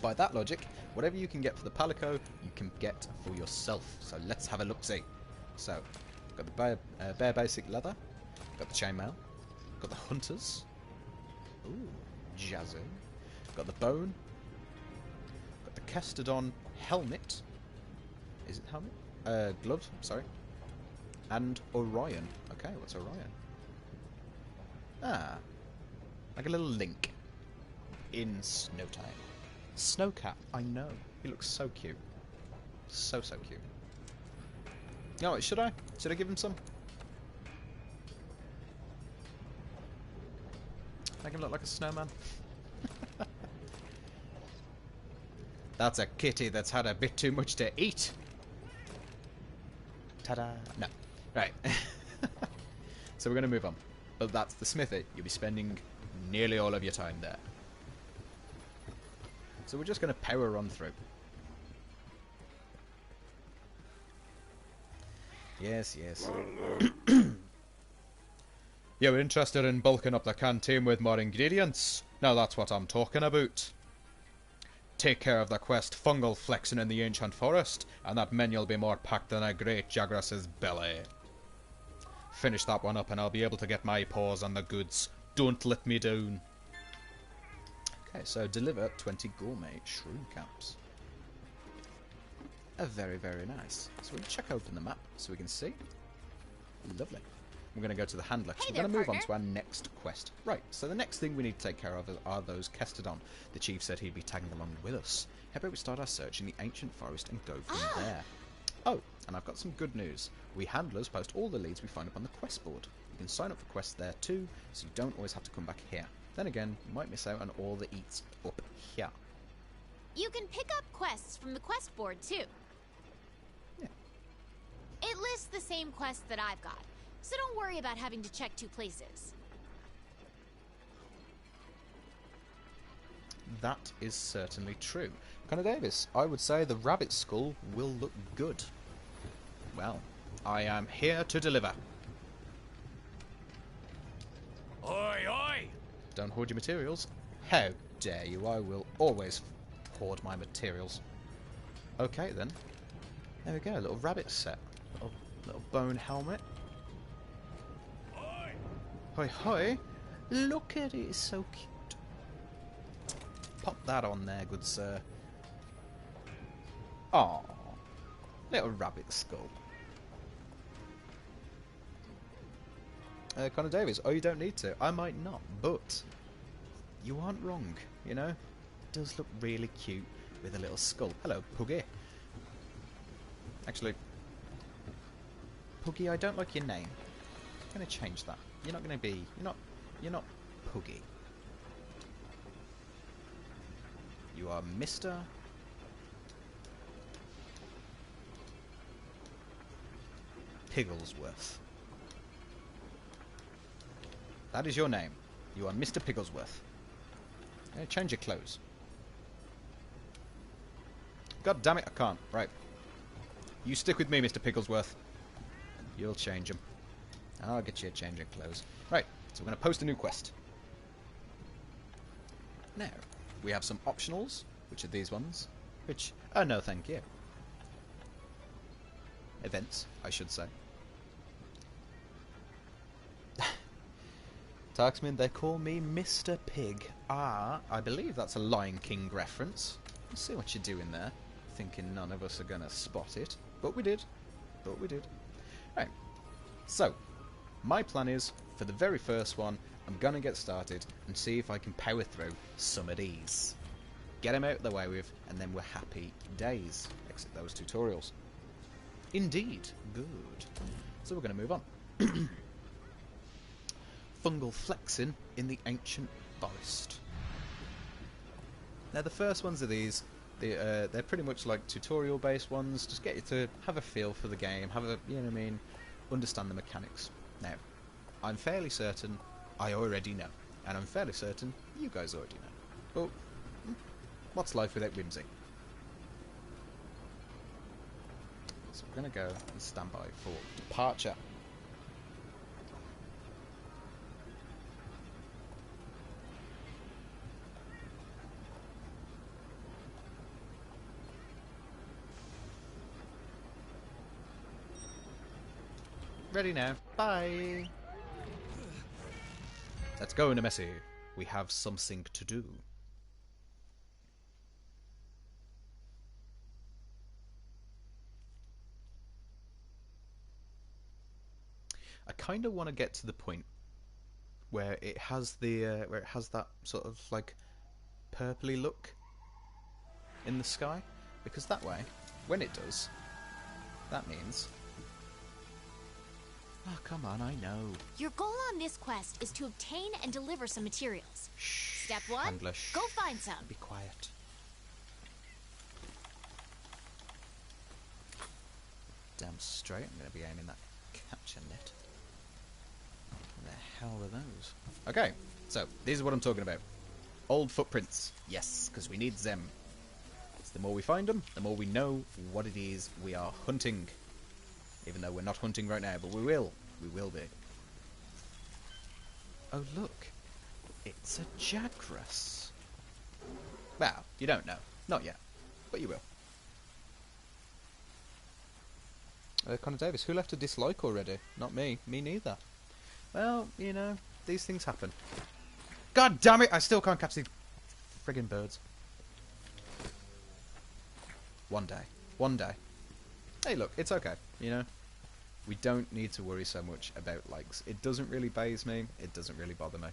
By that logic, whatever you can get for the Palico, you can get for yourself. So let's have a look-see. So, got the bare basic leather. Got the chainmail. Got the hunters. Ooh, jazzy. Got the bone. Got the Kestodon helmet. Is it helmet? Gloves, sorry. And Orion. Okay, what's Orion? Ah. Like a little Link. In Snowtime. Snowcat, I know. He looks so cute. So cute. You know what, should I? Should I give him some? Make him look like a snowman. That's a kitty that's had a bit too much to eat. Ta-da. No. Right. So we're going to move on. But that's the smithy. You'll be spending nearly all of your time there. So we're just going to power on through. Yes. You're interested in bulking up the canteen with more ingredients? Now that's what I'm talking about. Take care of the quest fungal flexing in the ancient forest, and that menu'll be more packed than a great Jagras's belly. Finish that one up and I'll be able to get my paws on the goods. Don't let me down. Okay, so deliver 20 gourmet shroom caps. Very nice. So we'll check open the map so we can see. Lovely. We're going to go to the handler. Hey, we're going to move on to our next quest. Right, so the next thing we need to take care of are those Kestodon. The chief said he'd be tagging along with us. How about we start our search in the ancient forest and go from there? Oh, and I've got some good news. We handlers post all the leads we find up on the quest board. You can sign up for quests there too, so you don't always have to come back here. Then again, you might miss out on all the eats up here. You can pick up quests from the quest board too. Yeah. It lists the same quests that I've got, so don't worry about having to check two places. that is certainly true. Connor Davis, I would say the rabbit skull will look good. Well, I am here to deliver. Oi, oi! Don't hoard your materials. How dare you? I will always hoard my materials. Okay then. There we go, a little rabbit set. Little bone helmet. Oi! Hoi hoi! Look at it, it's so cute. Pop that on there, good sir. Aww. Little rabbit skull. Connor Davis, oh, you don't need to. I might not, but you aren't wrong, you know? It does look really cute with a little skull. Hello, Puggy. Actually, Puggy, I don't like your name. I'm going to change that. You're not going to be... You're not Puggy. You are Mr. Pigglesworth. That is your name. You are Mr. Pigglesworth. Change your clothes. God damn it, I can't. Right. You stick with me, Mr. Pigglesworth. You'll change them. I'll get you a change of clothes. Right, so we're going to post a new quest. Now, we have some optionals, which are these ones. Which, oh no, thank you. Events, I should say. Taxman, they call me Mr. Pig. Ah, I believe that's a Lion King reference. Let's see what you're doing there. Thinking none of us are going to spot it. But we did. But we did. Right. So, my plan is, for the very first one, I'm going to get started and see if I can power through some of these. Get them out of the way with, and then we're happy days. Exit those tutorials. Indeed. Good. So we're going to move on. Fungal flexing in the ancient forest. Now the first ones of these, they're pretty much like tutorial based ones, just get you to have a feel for the game, have a, you know what I mean, understand the mechanics. Now, I'm fairly certain I already know, and I'm fairly certain you guys already know. But what's life without whimsy? So we're going to go and stand by for departure. Ready now. Bye. Let's go, Nemesi. We have something to do. I kind of want to get to the point where it has the that sort of like purpley look in the sky, because that way, when it does, that means. Oh, come on, I know. Your goal on this quest is to obtain and deliver some materials. Shh. Step 1, Handler, go find some. Be quiet. Damn straight, I'm going to be aiming that capture net. What the hell are those? Okay, so, these are what I'm talking about. Old footprints. Yes, because we need them. So the more we find them, the more we know what it is we are hunting. Even though we're not hunting right now, but we will. We will be. Oh, look. It's a Jagras. Well, you don't know. Not yet. But you will. Connor Davis, who left a dislike already? Not me. Me neither. Well, you know, these things happen. God damn it! I still can't catch these friggin' birds. One day. One day. Hey, look, it's okay, you know? We don't need to worry so much about likes. It doesn't really faze me. It doesn't really bother me.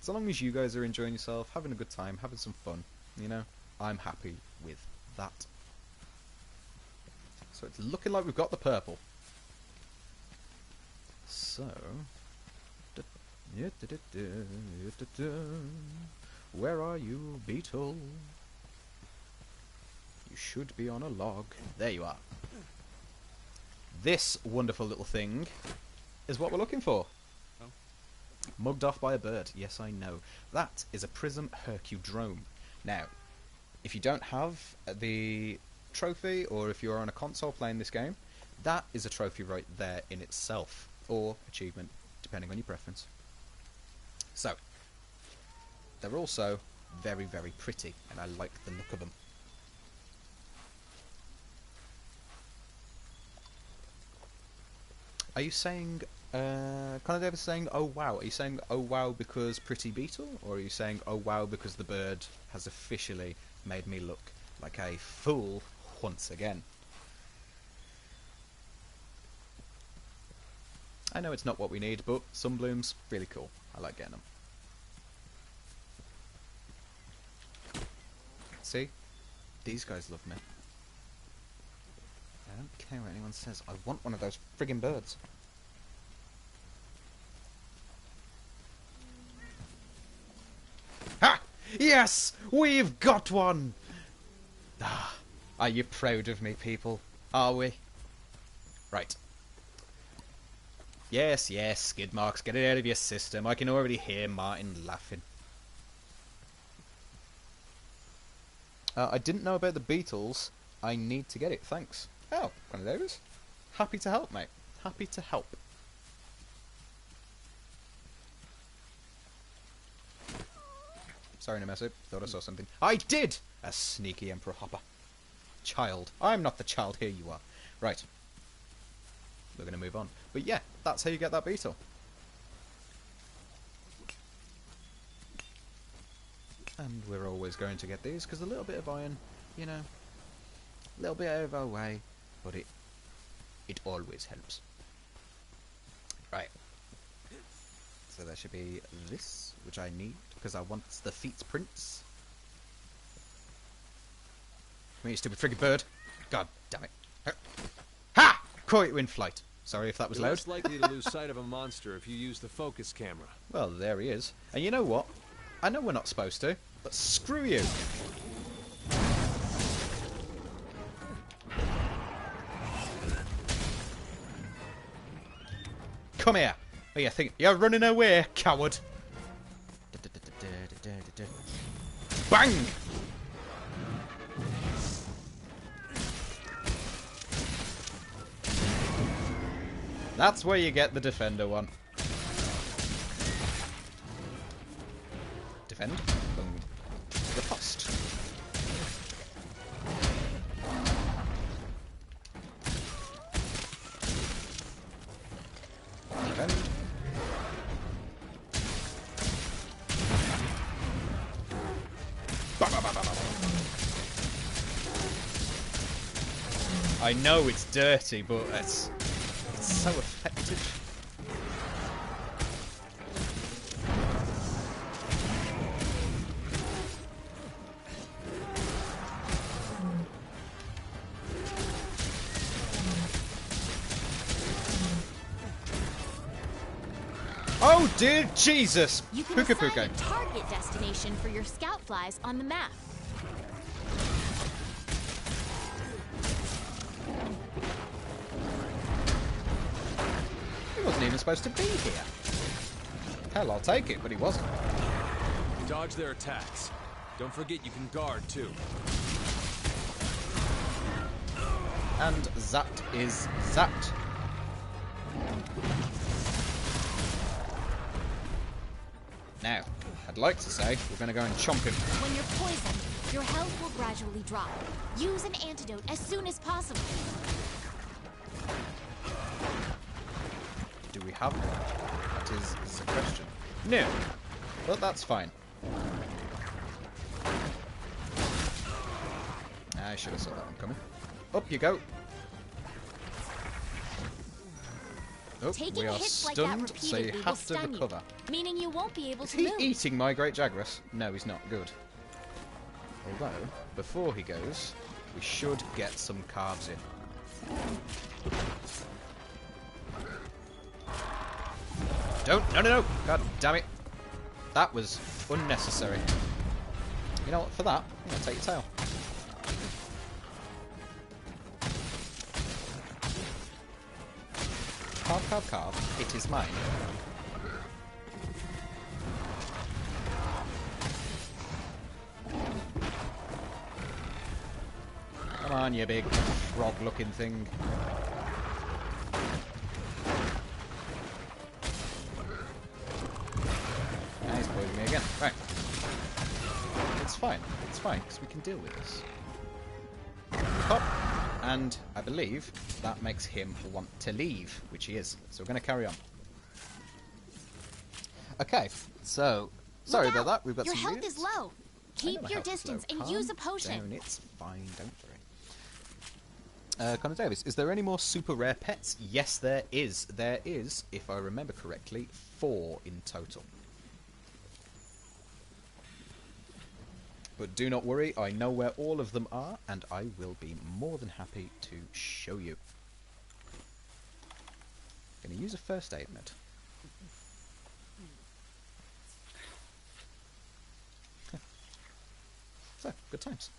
So long as you guys are enjoying yourself, having a good time, having some fun, you know, I'm happy with that. So it's looking like we've got the purple. So... Where are you, beetle? You should be on a log. There you are. This wonderful little thing is what we're looking for. Oh. Mugged off by a bird. Yes, I know. That is a Prism Hercudrome. Now, if you don't have the trophy, or if you're on a console playing this game, that is a trophy right there in itself, or achievement, depending on your preference. So, they're also very, very pretty, and I like the look of them. Are you saying, Connor Davis saying, oh wow, are you saying oh wow because pretty beetle, or are you saying oh wow because the bird has officially made me look like a fool once again? I know it's not what we need, but sunblooms, really cool. I like getting them. See? These guys love me. I don't care what anyone says. I want one of those friggin' birds. Ha! Yes! We've got one! Ah, are you proud of me, people? Are we? Right. Yes, yes, skid marks, get it out of your system. I can already hear Martin laughing. I didn't know about the beetles. I need to get it, thanks. Oh, Connor Davis. Happy to help, mate. Happy to help. Sorry, Nemesis. Thought I saw something. I did! A sneaky Emperor Hopper. Child. I'm not the child, here you are. Right. We're going to move on. But yeah, that's how you get that beetle. And we're always going to get these, because a little bit of iron, you know, a little bit out of our way, but it always helps. Right. So there should be this, which I need, because I want the feet prints. Come here, you stupid friggin' bird. God damn it. Ha! Caught you in flight. Sorry if that was You're loud. less likely to lose sight of a monster if you use the focus camera. Well, there he is. And you know what? I know we're not supposed to, but screw you. Come here. Oh, you think you're running away, coward? Bang! That's where you get the defender one. Defend. Boom. Riposte. Defend. Bah, bah, bah, bah, bah. I know it's dirty, but it's so effective. Oh dear Jesus! You can Puka assign Puka. a target destination for your scout flies on the map. He wasn't even supposed to be here. Hell, I'll take it, but he wasn't. Dodge their attacks. Don't forget you can guard too. And that is that. Now, I'd like to say we're going to go and chomp him. When you're poisoned, your health will gradually drop. Use an antidote as soon as possible. Do we have one? That is the question. No, but that's fine. I should have saw that one coming. Up you go. Oh, Taking we are hits like that stunned, so you repeatedly will have to stun you, recover. meaning you won't be able Is to he move. eating my Great Jagras? No, he's not. Good. Although, before he goes, we should get some carbs in. Don't! No, no, no! God damn it! That was unnecessary. You know what? For that, I'm gonna take your tail. Carve, carve, carve. It is mine. on, you big frog-looking thing. Now he's poisoning me again. Right. It's fine, because we can deal with this. Hop. And I believe that makes him want to leave, which he is. So we're going to carry on. Okay, so... Sorry about that, we've got your some health units. is low. Keep your distance and use a potion. Down, it's fine, don't worry. Connor Davis, is there any more super rare pets? Yes, there is. There is, if I remember correctly, 4 in total. But do not worry, I know where all of them are, and I will be more than happy to show you. Gonna use a first aid med. So, good times.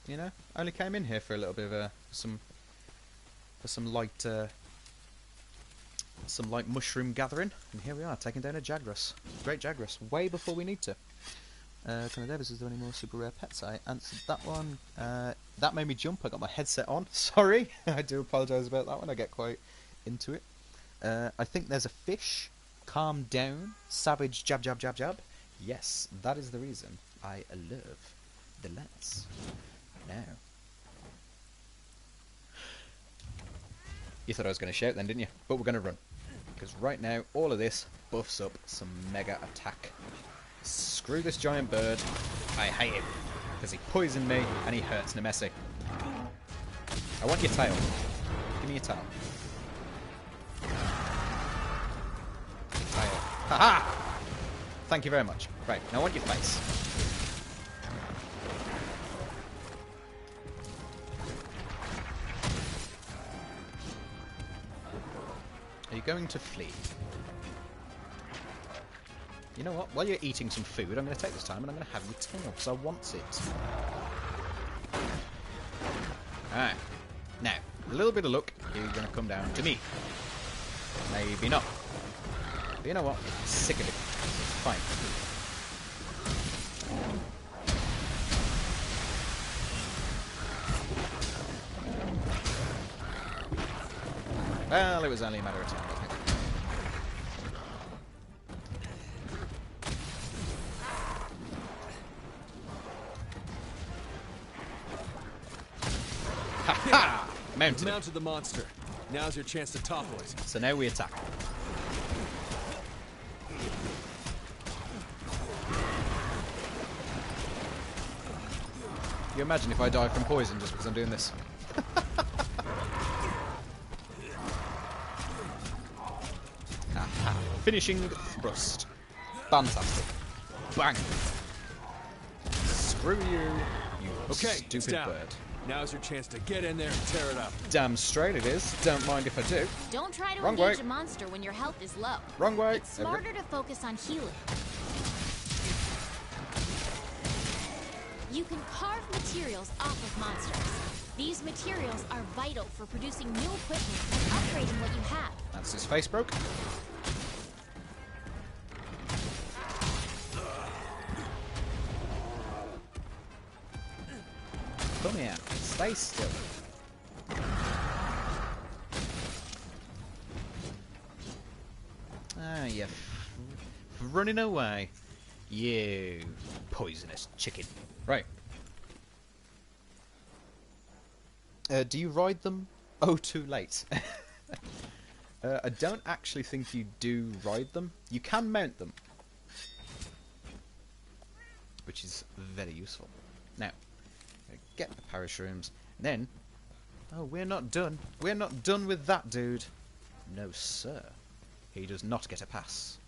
You know, I only came in here for a little bit of some light mushroom gathering, and here we are taking down a Jagras. Great Jagras, way before we need to. Connor Davis, is there any more super rare pets? I answered that one. That made me jump. I got my headset on. Sorry, I do apologise about that one. I get quite into it. I think there's a fish. Calm down. Savage jab jab jab jab. Yes, that is the reason I love the lance. Now. You thought I was going to shout then, didn't you? But we're going to run. Because right now, all of this buffs up some mega attack. Screw this giant bird. I hate him. Because he poisoned me and he hurts Nemesi. I want your tail. Give me your tail. Tail. Ha-ha! Thank you very much. Right, now I want your face. Are you going to flee? You know what? While you're eating some food, I'm going to take this time and I'm going to have your tail, because I want it. Alright. Now, a little bit of luck, you're going to come down to me. Maybe not. But you know what? Sick of it. It's fine. Well, it was only a matter of time, I think. Ha-ha! Mounted the monster. Now's your chance to topple it. So now we attack. You imagine if I die from poison just because I'm doing this. Finishing thrust. Fantastic. Bang. Screw you, you stupid bird. Now's your chance to get in there and tear it up. Damn straight it is. Don't mind if I do. Don't try to Wrong engage way. a monster when your health is low. Wrong way. It's smarter to focus on healing. You can carve materials off of monsters. These materials are vital for producing new equipment and upgrading what you have. That's his face broke. Come here. Stay still. Ah, you're running away. You poisonous chicken. Right. Do you ride them? Oh, too late. I don't actually think you do ride them. You can mount them, which is very useful. Now, get the parashrooms. Then, oh, we're not done. We're not done with that dude. No, sir. He does not get a pass.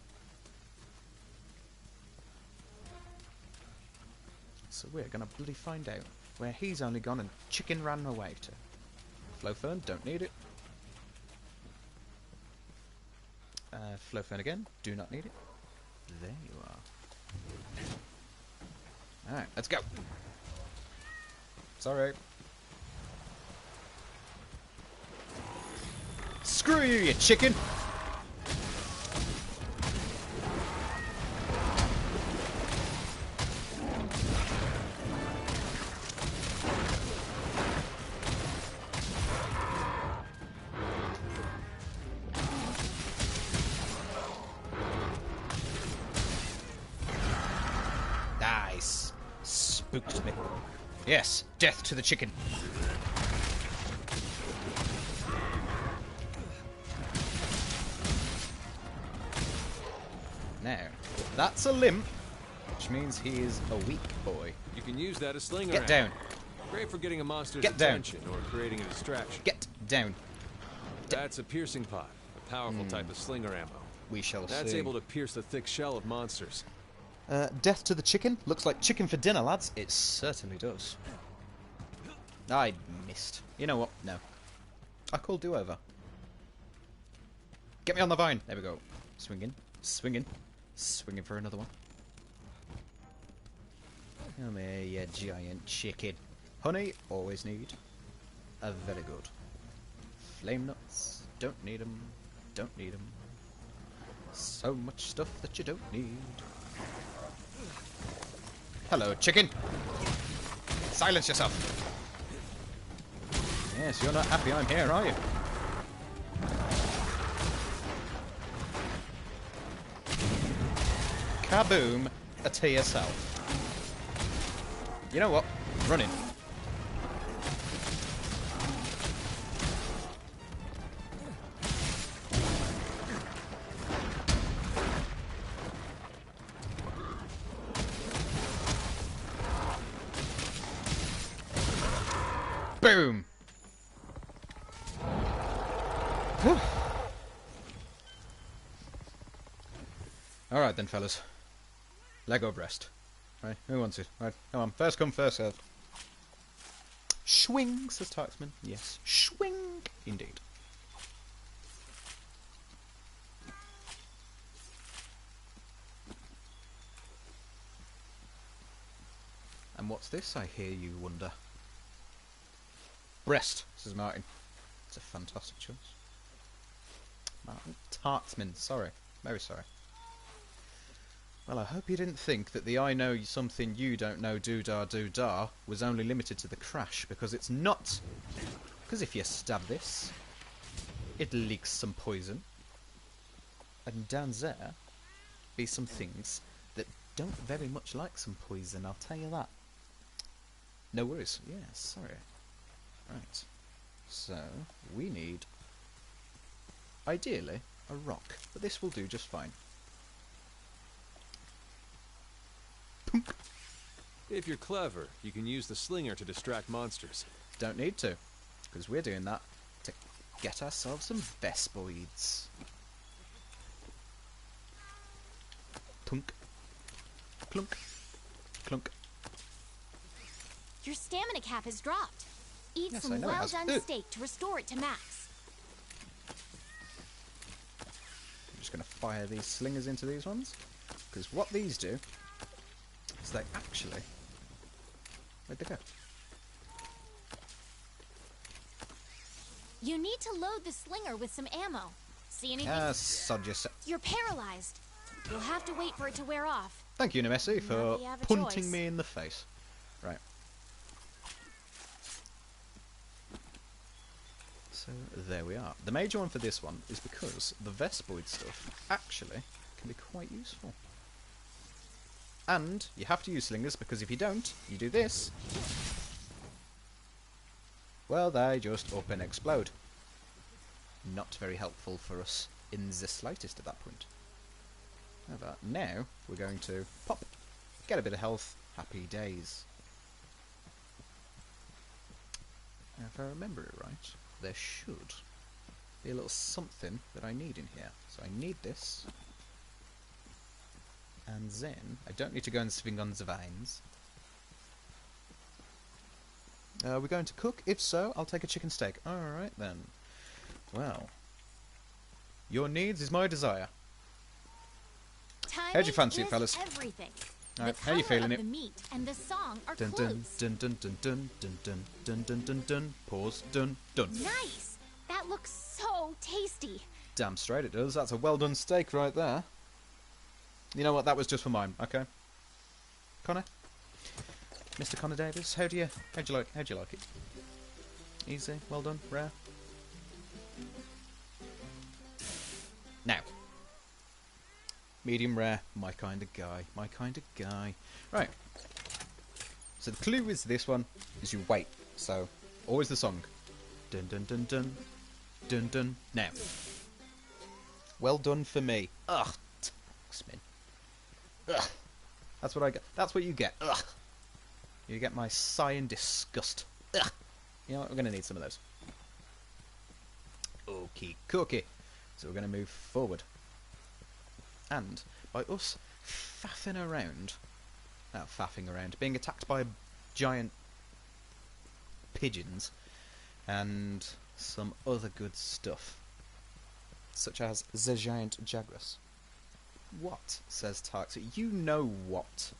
So we're gonna bloody find out where he's only gone and chicken ran away to. Flowfern, don't need it. Flowfern again, do not need it. There you are. Alright, let's go. Sorry. Screw you, you chicken! Spooked me. Yes, death to the chicken. Now, that's a limp, which means he is a weak boy. You can use that as slinger. Get down. Great for getting a monster's Get down. attention or creating a distraction. Get down. That's a piercing pot, a powerful type of slinger ammo. We shall see. That's able to pierce the thick shell of monsters. Death to the chicken? Looks like chicken for dinner, lads. It certainly does. I missed. You know what? No. I call do-over. Get me on the vine. There we go. Swinging. Swinging. Swinging for another one. Come here, you giant chicken. Honey, always need. A very good. Flame nuts. Don't need them. Don't need them. So much stuff that you don't need. Hello, chicken. Silence yourself. Yes, you're not happy I'm here, are you? Kaboom to yourself. You know what? Running. Boom! Alright then, fellas. Lego breast. Right, who wants it? Right, come on. First come, first served. Swing, says Taxman. Yes, swing, indeed. And what's this, I hear you wonder? Breast, says Martin. It's a fantastic choice. Martin Tartsman, sorry. Very sorry. Well, I hope you didn't think that the I know something you don't know doo-dah was only limited to the crash, because it's not. Because if you stab this, it leaks some poison. And down there be some things that don't very much like some poison, I'll tell you that. No worries. Yeah, sorry. Right. So, we need, ideally, a rock. But this will do just fine. Punk. If you're clever, you can use the slinger to distract monsters. Don't need to, because we're doing that to get ourselves some Vespoids. Clunk. Clunk. Clunk. Your stamina cap has dropped. Eat Yes, some I know it has. well-done steak to restore it to max. I'm just going to fire these slingers into these ones, because what these do is they actually... Where'd they go? You need to load the slinger with some ammo. See anything? Sod yourself. You're paralyzed. You'll have to wait for it to wear off. Thank you, Nemesi, for Now that you have a punting choice. me in the face. Right. So, there we are. The major one for this one is because the Vespoid stuff actually can be quite useful. And you have to use slingers, because if you don't, you do this. Well, they just up and explode. Not very helpful for us in the slightest at that point. However, now we're going to pop, get a bit of health, happy days. Now, if I remember it right, there should be a little something that I need in here. So I need this. And then, I don't need to go and swing on the vines. We're going to cook? If so, I'll take a chicken steak. Alright then. Well. Your needs is my desire. How'd you fancy it, fellas? Everything. Alright, The how you color feeling of it? the meat and the song are Dun clues. dun dun dun dun dun dun dun dun dun dun dun. Pause. Dun dun. Nice. That looks so tasty. Damn straight it does. That's a well done steak right there. You know what? That was just for mine. Okay. Connor, Mr. Connor Davis, how'd you like it? Easy, well done, rare. Now, Medium rare, my kind of guy, my kind of guy. Right. So the clue is this one, is you wait. So, always the song. Dun dun dun dun. Dun dun. Now. Well done for me. Ugh. Taxman. Ugh. That's what I get. That's what you get. Ugh. You get my sigh and disgust. Ugh. You know what? We're going to need some of those. Okie cookie. So we're going to move forward. And by us faffing around, being attacked by giant pigeons and some other good stuff, such as the giant Jagras. What? Says Tark. So you know what?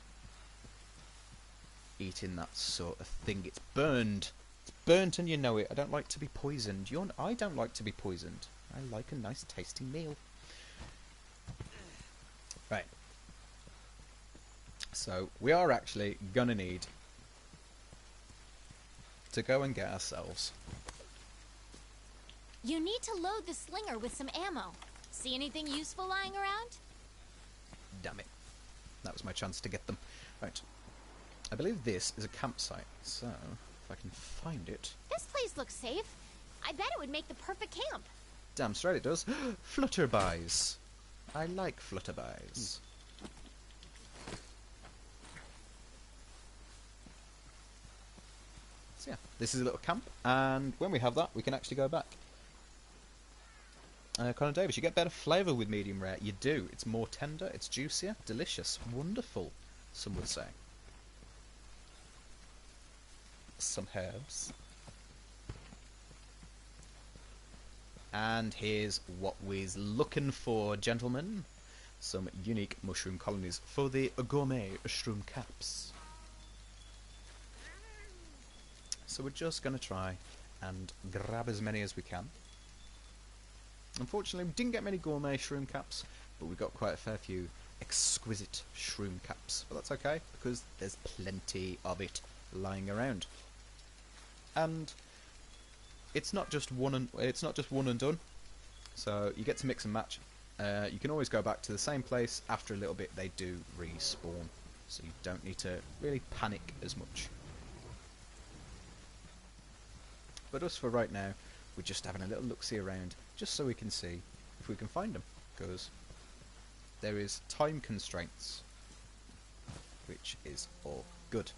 Eating that sort of thing. It's burned. It's burnt and you know it. I don't like to be poisoned. I don't like to be poisoned. I like a nice tasty meal. Right. So we are actually gonna need to go and get ourselves. You need to load the slinger with some ammo. See anything useful lying around? Damn it. That was my chance to get them. Right. I believe this is a campsite, so if I can find it. This place looks safe. I bet it would make the perfect camp. Damn straight it does. Flutterbys. I like flutterbys. So yeah, this is a little camp, and when we have that, we can actually go back. Connor Davis, you get better flavour with medium rare. You do. It's more tender, it's juicier, delicious, wonderful, some would say. Some herbs. And here's what we're looking for, gentlemen. Some unique mushroom colonies for the gourmet shroom caps. So we're just going to try and grab as many as we can. Unfortunately, we didn't get many gourmet shroom caps, but we got quite a fair few exquisite shroom caps. But that's okay, because there's plenty of it lying around. And it's not just one and done. So you get to mix and match. You can always go back to the same place. After a little bit, they do respawn, so you don't need to really panic as much. But us for right now, we're just having a little look-see around, just so we can see if we can find them, because there is time constraints, which is all good.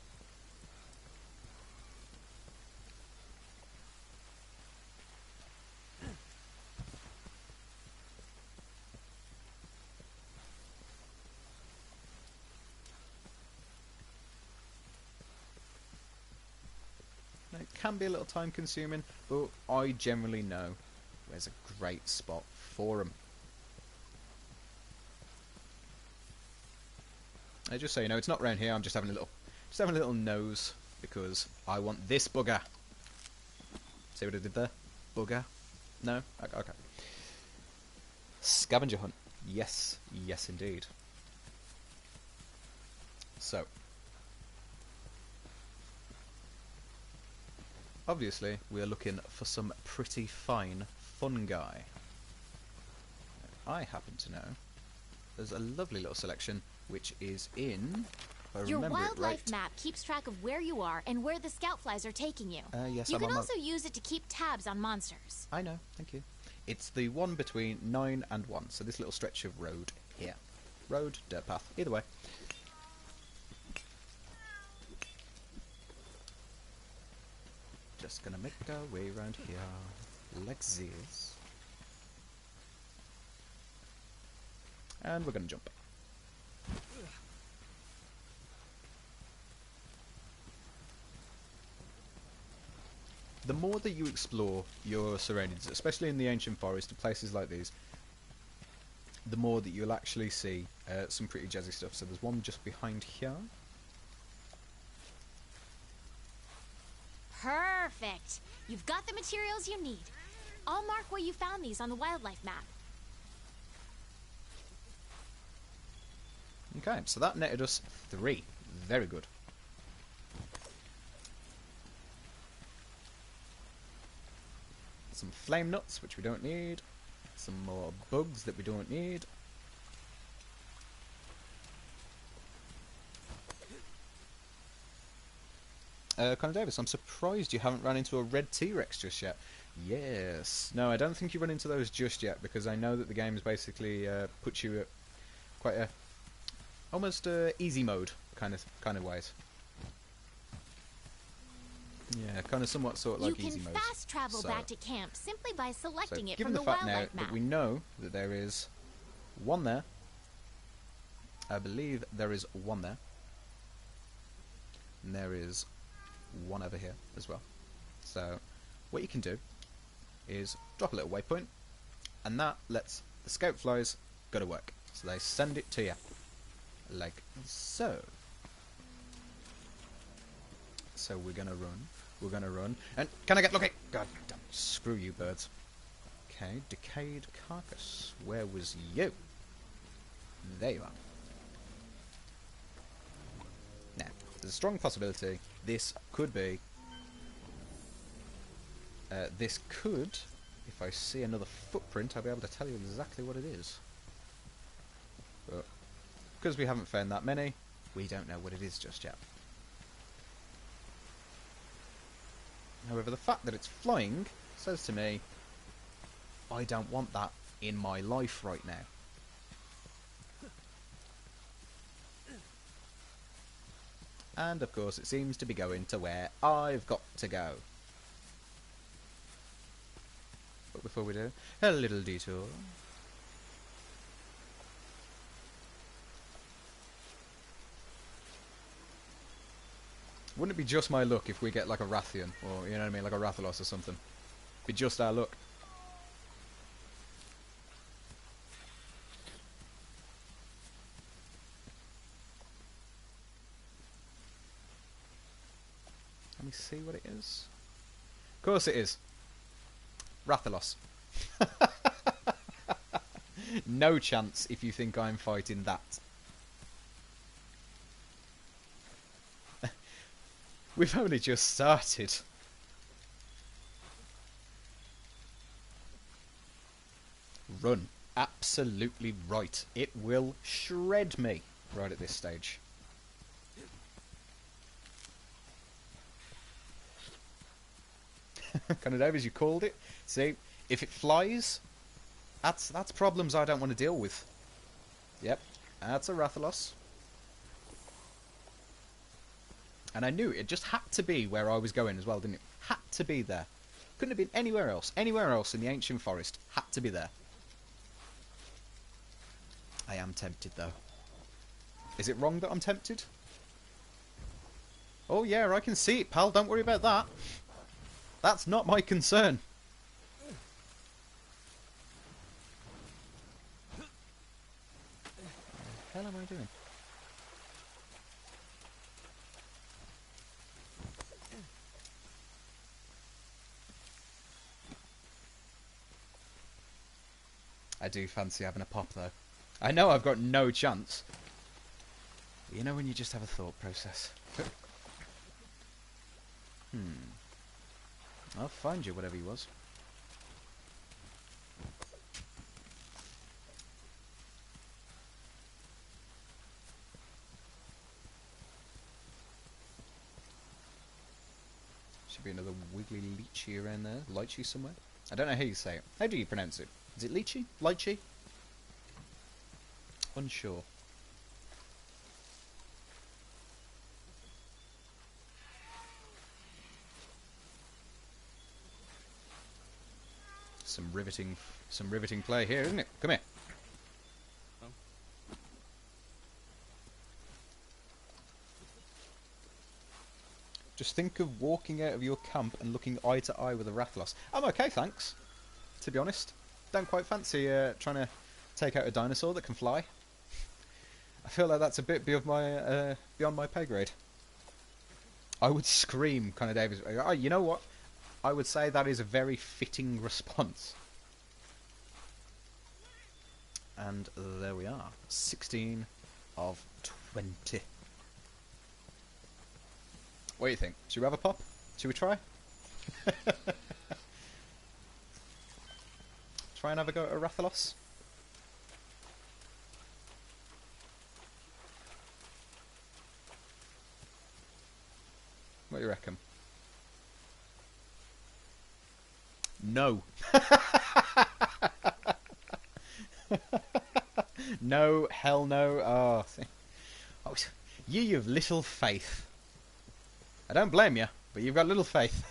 It can be a little time consuming, but I generally know where's a great spot for them. Just so you know, it's not around here. I'm just having a little nose because I want this bugger. See what I did there? Bugger? No? Okay. Scavenger hunt. Yes, yes indeed. So. Obviously, we are looking for some pretty fine fungi. I happen to know there's a lovely little selection which is in, if I Your remember it wildlife right. map keeps track of where you are and where the scout flies are taking you. Yes, you I'm can on also use it to keep tabs on monsters. I know, thank you. It's the one between 9 and 1, so this little stretch of road here. Road, dirt path, either way. Just gonna make our way around here, like this. And we're gonna jump. The more that you explore your surroundings, especially in the ancient forest, places like these, the more that you'll actually see some pretty jazzy stuff. So there's one just behind here. Perfect! You've got the materials you need. I'll mark where you found these on the wildlife map. Okay, so that netted us 3. Very good. Some flame nuts, which we don't need. Some more bugs that we don't need. Connor Davis, I'm surprised you haven't run into a red T-Rex just yet. Yes. No, I don't think you run into those just yet, because I know that the game's basically puts you at quite a almost easy mode kind of ways. Yeah, kind of somewhat sort of like easy mode. You can fast travel back to camp simply by selecting it given from the fact now wildlife map. that we know that there is one there, I believe there is one there, and there is one over here as well. So what you can do is drop a little waypoint, and that lets the scout flies go to work. So they send it to you, like so. So we're gonna run, and can I get lucky? God damn, screw you birds. Okay, decayed carcass, where was you? There you are. Now, there's a strong possibility this could be, if I see another footprint, I'll be able to tell you exactly what it is. But because we haven't found that many, we don't know what it is just yet. However, the fact that it's flying says to me, I don't want that in my life right now. And of course it seems to be going to where I've got to go. But before we do, a little detour. Wouldn't it be just my luck if we get like a Rathian, or you know what I mean, like a Rathalos or something? Be just our luck. Let me see what it is. Of course it is. Rathalos. No chance if you think I'm fighting that. We've only just started. Run. Absolutely right. It will shred me right at this stage. Kind of as you called it. See, if it flies, that's problems I don't want to deal with. Yep, that's a Rathalos. And I knew it just had to be where I was going as well, didn't it? Had to be there. Couldn't have been anywhere else. Anywhere else in the ancient forest. Had to be there. I am tempted, though. Is it wrong that I'm tempted? Oh, yeah, I can see it, pal. Don't worry about that. That's not my concern. What the hell am I doing? I do fancy having a pop, though. I know I've got no chance. But you know when you just have a thought process. I'll find you, whatever he was. Should be another wiggly lychee around there. Lychee somewhere? I don't know how you say it. How do you pronounce it? Is it lychee? Lychee? Unsure. Some riveting play here, isn't it? Come here. Oh. Just think of walking out of your camp and looking eye to eye with a Rathalos. I'm okay, thanks. To be honest, don't quite fancy trying to take out a dinosaur that can fly. I feel like that's a bit beyond my pay grade. I would scream, kind of Davis. Oh, you know what? I would say that is a very fitting response. And there we are. 16 of 20. What do you think? Should we have a pop? Should we try? Try and have a go at a Rathalos? What do you reckon? No. No, hell no. Oh, you've little faith. I don't blame you, but you've got little faith.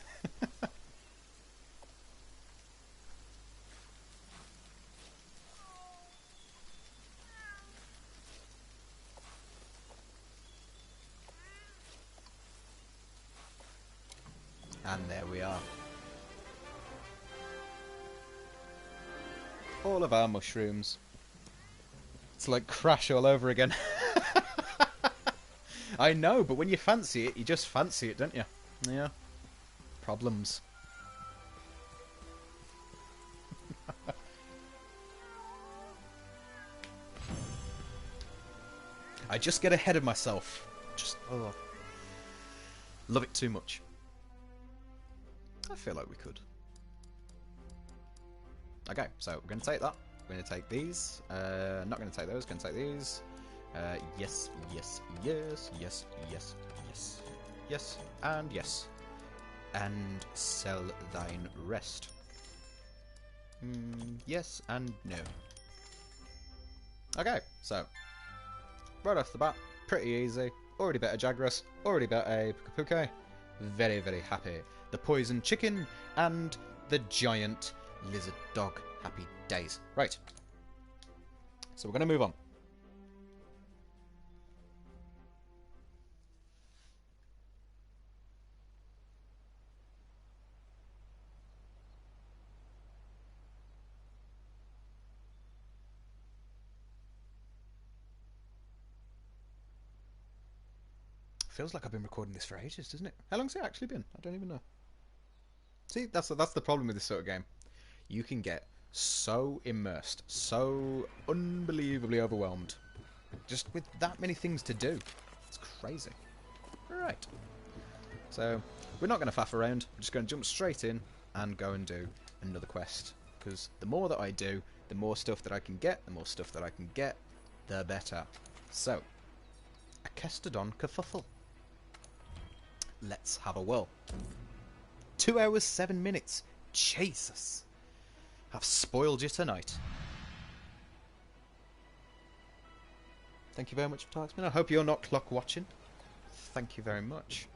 And there we are. All of our mushrooms. It's like Crash all over again. I know, but when you fancy it, you just fancy it, don't you? Yeah. Problems. I just get ahead of myself. Just, oh. Love it too much. I feel like we could. Okay, so we're going to take that. We're going to take these. Not going to take those. Going to take these. Yes, yes, yes, yes, yes, yes, yes, and yes. And sell thine rest. Yes and no. Okay, so right off the bat, pretty easy. Already better Jagras. Already better a Pukapuke. Very, very happy. The poison chicken and the giant lizard dog. Happy days. Right. So we're going to move on. Feels like I've been recording this for ages, doesn't it? How long's it actually been? I don't even know. See, that's the problem with this sort of game. You can get so immersed, so unbelievably overwhelmed, just with that many things to do. It's crazy. Right. So, we're not going to faff around. We're just going to jump straight in and go and do another quest. Because the more that I do, the more stuff that I can get, the better. So, a Kestodon Kerfuffle. Let's have a whirl. 2 hours, 7 minutes. Jesus. I've spoiled you tonight. Thank you very much, Tarksman. I hope you're not clock watching. Thank you very much.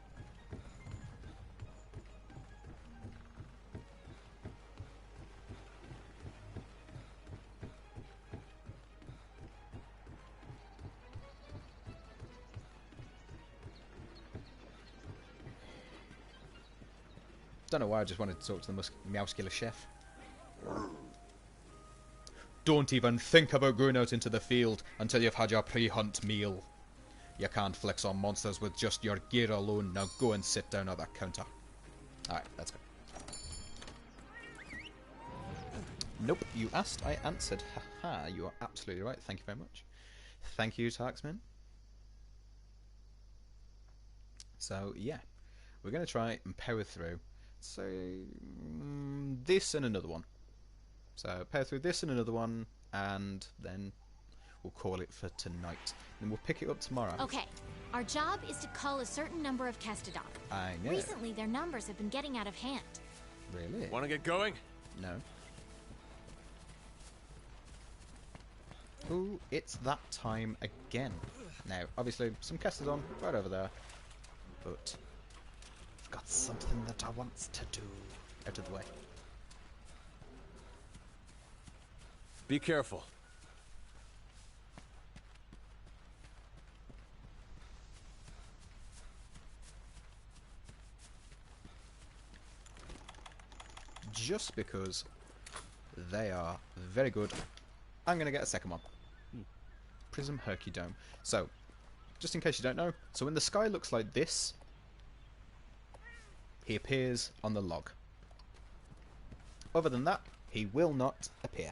Don't know why I just wanted to talk to the Meowscular chef. Don't even think about going out into the field until you've had your pre-hunt meal. You can't flex on monsters with just your gear alone. Now go and sit down at that counter. Alright, let's go. Nope, you asked, I answered. Haha, you are absolutely right. Thank you very much. Thank you, Tarksman. So, yeah. We're going to try and power through. So, this and another one. So, power through this and another one, and then we'll call it for tonight. And we'll pick it up tomorrow. Okay, our job is to cull a certain number of Kestodon. I know. Recently, their numbers have been getting out of hand. Really? Want to get going? No. Ooh, it's that time again. Now, obviously, some Kestodon right over there, but I've got something that I want to do. Out of the way. Be careful. Just because they are very good, I'm going to get a second one. Prism Hercudome. So, just in case you don't know, so when the sky looks like this, he appears on the log. Other than that, he will not appear.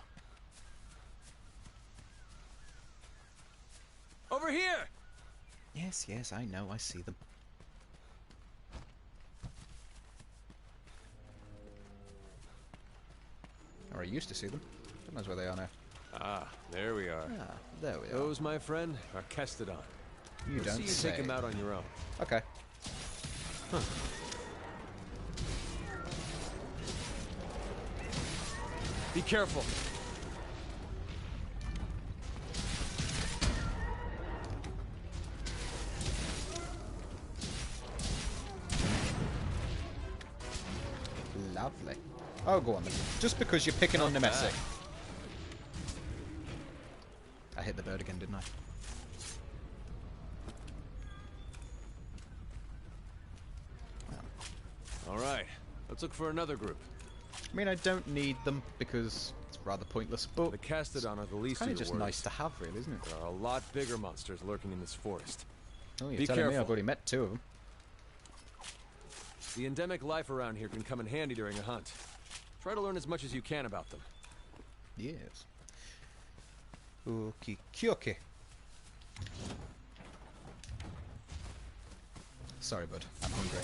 Over here! Yes, yes, I know, I see them. Or I used to see them. Don't know where they are now. Ah, there we are. Ah, there we are. Those, my friend, are Kestodon. You don't see you say. take him out on your own. Okay. Be careful. Lovely. Oh, go on then. Just because you're picking on Nemesis. I hit the bird again, didn't I? Alright, let's look for another group. I mean, I don't need them because it's rather pointless, but the Castodon are the least kind of of your just worries. nice to have, really, isn't it? There are a lot bigger monsters lurking in this forest. Oh, you're Be telling me careful. I've already met 2 of them. The endemic life around here can come in handy during a hunt. Try to learn as much as you can about them. Yes. Okie dokie. Sorry, bud. I'm hungry.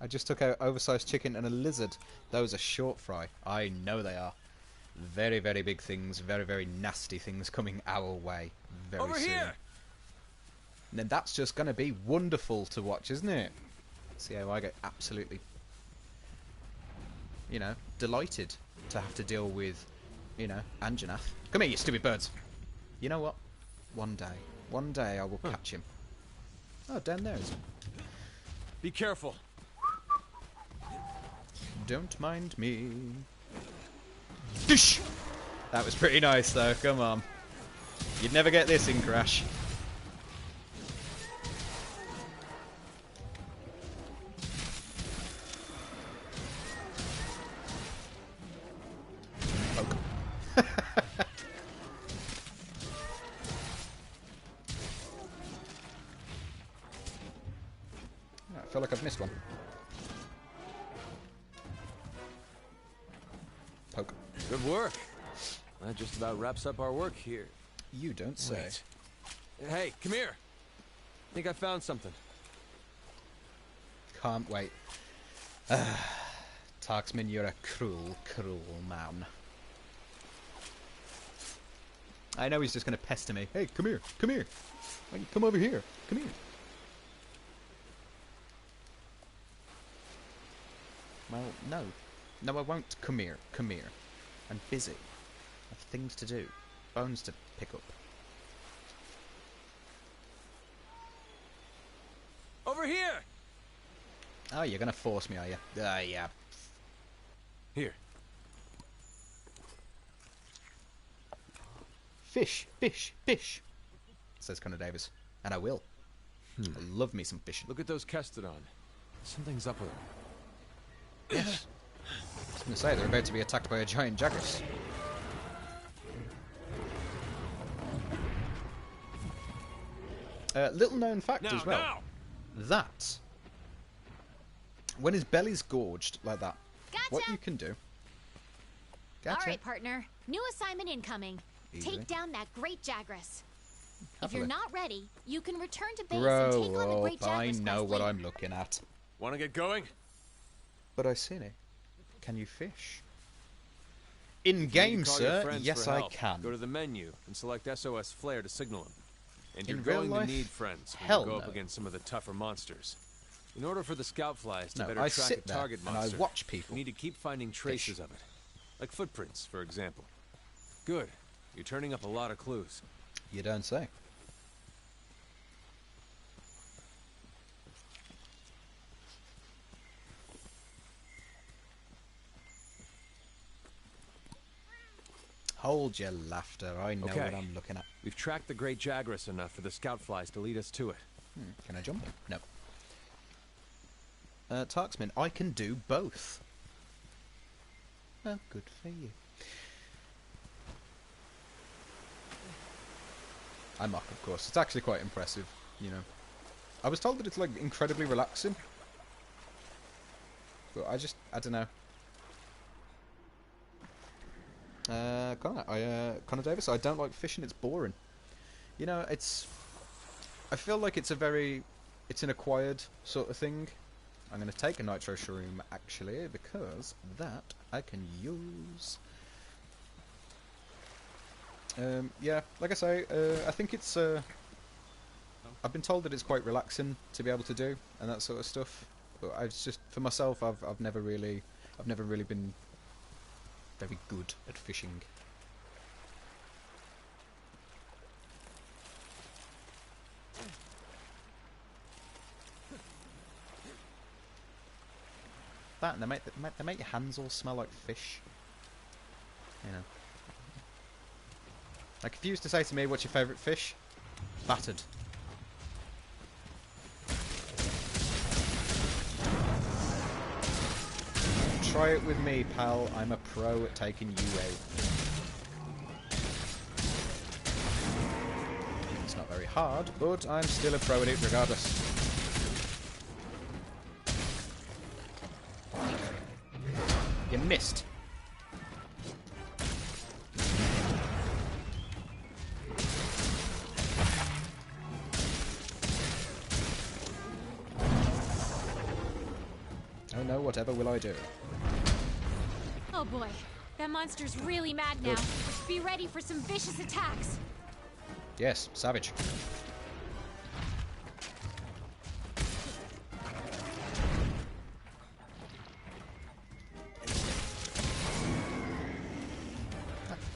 I just took out oversized chicken and a lizard. Those are short fry. I know they are. Very, very big things. Very, very nasty things coming our way very Over soon. here! And then that's just going to be wonderful to watch, isn't it? See how I get absolutely, you know, delighted to have to deal with, you know, Anjanath. Come here, you stupid birds. You know what? One day I will catch him. Oh, down there is. Be careful. Don't mind me. Dish! That was pretty nice, though. Come on. You'd never get this in Crash. Poke. I feel like I've missed one. Poke. Good work. That just about wraps up our work here. You don't say. Wait. Hey, come here. Think I found something. Can't wait. Tarksman, you're a cruel, cruel man. I know he's just going to pester me. Hey, come here, come here. Why don't you come over here? Come here. Well, no. No, I won't. Come here, come here. I'm busy. I have things to do. Bones to pick up. Over here! Oh, you're going to force me, are you? Yeah. Here. Fish, fish, fish, says Connor Davis. And I will. I love me some fishing. Look at those Castodon. Something's up with them. Yes. I was going to say, they're about to be attacked by a giant Jagras. Little known fact as well. Now. That when his belly's gorged like that, Gotcha. what you can do. Gotcha. All right, partner. New assignment incoming. Easy. Take down that great Jagras. If Happily. you're not ready, you can return to base and take on the Grow great up, I Jagras know quest what later. I'm looking at. Want to get going? But I seen it. Can you fish? In game, Call your sir. friends Yes, for I help. can. Go to the menu and select SOS Flare to signal them. And In you're real going life? to need friends when Hell you go up no. against some of the tougher monsters. In order for the scout flies to No, better I track sit a there target and I monster, watch people you need to keep finding traces of it. Like footprints, for example. Good. You're turning up a lot of clues. You don't say. Hold your laughter. I know Okay. what I'm looking at. We've tracked the Great Jagras enough for the scout flies to lead us to it. Can I jump? No. Tarksman, I can do both. Oh, good for you. I mock, of course. It's actually quite impressive, you know. I was told that it's, like, incredibly relaxing. But I don't know. Connor Davis, I don't like fishing, it's boring. You know, I feel like it's an acquired sort of thing. I'm going to take a nitro shroom, actually, because that I can use. Yeah, like I say, I think it's... I've been told that it's quite relaxing to be able to do, and that sort of stuff. But I've just, for myself, I've never really been very good at fishing. That, and they make your hands all smell like fish. You know. Like, if you used to say to me, what's your favourite fish? Battered. Try it with me, pal. I'm a pro at taking you out. It's not very hard, but I'm still a pro at it regardless. You missed. Oh no, whatever will I do? Oh boy, that monster's really mad now. Be ready for some vicious attacks. Yes, savage.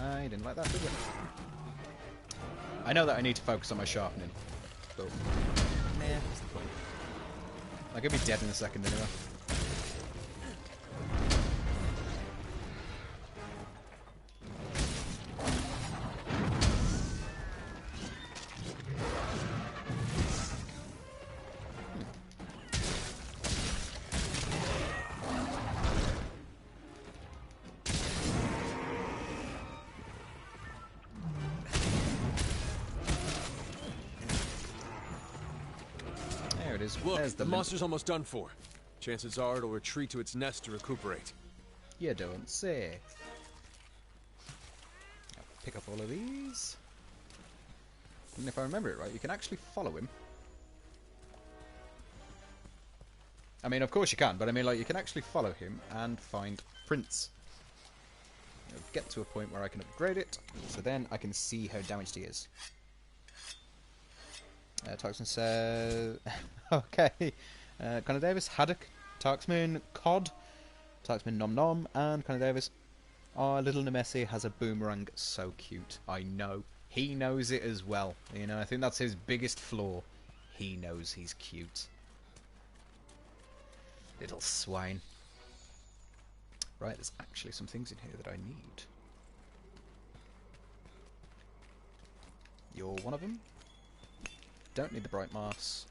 I didn't like that, did you? I know that I need to focus on my sharpening, but nah, what's the point? I'm gonna be dead in a second anyway. Look, the monster's almost done for. Chances are it'll retreat to its nest to recuperate. You don't say. I'll pick up all of these. And if I remember it right, you can actually follow him. I mean, of course you can, but I mean, like, you can actually follow him and find prints. It'll get to a point where I can upgrade it, so then I can see how damaged he is. Toxin says... okay. Connor Davis, Haddock, Tarksman, Cod, Tarksman Nom Nom, and Connor Davis. Oh, little Nemesi has a boomerang. So cute. I know. He knows it as well. You know, I think that's his biggest flaw. He knows he's cute. Little swine. Right, there's actually some things in here that I need. You're one of them. Don't need the bright mass.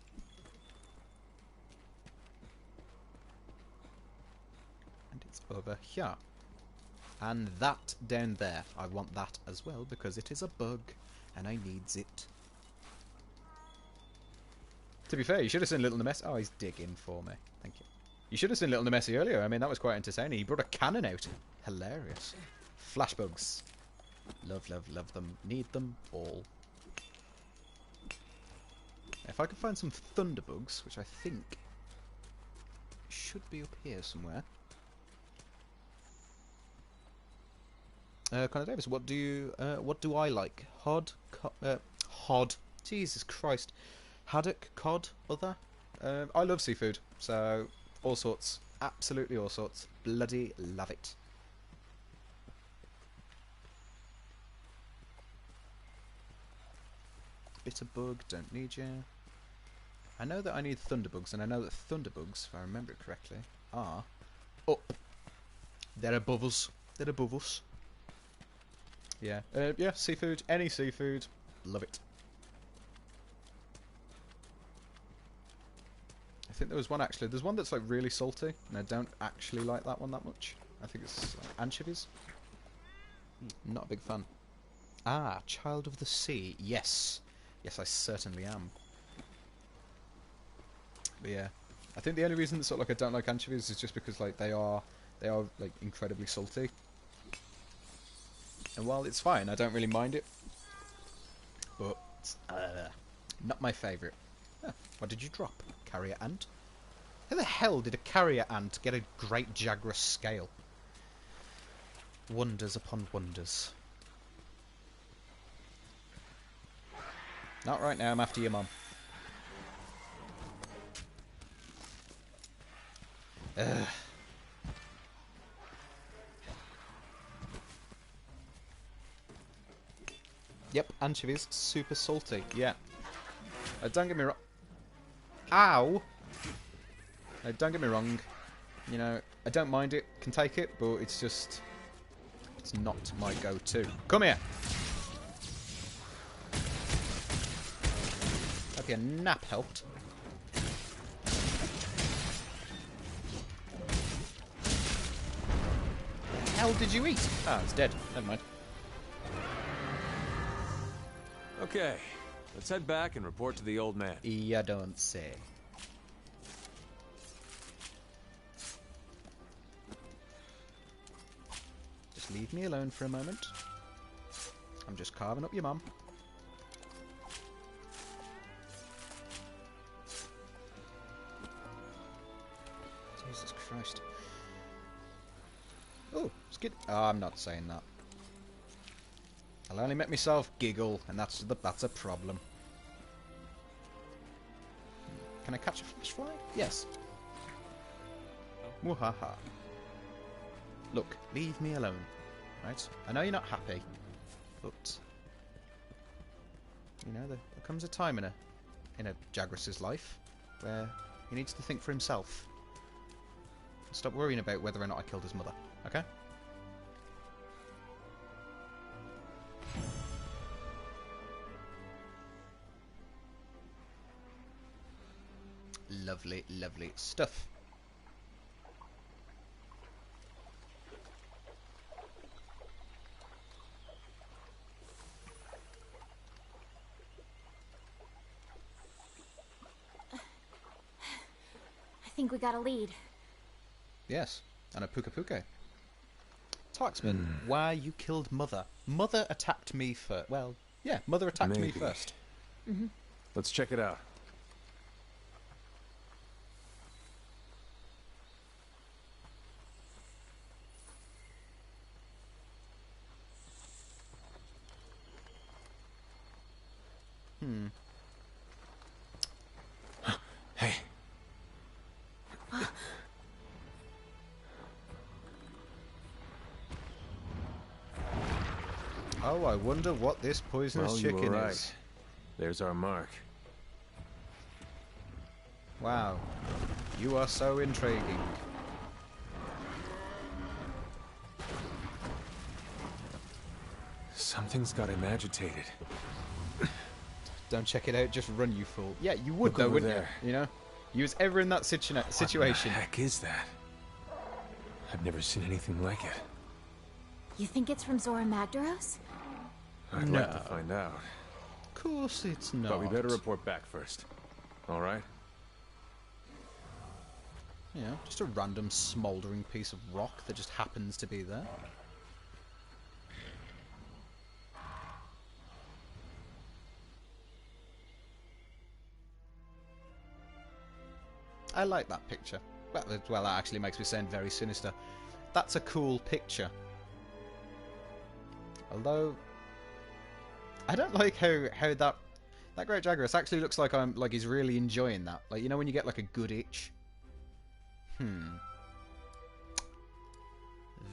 And it's over here. And that down there. I want that as well because it is a bug and I needs it. To be fair, you should have seen Little Nemesi. Oh, he's digging for me. Thank you. You should have seen Little Nemesi earlier. I mean, that was quite entertaining. He brought a cannon out. Hilarious. Flashbugs. Love, love, love them. Need them all. If I could find some thunderbugs, which I think should be up here somewhere. Connor Davis, what do I like? Hod. Jesus Christ. Haddock, cod, other. I love seafood, so all sorts. Absolutely all sorts. Bloody love it. Bitterbug, don't need you. I know that I need thunderbugs, and I know that thunderbugs, if I remember it correctly, are up. They're above us. They're above us. Yeah. Yeah, seafood. Any seafood. Love it. I think there was one actually. There's one that's like really salty, and I don't actually like that one that much. I think it's like anchovies. Not a big fan. Ah, Child of the Sea. Yes. Yes, I certainly am. But yeah, I think the only reason that sort of like I don't like anchovies is just because like they are like incredibly salty. And while it's fine, I don't really mind it. But not my favourite. What did you drop? Carrier ant. How the hell did a carrier ant get a great Jagras scale? Wonders upon wonders. Not right now, I'm after your mum. Ugh. Yep, anchovies, super salty. Yeah. Don't get me wrong. Ow! Don't get me wrong. You know, I don't mind it, can take it, but it's just... It's not my go-to. Come here! Hope your nap helped. What the hell did you eat? Ah, it's dead. Never mind. Okay, let's head back and report to the old man. You don't say. Just leave me alone for a moment. I'm just carving up your mum. Jesus Christ. Oh, skid. Oh, I'm not saying that. I'll only make myself giggle, and that's a problem. Can I catch a flash fly? Yes. Muhaha. Look, leave me alone. Right? I know you're not happy, but you know there comes a time in a Jagras's life where he needs to think for himself. Stop worrying about whether or not I killed his mother. Okay? Lovely, lovely stuff. I think we got a lead. Yes, and a Puka Puka. Taxman, why you killed Mother? Mother attacked me first. Well, yeah, Mother attacked me first. Mm-hmm. Let's check it out. Hey. Oh, I wonder what this poisonous chicken you were right. is. There's our mark. Wow. You are so intriguing. Something's got him agitated. Don't check it out, just run, you fool. Yeah, you would Look though, over wouldn't there. you? You know? You was ever in that situation. What the heck is that? I've never seen anything like it. You think it's from Zora Magdaros? I'd like to find out. Of course it's not. But we better report back first. All right? You know, just a random smouldering piece of rock that just happens to be there. I like that picture. Well, that actually makes me sound very sinister. That's a cool picture. Although, I don't like how that Great Jagras actually looks like he's really enjoying that. Like, you know when you get like a good itch?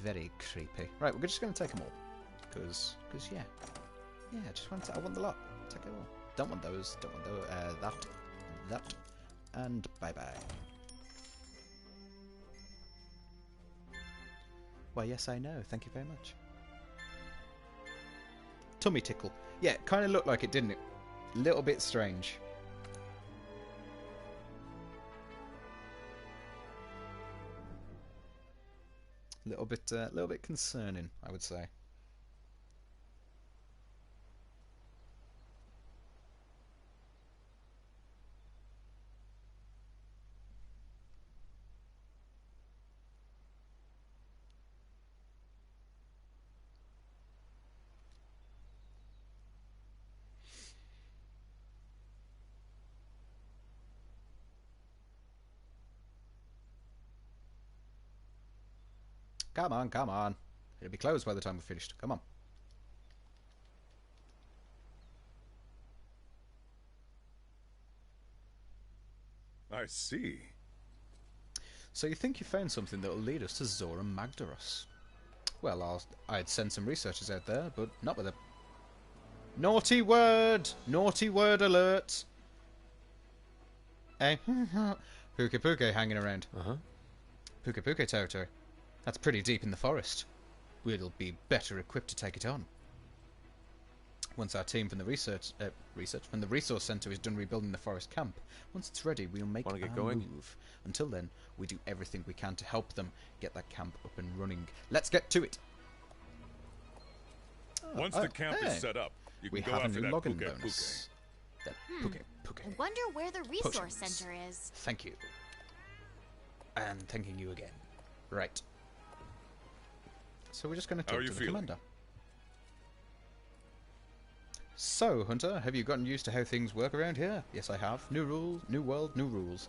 Very creepy. Right, we're just going to take them all. Because yeah. Yeah, I want the lot. Take it all. Don't want those. Don't want those. That. And bye-bye. Why, yes, I know. Thank you very much. Tummy tickle. Yeah, it kind of looked like it, didn't it? A little bit strange. A little bit concerning, I would say. Come on, come on. It'll be closed by the time we're finished. Come on. I see. So you think you found something that will lead us to Zora Magdaros? Well, I'd send some researchers out there, but not with a... Naughty word! Naughty word alert! Eh? Puke Puke hanging around. Puke Puke territory. That's pretty deep in the forest. We'll be better equipped to take it on. Once our team from the from the resource center is done rebuilding the forest camp, once it's ready, we'll make our move. Until then, we do everything we can to help them get that camp up and running. Let's get to it. Once the camp is set up, you can go after that Puke Puke. That Puke Puke. I wonder where the resource center is. Thank you. And thanking you again. Right. So we're just going to talk to the commander. So, Hunter, have you gotten used to how things work around here? Yes, I have. New rules, new world, new rules.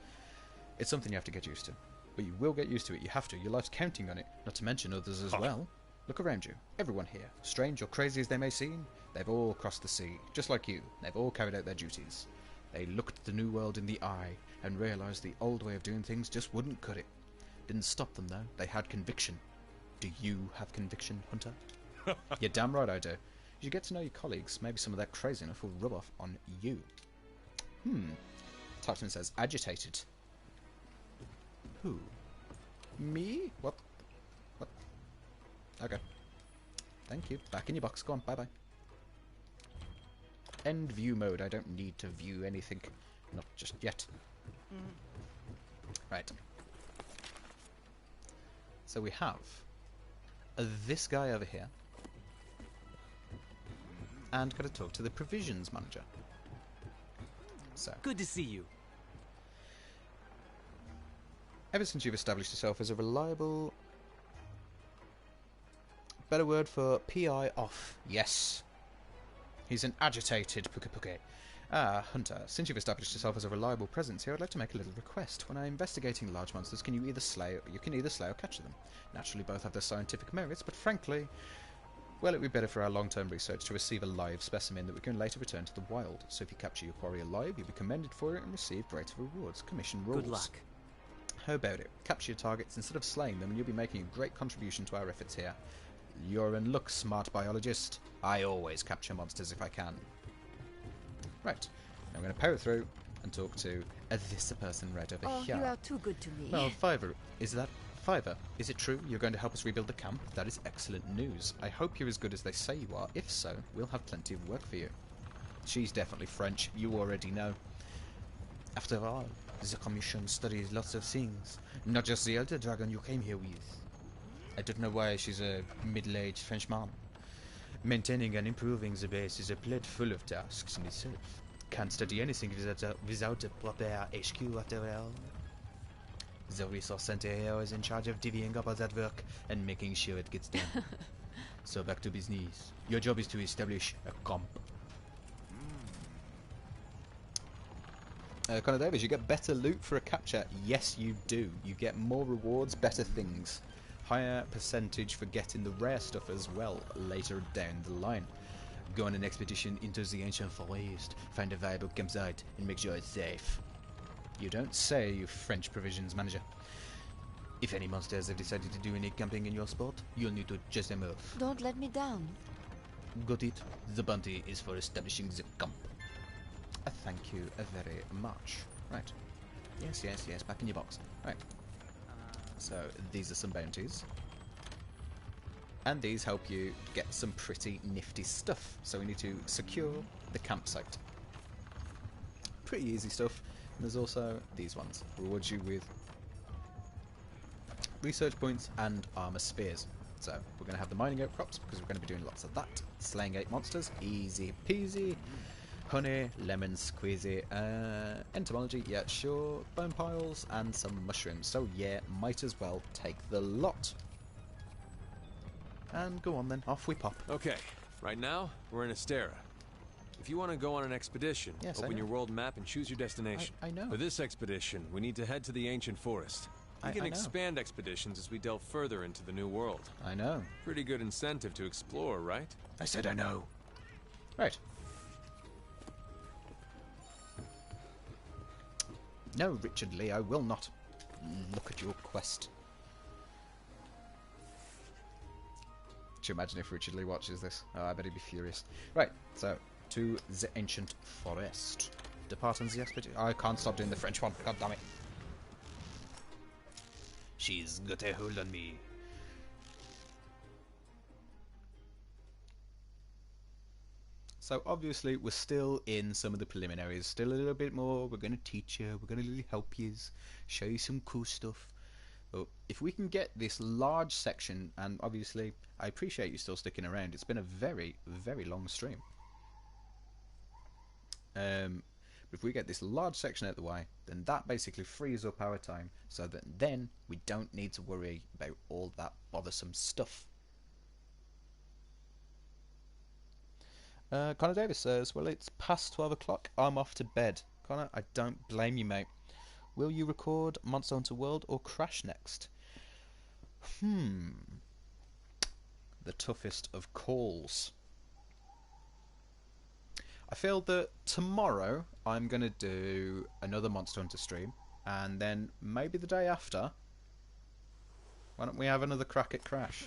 It's something you have to get used to. But you will get used to it. You have to. Your life's counting on it. Not to mention others as well. Look around you. Everyone here, strange or crazy as they may seem, they've all crossed the sea, just like you. They've all carried out their duties. They looked the new world in the eye and realised the old way of doing things just wouldn't cut it. Didn't stop them, though. They had conviction. Do you have conviction, Hunter? You're damn right I do. As you get to know your colleagues, maybe some of that craziness will rub off on you. Tartan says agitated. Who? Me? What? What? Okay. Thank you. Back in your box. Go on. Bye-bye. End view mode. I don't need to view anything. Not just yet. Right. So we have this guy over here. And got to talk to the provisions manager. So. Good to see you. Ever since you've established yourself as a reliable... Better word for PI off. Yes. He's an agitated Puke Puke. Hunter, since you've established yourself as a reliable presence here, I'd like to make a little request. When I'm investigating large monsters, you can either slay or capture them. Naturally, both have their scientific merits, but frankly... Well, it would be better for our long-term research to receive a live specimen that we can later return to the wild. So if you capture your quarry alive, you'll be commended for it and receive greater rewards. Commission rules. Good luck. How about it? Capture your targets instead of slaying them, and you'll be making a great contribution to our efforts here. You're in luck, smart biologist. I always capture monsters if I can. Right. Now I'm going to power through and talk to this person right over here. You are too good to me. Well, Fiver, is that... Fiver, is it true you're going to help us rebuild the camp? That is excellent news. I hope you're as good as they say you are. If so, we'll have plenty of work for you. She's definitely French, you already know. After all, the commission studies lots of things, not just the Elder Dragon you came here with. I don't know why she's a middle-aged French mom. Maintaining and improving the base is a plate full of tasks in itself. Can't study anything without a proper HQ after all. The resource center here is in charge of divvying up all that work and making sure it gets done. So back to business. Your job is to establish a camp. Connor Davis, you get better loot for a capture. Yes, you do. You get more rewards, better things. Higher percentage for getting the rare stuff as well later down the line. Go on an expedition into the ancient forest, find a viable campsite, and make sure it's safe. You don't say, you French provisions manager. If any monsters have decided to do any camping in your spot, you'll need to chase them off. Don't let me down. Got it. The bounty is for establishing the camp. Thank you very much. Right. Yes, yes, yes. Back in your box. Right. So, these are some bounties. And these help you get some pretty nifty stuff. So we need to secure the campsite. Pretty easy stuff. And there's also these ones. Rewards you with research points and armor spears. So we're going to have the mining outcrops because we're going to be doing lots of that. Slaying 8 monsters. Easy peasy. Honey, lemon squeezy, entomology, yeah, sure, bone piles, and some mushrooms. So yeah, might as well take the lot. And go on then, off we pop. Okay, right now, we're in Astera. If you want to go on an expedition, yes, open your world map and choose your destination. I know. For this expedition, we need to head to the ancient forest. We can know. expand expeditions as we delve further into the new world. I know. Pretty good incentive to explore, right? I said I know. Right. No, Richard Lee, I will not look at your quest. Could you imagine if Richard Lee watches this? Oh, I bet he'd be furious. Right, so, to the ancient forest. Depart on the expedition. I can't stop doing the French one, god damn it. She's got a hold on me. So obviously we're still in some of the preliminaries, still a little bit more. We're going to teach you, we're going to really help you, show you some cool stuff. But if we can get this large section, and obviously I appreciate you still sticking around, it's been a very, very long stream. But if we get this large section out of the way, then that basically frees up our time, so that then we don't need to worry about all that bothersome stuff. Connor Davis says, well, it's past 12 o'clock, I'm off to bed. Connor, I don't blame you, mate. Will you record Monster Hunter World or Crash next? The toughest of calls. I feel that tomorrow I'm going to do another Monster Hunter stream, and then maybe the day after, why don't we have another crack at Crash?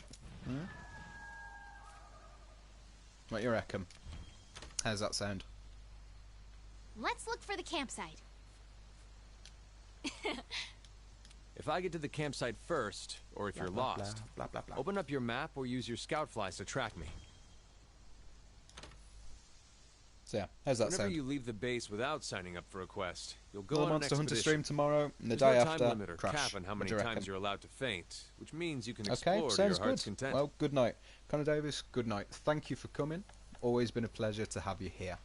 What do you reckon? How's that sound? Let's look for the campsite. If I get to the campsite first, or if you're lost, open up your map or use your scout flies to track me. So yeah, how's that Whenever sound? you leave the base without signing up for a quest, you'll go Another on an Monster Hunter expedition. stream tomorrow, and the There's day no time after, limit or Crash. cap on how What many do you times reckon? you're allowed to faint, which means you can Okay, explore to your sounds heart's good. content. Well, good night. Connor Davis, good night. Thank you for coming. Always been a pleasure to have you here.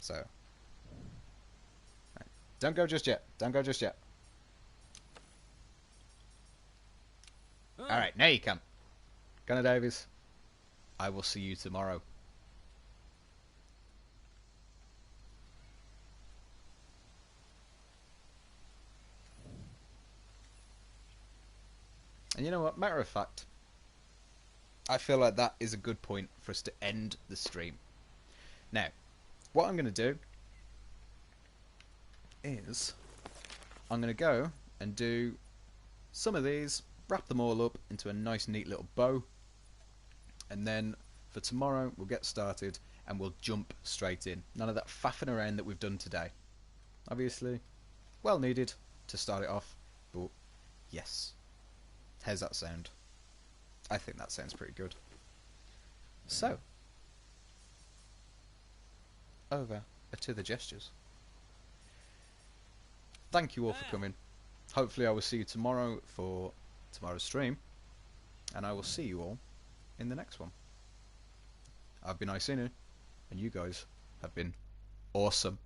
So, right. Don't go just yet. Don't go just yet. Alright, now you can. Connor Davis, I will see you tomorrow. And you know what? Matter of fact, I feel like that is a good point for us to end the stream. Now, what I'm going to do is I'm going to go and do some of these, wrap them all up into a nice neat little bow, and then for tomorrow we'll get started and we'll jump straight in. None of that faffing around that we've done today. Obviously, well needed to start it off, but yes. How's that sound? I think that sounds pretty good. So, over to the gestures. Thank you all for coming. Hopefully I will see you tomorrow for tomorrow's stream, and I will see you all in the next one. I've been Icinu, and you guys have been awesome.